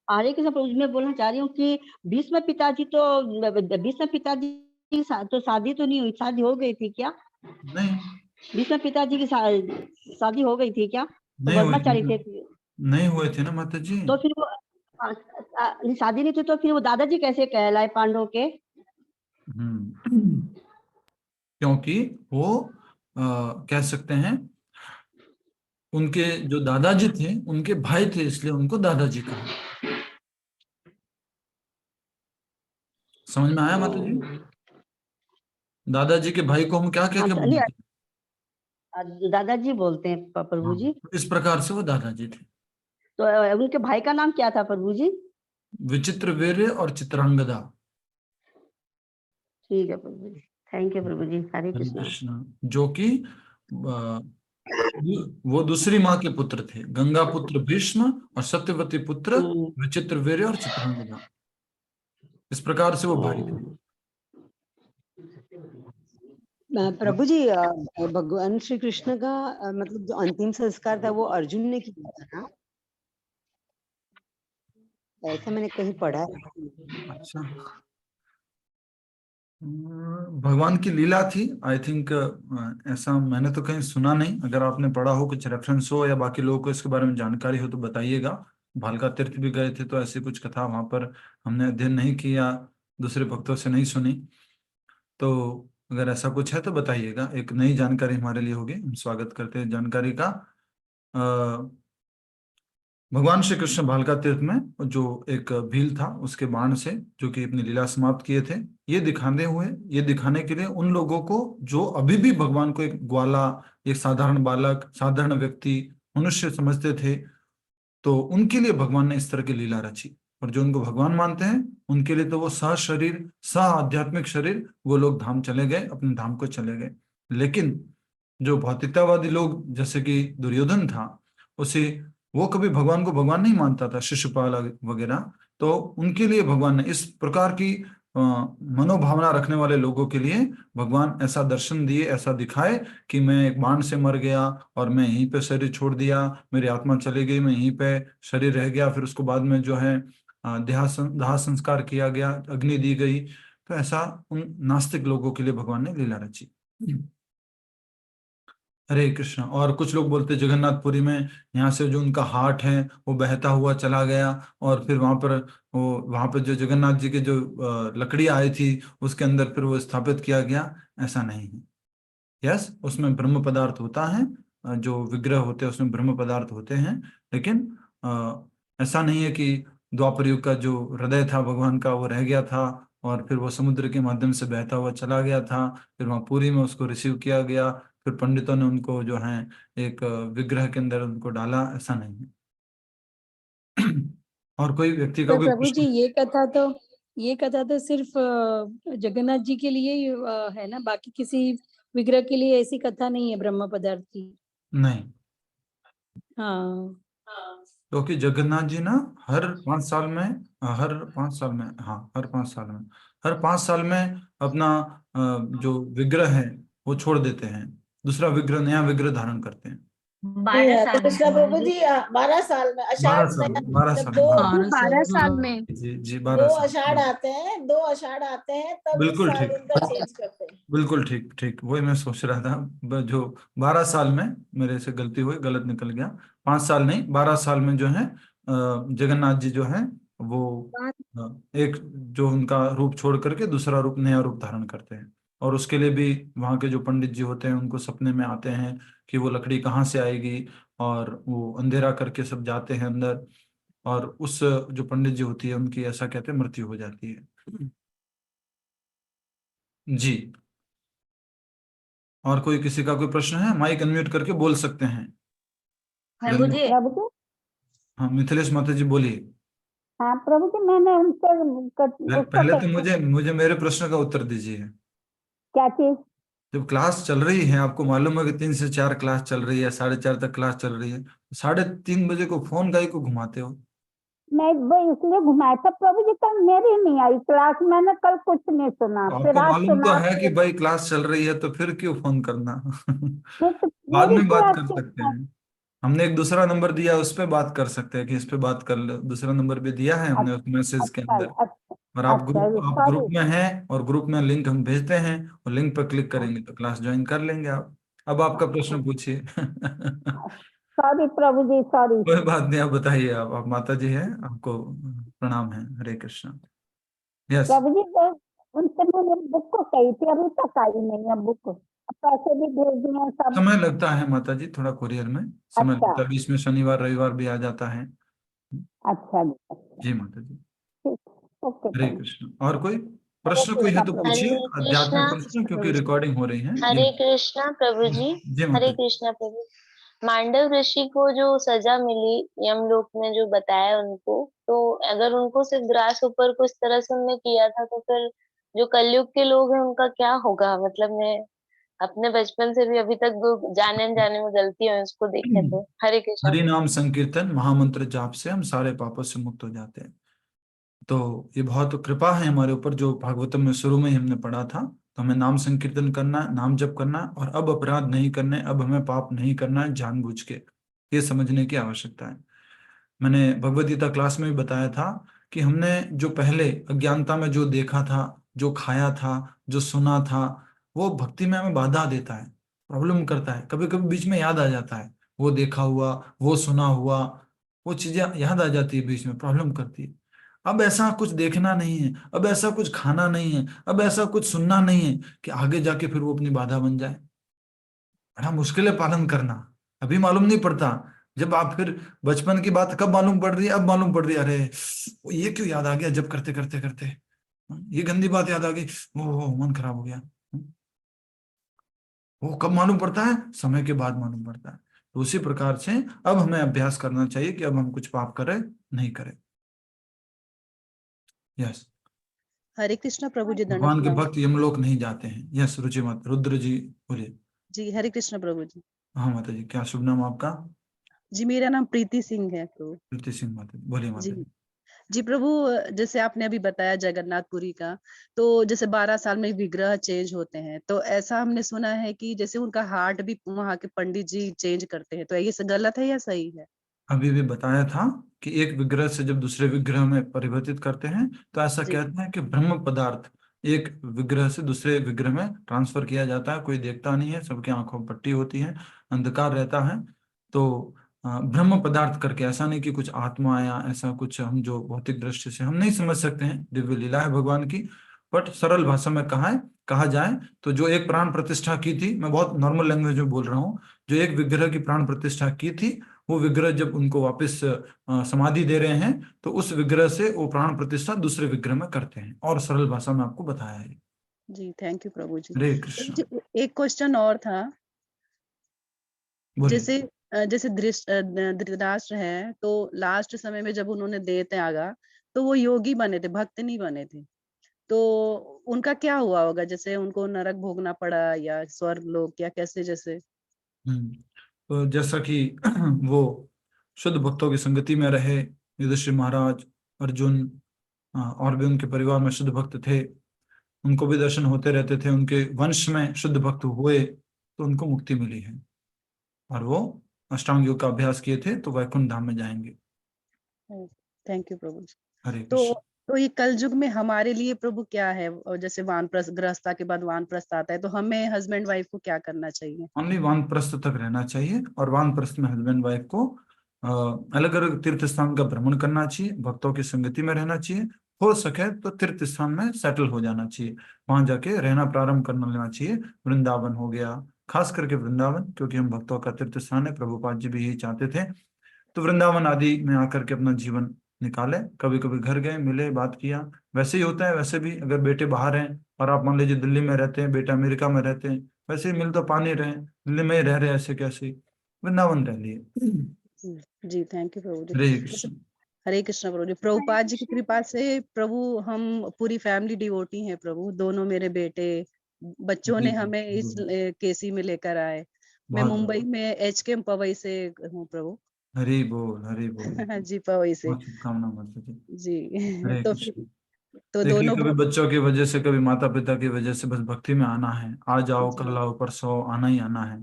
हरे कृष्ण प्रभु जी, मैं बोलना चाह रही हूँ कि भीष्म पिताजी की तो शादी तो नहीं हुई, शादी हो गई थी क्या? नहीं, भीष्म पिताजी की शादी हो गई थी क्या? तो नहीं हुई ब्रह्मचारी थी, थे। नहीं हुए थे ना माता जी। तो फिर वो शादी नहीं थी, तो फिर वो दादाजी कैसे कहलाए पांडव के? क्योंकि वो कह सकते हैं, उनके जो दादाजी थे उनके भाई थे, इसलिए उनको दादाजी कहा। समझ में आया माता जी? दादाजी के भाई को हम क्या कह हाँ के नहीं, बुलाते दादाजी बोलते हैं हैं? प्रभु हाँ, जी। तो इस प्रकार से वो दादाजी थे। तो उनके भाई का नाम क्या था प्रभु जी? विचित्र वीर्य और चित्रांगदा। ठीक है प्रभु जी, थैंक यू प्रभु जी, हरे हरे कृष्णा। कृष्णा। जो कि वो दूसरी माँ के पुत्र थे, गंगा पुत्र भीष्म और सत्यवती पुत्र हम्म, विचित्र वीर्य और चित्रांगदा। इस प्रकार से वो भाई थे। प्रभु जी, भगवान श्री कृष्ण का मतलब जो अंतिम संस्कार था वो अर्जुन ने किया था ना, ऐसा मैंने कहीं पढ़ा है। अच्छा, भगवान की लीला थी, आई थिंक। ऐसा मैंने तो कहीं सुना नहीं, अगर आपने पढ़ा हो, कुछ रेफरेंस हो, या बाकी लोगों को इसके बारे में जानकारी हो तो बताइएगा। भालका तीर्थ भी गए थे तो ऐसी कुछ कथा वहां पर हमने अध्ययन नहीं किया, दूसरे भक्तों से नहीं सुनी। तो अगर ऐसा कुछ है तो बताइएगा, एक नई जानकारी हमारे लिए होगी, हम स्वागत करते हैं जानकारी का। भगवान श्री कृष्ण भालका तीर्थ में जो एक भील था, उसके बाण से जो कि अपनी लीला समाप्त किए थे, ये दिखाने के लिए उन लोगों को जो अभी भी भगवान को एक ग्वाला, एक साधारण बालक, साधारण व्यक्ति, मनुष्य समझते थे, तो उनके लिए भगवान ने इस तरह की लीला रची। और जो उनको भगवान मानते हैं उनके लिए तो वो शरीर, आध्यात्मिक शरीर, वो लोग धाम चले गए, अपने धाम को चले गए। लेकिन जो भौतिकतावादी लोग, जैसे कि दुर्योधन था, उसे, वो कभी भगवान को भगवान नहीं मानता था, शिशुपाल वगैरह, तो उनके लिए भगवान ने इस प्रकार की मनोभावना रखने वाले लोगों के लिए भगवान ऐसा दर्शन दिए, ऐसा दिखाए कि मैं एक बाण से मर गया और मैं यहीं पे शरीर छोड़ दिया, मेरी आत्मा चली गई, मैं यहीं पे शरीर रह गया, फिर उसको बाद में जो है दाह संस्कार किया गया, अग्नि दी गई। तो ऐसा उन नास्तिक लोगों के लिए भगवान ने लीला रची। हरे कृष्ण। और कुछ लोग बोलते जगन्नाथपुरी में, यहाँ से जो उनका हार्ट है वो बहता हुआ चला गया, और फिर वहां पर जो जगन्नाथ जी के जो लकड़ी आई थी उसके अंदर फिर वो स्थापित किया गया। ऐसा नहीं है। यस, उसमें ब्रह्म पदार्थ होता है, जो विग्रह होते हैं उसमें ब्रह्म पदार्थ होते हैं, लेकिन ऐसा नहीं है कि द्वापर युग का जो हृदय था भगवान का वो रह गया था और फिर वो समुद्र के माध्यम से बहता हुआ चला गया था, फिर वहां पुरी में उसको रिसीव किया गया, फिर पंडितों ने उनको जो है एक विग्रह के अंदर उनको डाला। ऐसा नहीं है। और कोई व्यक्ति का पर कोई प्रभु जी, प्रश्न? ये कथा तो सिर्फ जगन्नाथ जी के लिए ही है ना, बाकी किसी विग्रह के लिए ऐसी कथा नहीं है ब्रह्म पदार्थ की। नहीं, हाँ, क्योंकि जगन्नाथ जी ना हर 5 साल में, हर 5 साल में अपना जो विग्रह है वो छोड़ देते हैं, दूसरा विग्रह, नया विग्रह धारण करते हैं। 12 साल कृष्णा में। प्रभु जी 12 साल में 12 आषाढ़ साल में, 12 जब साल दो 12 साल में। जी दो 12 साल। आषाढ़ आते हैं, 2 आषाढ़ आते हैं, तब इस बिल्कुल साल ठीक, उनका चेंज करते हैं। बिल्कुल ठीक ठीक, वही मैं सोच रहा था। जो 12 साल में, मेरे से गलती हुई, गलत निकल गया। 5 साल नहीं, 12 साल में जो है जगन्नाथ जी जो है वो एक जो उनका रूप छोड़ करके दूसरा रूप, नया रूप धारण करते हैं। और उसके लिए भी वहाँ के जो पंडित जी होते हैं उनको सपने में आते हैं कि वो लकड़ी कहाँ से आएगी, और वो अंधेरा करके सब जाते हैं अंदर, और उस जो पंडित जी होती है उनकी, ऐसा कहते हैं, मृत्यु हो जाती है। जी, और कोई किसी का कोई प्रश्न है, माइक अनम्यूट करके बोल सकते हैं। प्रभु जी, प्रभु जी, हाँ, मिथिलेश माता जी बोलिए। हाँ प्रभु जी, मैंने उनसे उसको पहले तो कैसे, मुझे मेरे प्रश्न का उत्तर दीजिए। क्या चीज? जब क्लास चल रही है, आपको मालूम है कि 3 से 4 क्लास चल रही है, 4:30 तक क्लास चल रही है, 3:30 बजे को फोन का ही को घुमाते हो? मैं वो इसलिए घुमाया था प्रभु जी, कल मेरी नहीं आई क्लास, मैंने कल कुछ नहीं सुना, तो फिर आपको आज मालूम तो सुना। है कि भाई क्लास चल रही है, तो फिर क्यों फोन करना? नहीं तो बाद मेरी में बात क्लास कर क्यों? सकते हैं। हमने एक दूसरा नंबर दिया, उस पर बात कर सकते हैं कि इस पे बात कर लो। दूसरा नंबर भी दिया है हमने उस मैसेज के अच्छा अंदर। अच्छा और अच्छा, आप सॉरी ग्रुप में हैं, और ग्रुप में लिंक हम भेजते हैं, और लिंक पर क्लिक करेंगे तो क्लास ज्वाइन कर लेंगे आप। अब आपका प्रश्न पूछिए। सॉरी प्रभु जी, सॉरी। कोई बात नहीं, आप बताइए। आप माता जी हैं, आपको प्रणाम है। हरे कृष्णा। यस। प्रभु जी वो उनसे मैंने बुक को कही थी, अभी तक आई नहीं है बुक, पैसे भी भेज दिए हैं सब। समय लगता है माता जी, थोड़ा कुरियर में समय अच्छा लगता है, बीच में शनिवार रविवार भी आ जाता है। अच्छा जी, अच्छा, जी माता जी। ठीक, ओके हरे प्रभु। कृष्ण। और कोई हरे प्रश्न कोई है कृष्णा तो प्रभु। पूछिए, हरे कृष्णा आध्यात्मिक प्रश्न, क्योंकि प्रभु जी, रिकॉर्डिंग हो रही है। जी हरे कृष्णा प्रभु जी, जी हरे माता जी। कृष्णा प्रभु। मांडव ऋषि को जो सजा मिली यमलोक में, जो बताया उनको, तो अगर उनको सिर्फ ग्रास ऊपर को इस तरह से उनने किया था, तो फिर जो कलयुग के लोग हैं उनका क्या होगा? मतलब मैं अपने बचपन से भी अभी तक जो जाने अनजाने में गलती है उसको देखे, तो हरे कृष्णा हरि प्रभु। नाम संकीर्तन महामंत्र जाप से हम सारे पापों से मुक्त हो जाते हैं। तो ये बहुत कृपा है हमारे ऊपर, जो भागवतम में शुरू में ही हमने पढ़ा था। तो हमें नाम संकीर्तन करना है, नाम जप करना है, और अब अपराध नहीं करने, अब हमें पाप नहीं करना है जानबूझ के। ये समझने की आवश्यकता है। मैंने भगवद गीता क्लास में भी बताया था कि हमने जो पहले अज्ञानता में जो देखा था, जो खाया था, जो सुना था, वो भक्ति में हमें बाधा देता है, प्रॉब्लम करता है। कभी कभी बीच में याद आ जाता है, वो देखा हुआ, वो सुना हुआ, वो चीजें याद आ जाती है, बीच में प्रॉब्लम करती है। अब ऐसा कुछ देखना नहीं है, अब ऐसा कुछ खाना नहीं है, अब ऐसा कुछ सुनना नहीं है कि आगे जाके फिर वो अपनी बाधा बन जाए। बड़ा मुश्किल है पालन करना, अभी मालूम नहीं पड़ता। जब आप फिर बचपन की बात कब मालूम पड़ रही है? अब मालूम पड़ रही है, अरे ये क्यों याद आ गया, जब करते करते करते ये गंदी बात याद आ गई, वो मन खराब हो गया। वो कब मालूम पड़ता है? समय के बाद मालूम पड़ता है। तो उसी प्रकार से अब हमें अभ्यास करना चाहिए कि अब हम कुछ पाप करें नहीं करें। यस। हरे कृष्णा प्रभु जी, दंडवत भगवान के प्रणाम। भक्त यमलोक नहीं जाते हैं। यस, रुचि मत, रुद्र जी बोलिए। जी हरे कृष्णा प्रभु जी। हाँ माता जी, क्या शुभ नाम आपका? जी मेरा नाम प्रीति सिंह है प्रभु। प्रीति सिंह माता जी, बोलिए माता जी जी। जी प्रभु, जैसे आपने अभी बताया जगन्नाथपुरी का, तो जैसे 12 साल में विग्रह चेंज होते हैं, तो ऐसा हमने सुना है कि जैसे उनका हार्ट भी वहाँ के पंडित जी चेंज करते हैं, तो ये गलत है या सही है? अभी भी बताया था कि एक विग्रह से जब दूसरे विग्रह में परिवर्तित करते हैं, तो ऐसा जी कहते हैं कि ब्रह्म पदार्थ एक विग्रह से दूसरे विग्रह में ट्रांसफर किया जाता है। कोई देखता नहीं है, सबके आंखों में पट्टी होती है, अंधकार रहता है। तो ब्रह्म पदार्थ करके, ऐसा नहीं कि कुछ आत्मा या ऐसा कुछ हम जो भौतिक दृष्टि से हम नहीं समझ सकते हैं, दिव्य लीला है भगवान की। बट सरल भाषा में कहा जाए तो जो एक प्राण प्रतिष्ठा की थी, मैं बहुत नॉर्मल लैंग्वेज में बोल रहा हूँ, जो एक विग्रह की प्राण प्रतिष्ठा की थी, वो विग्रह जब उनको वापस समाधि दे रहे हैं, तो उस विग्रह से वो प्राण प्रतिष्ठा दूसरे विग्रह में करते हैं। और सरल भाषा में आपको बताया है। जी, थैंक यू प्रभु जी। हरे कृष्ण। एक क्वेश्चन और था, बोलिए। जैसे जैसे धृतराष्ट्र है, तो लास्ट समय में जब उन्होंने देह त्यागा, तो वो योगी बने थे, भक्त नहीं बने थे, तो उनका क्या हुआ होगा? जैसे उनको नरक भोगना पड़ा या स्वर्ग लोक, या कैसे? जैसे तो जैसा कि वो शुद्ध भक्तों की संगति में रहे, युधिष्ठिर महाराज, अर्जुन, और भी उनके परिवार में शुद्ध भक्त थे, उनको भी दर्शन होते रहते थे, उनके वंश में शुद्ध भक्त हुए, तो उनको मुक्ति मिली है। और वो अष्टांग योग का अभ्यास किए थे तो वैकुंठ धाम में जाएंगे। थैंक यू प्रभु जी। हरे तो कृष्ण। तो ये कलयुग में हमारे लिए प्रभु क्या है, और जैसे वानप्रस्थ गृहस्था के बाद वानप्रस्थ आता है, तो हमें हस्बैंड वाइफ को क्या करना चाहिए? ओनली वानप्रस्थ तक रहना चाहिए, और वानप्रस्थ में हस्बैंड वाइफ को अलग अलग तीर्थ स्थान का भ्रमण करना चाहिए, भक्तों की संगति में रहना चाहिए, हो सके तो तीर्थ स्थान में सेटल हो जाना चाहिए, वहां जाके रहना प्रारंभ करना लेना चाहिए। वृंदावन हो गया, खास करके वृंदावन, क्योंकि हम भक्तों का तीर्थ स्थान है, प्रभुपाद जी भी यही चाहते थे। तो वृंदावन आदि में आकर के अपना जीवन निकाले, कभी कभी घर गए, मिले, बात किया। वैसे ही होता है, वैसे भी अगर बेटे बाहर हैं और आप मान लीजिए दिल्ली में रहते हैं, बेटा अमेरिका में रहते हैं, वैसे ही मिल तो पानी रहे, दिल्ली में ही रह रहे, ऐसे कैसे, वृंदावन रह लिए। जी थैंक यू प्रभु जी। हरे जैसे कृष्ण। हरे कृष्ण प्रभु जी, प्रभुपाद जी की कृपा से प्रभु हम पूरी फैमिली डिवोटी हैं प्रभु, दोनों मेरे बेटे, बच्चों ने हमें इस केसी में लेकर आए। मैं बहुत मुंबई में HKM पवई से हूँ प्रभु। हरि बोल, हरि बोल। जी पवई से। बहुत शुभकामना माता जी। जी हरे तो कृष्ण। तो देखिए, दोनों कभी बच्चों की वजह से, कभी माता पिता की वजह से बस भक्ति में आना है, आ जाओ, जी, कल आओ, परसों आना ही आना है।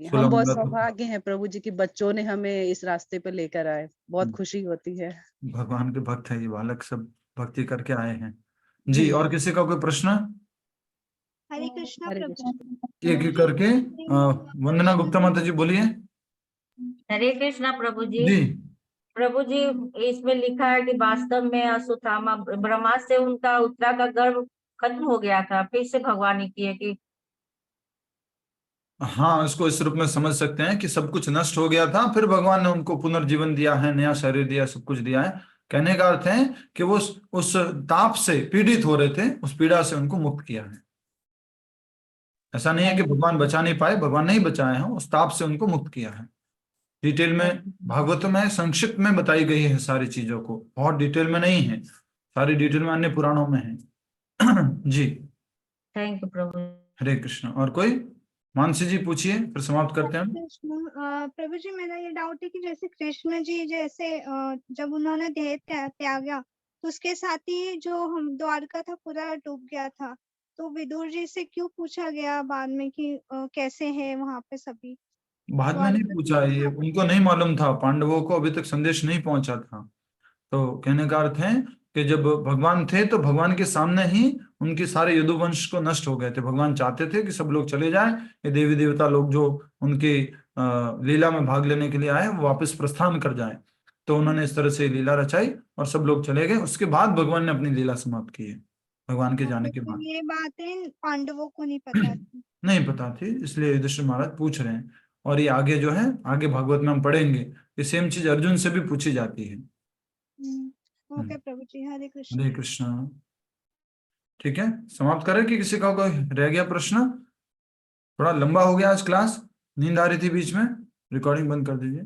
हम बहुत 16 सौभाग्य हैं प्रभु जी कि बच्चों ने हमें इस रास्ते पर लेकर आए, बहुत खुशी होती है। भगवान के भक्त है ये बालक, सब भक्ति करके आए हैं जी। जी और किसी का कोई प्रश्न? हरे कृष्णा हरे प्रभु कृष्ण। जी। एक एक करके वंदना गुप्ता माता जी बोलिए। हरे कृष्णा प्रभु जी। जी प्रभु जी, इसमें लिखा है कि वास्तव में अश्वत्थामा ब्रह्मा से उनका उत्तरा का गर्भ खत्म हो गया था, फिर से भगवान ने किए कि हाँ, इसको इस रूप में समझ सकते हैं कि सब कुछ नष्ट हो गया था, फिर भगवान ने उनको पुनर्जीवन दिया है, नया शरीर दिया, सब कुछ दिया है। कहने का अर्थ है कि वो उस ताप से पीड़ित हो रहे थे, उस पीड़ा से उनको मुक्त किया है। ऐसा नहीं है कि भगवान बचा नहीं पाए, भगवान नहीं बचाए हैं, उस ताप से उनको मुक्त किया है। डिटेल में भागवत में संक्षिप्त में बताई गई है सारी चीजों को, बहुत डिटेल में नहीं है, सारी डिटेल में अन्य पुराणों में है। जी थैंक यू प्रभु। हरे कृष्ण। और कोई? मानसी जी पूछिए, फिर समाप्त करते हैं हम। प्रभु जी, मेरा ये डाउट है कि जैसे कृष्ण जी जैसे जब उन्होंने देह त्यागा तो उसके साथ ही जो हम द्वारका था पूरा डूब गया था, तो विदुर जी से क्यों पूछा गया बाद में कि कैसे है वहां पे सभी? बाद में नहीं पूछा, ये उनको नहीं मालूम था, पांडवों को अभी तक संदेश नहीं पहुंचा था। तो कहने का अर्थ है कि जब भगवान थे तो भगवान के सामने ही उनके सारे यदुवंश को नष्ट हो गए थे। भगवान चाहते थे कि सब लोग चले जाएं, ये देवी देवता लोग जो उनकी लीला में भाग लेने के लिए आए वो वापस प्रस्थान कर जाएं। तो उन्होंने इस तरह से लीला रचाई और सब लोग चले गए। उसके बाद भगवान ने अपनी लीला समाप्त की है, भगवान के जाने के बाद। ये बातें पांडवों को नहीं पता थी। नहीं पता थी, इसलिए युधिष्ठिर महाराज पूछ रहे हैं। और ये आगे जो है, आगे भागवत में हम पढ़ेंगे, ये सेम चीज अर्जुन से भी पूछी जाती है। ओके प्रभु जी, हरे कृष्ण। हरे कृष्ण। ठीक है, समाप्त करें कि किसी का कोई रह गया प्रश्न? थोड़ा लंबा हो गया आज क्लास, नींद आ रही थी बीच में, रिकॉर्डिंग बंद कर दीजिए।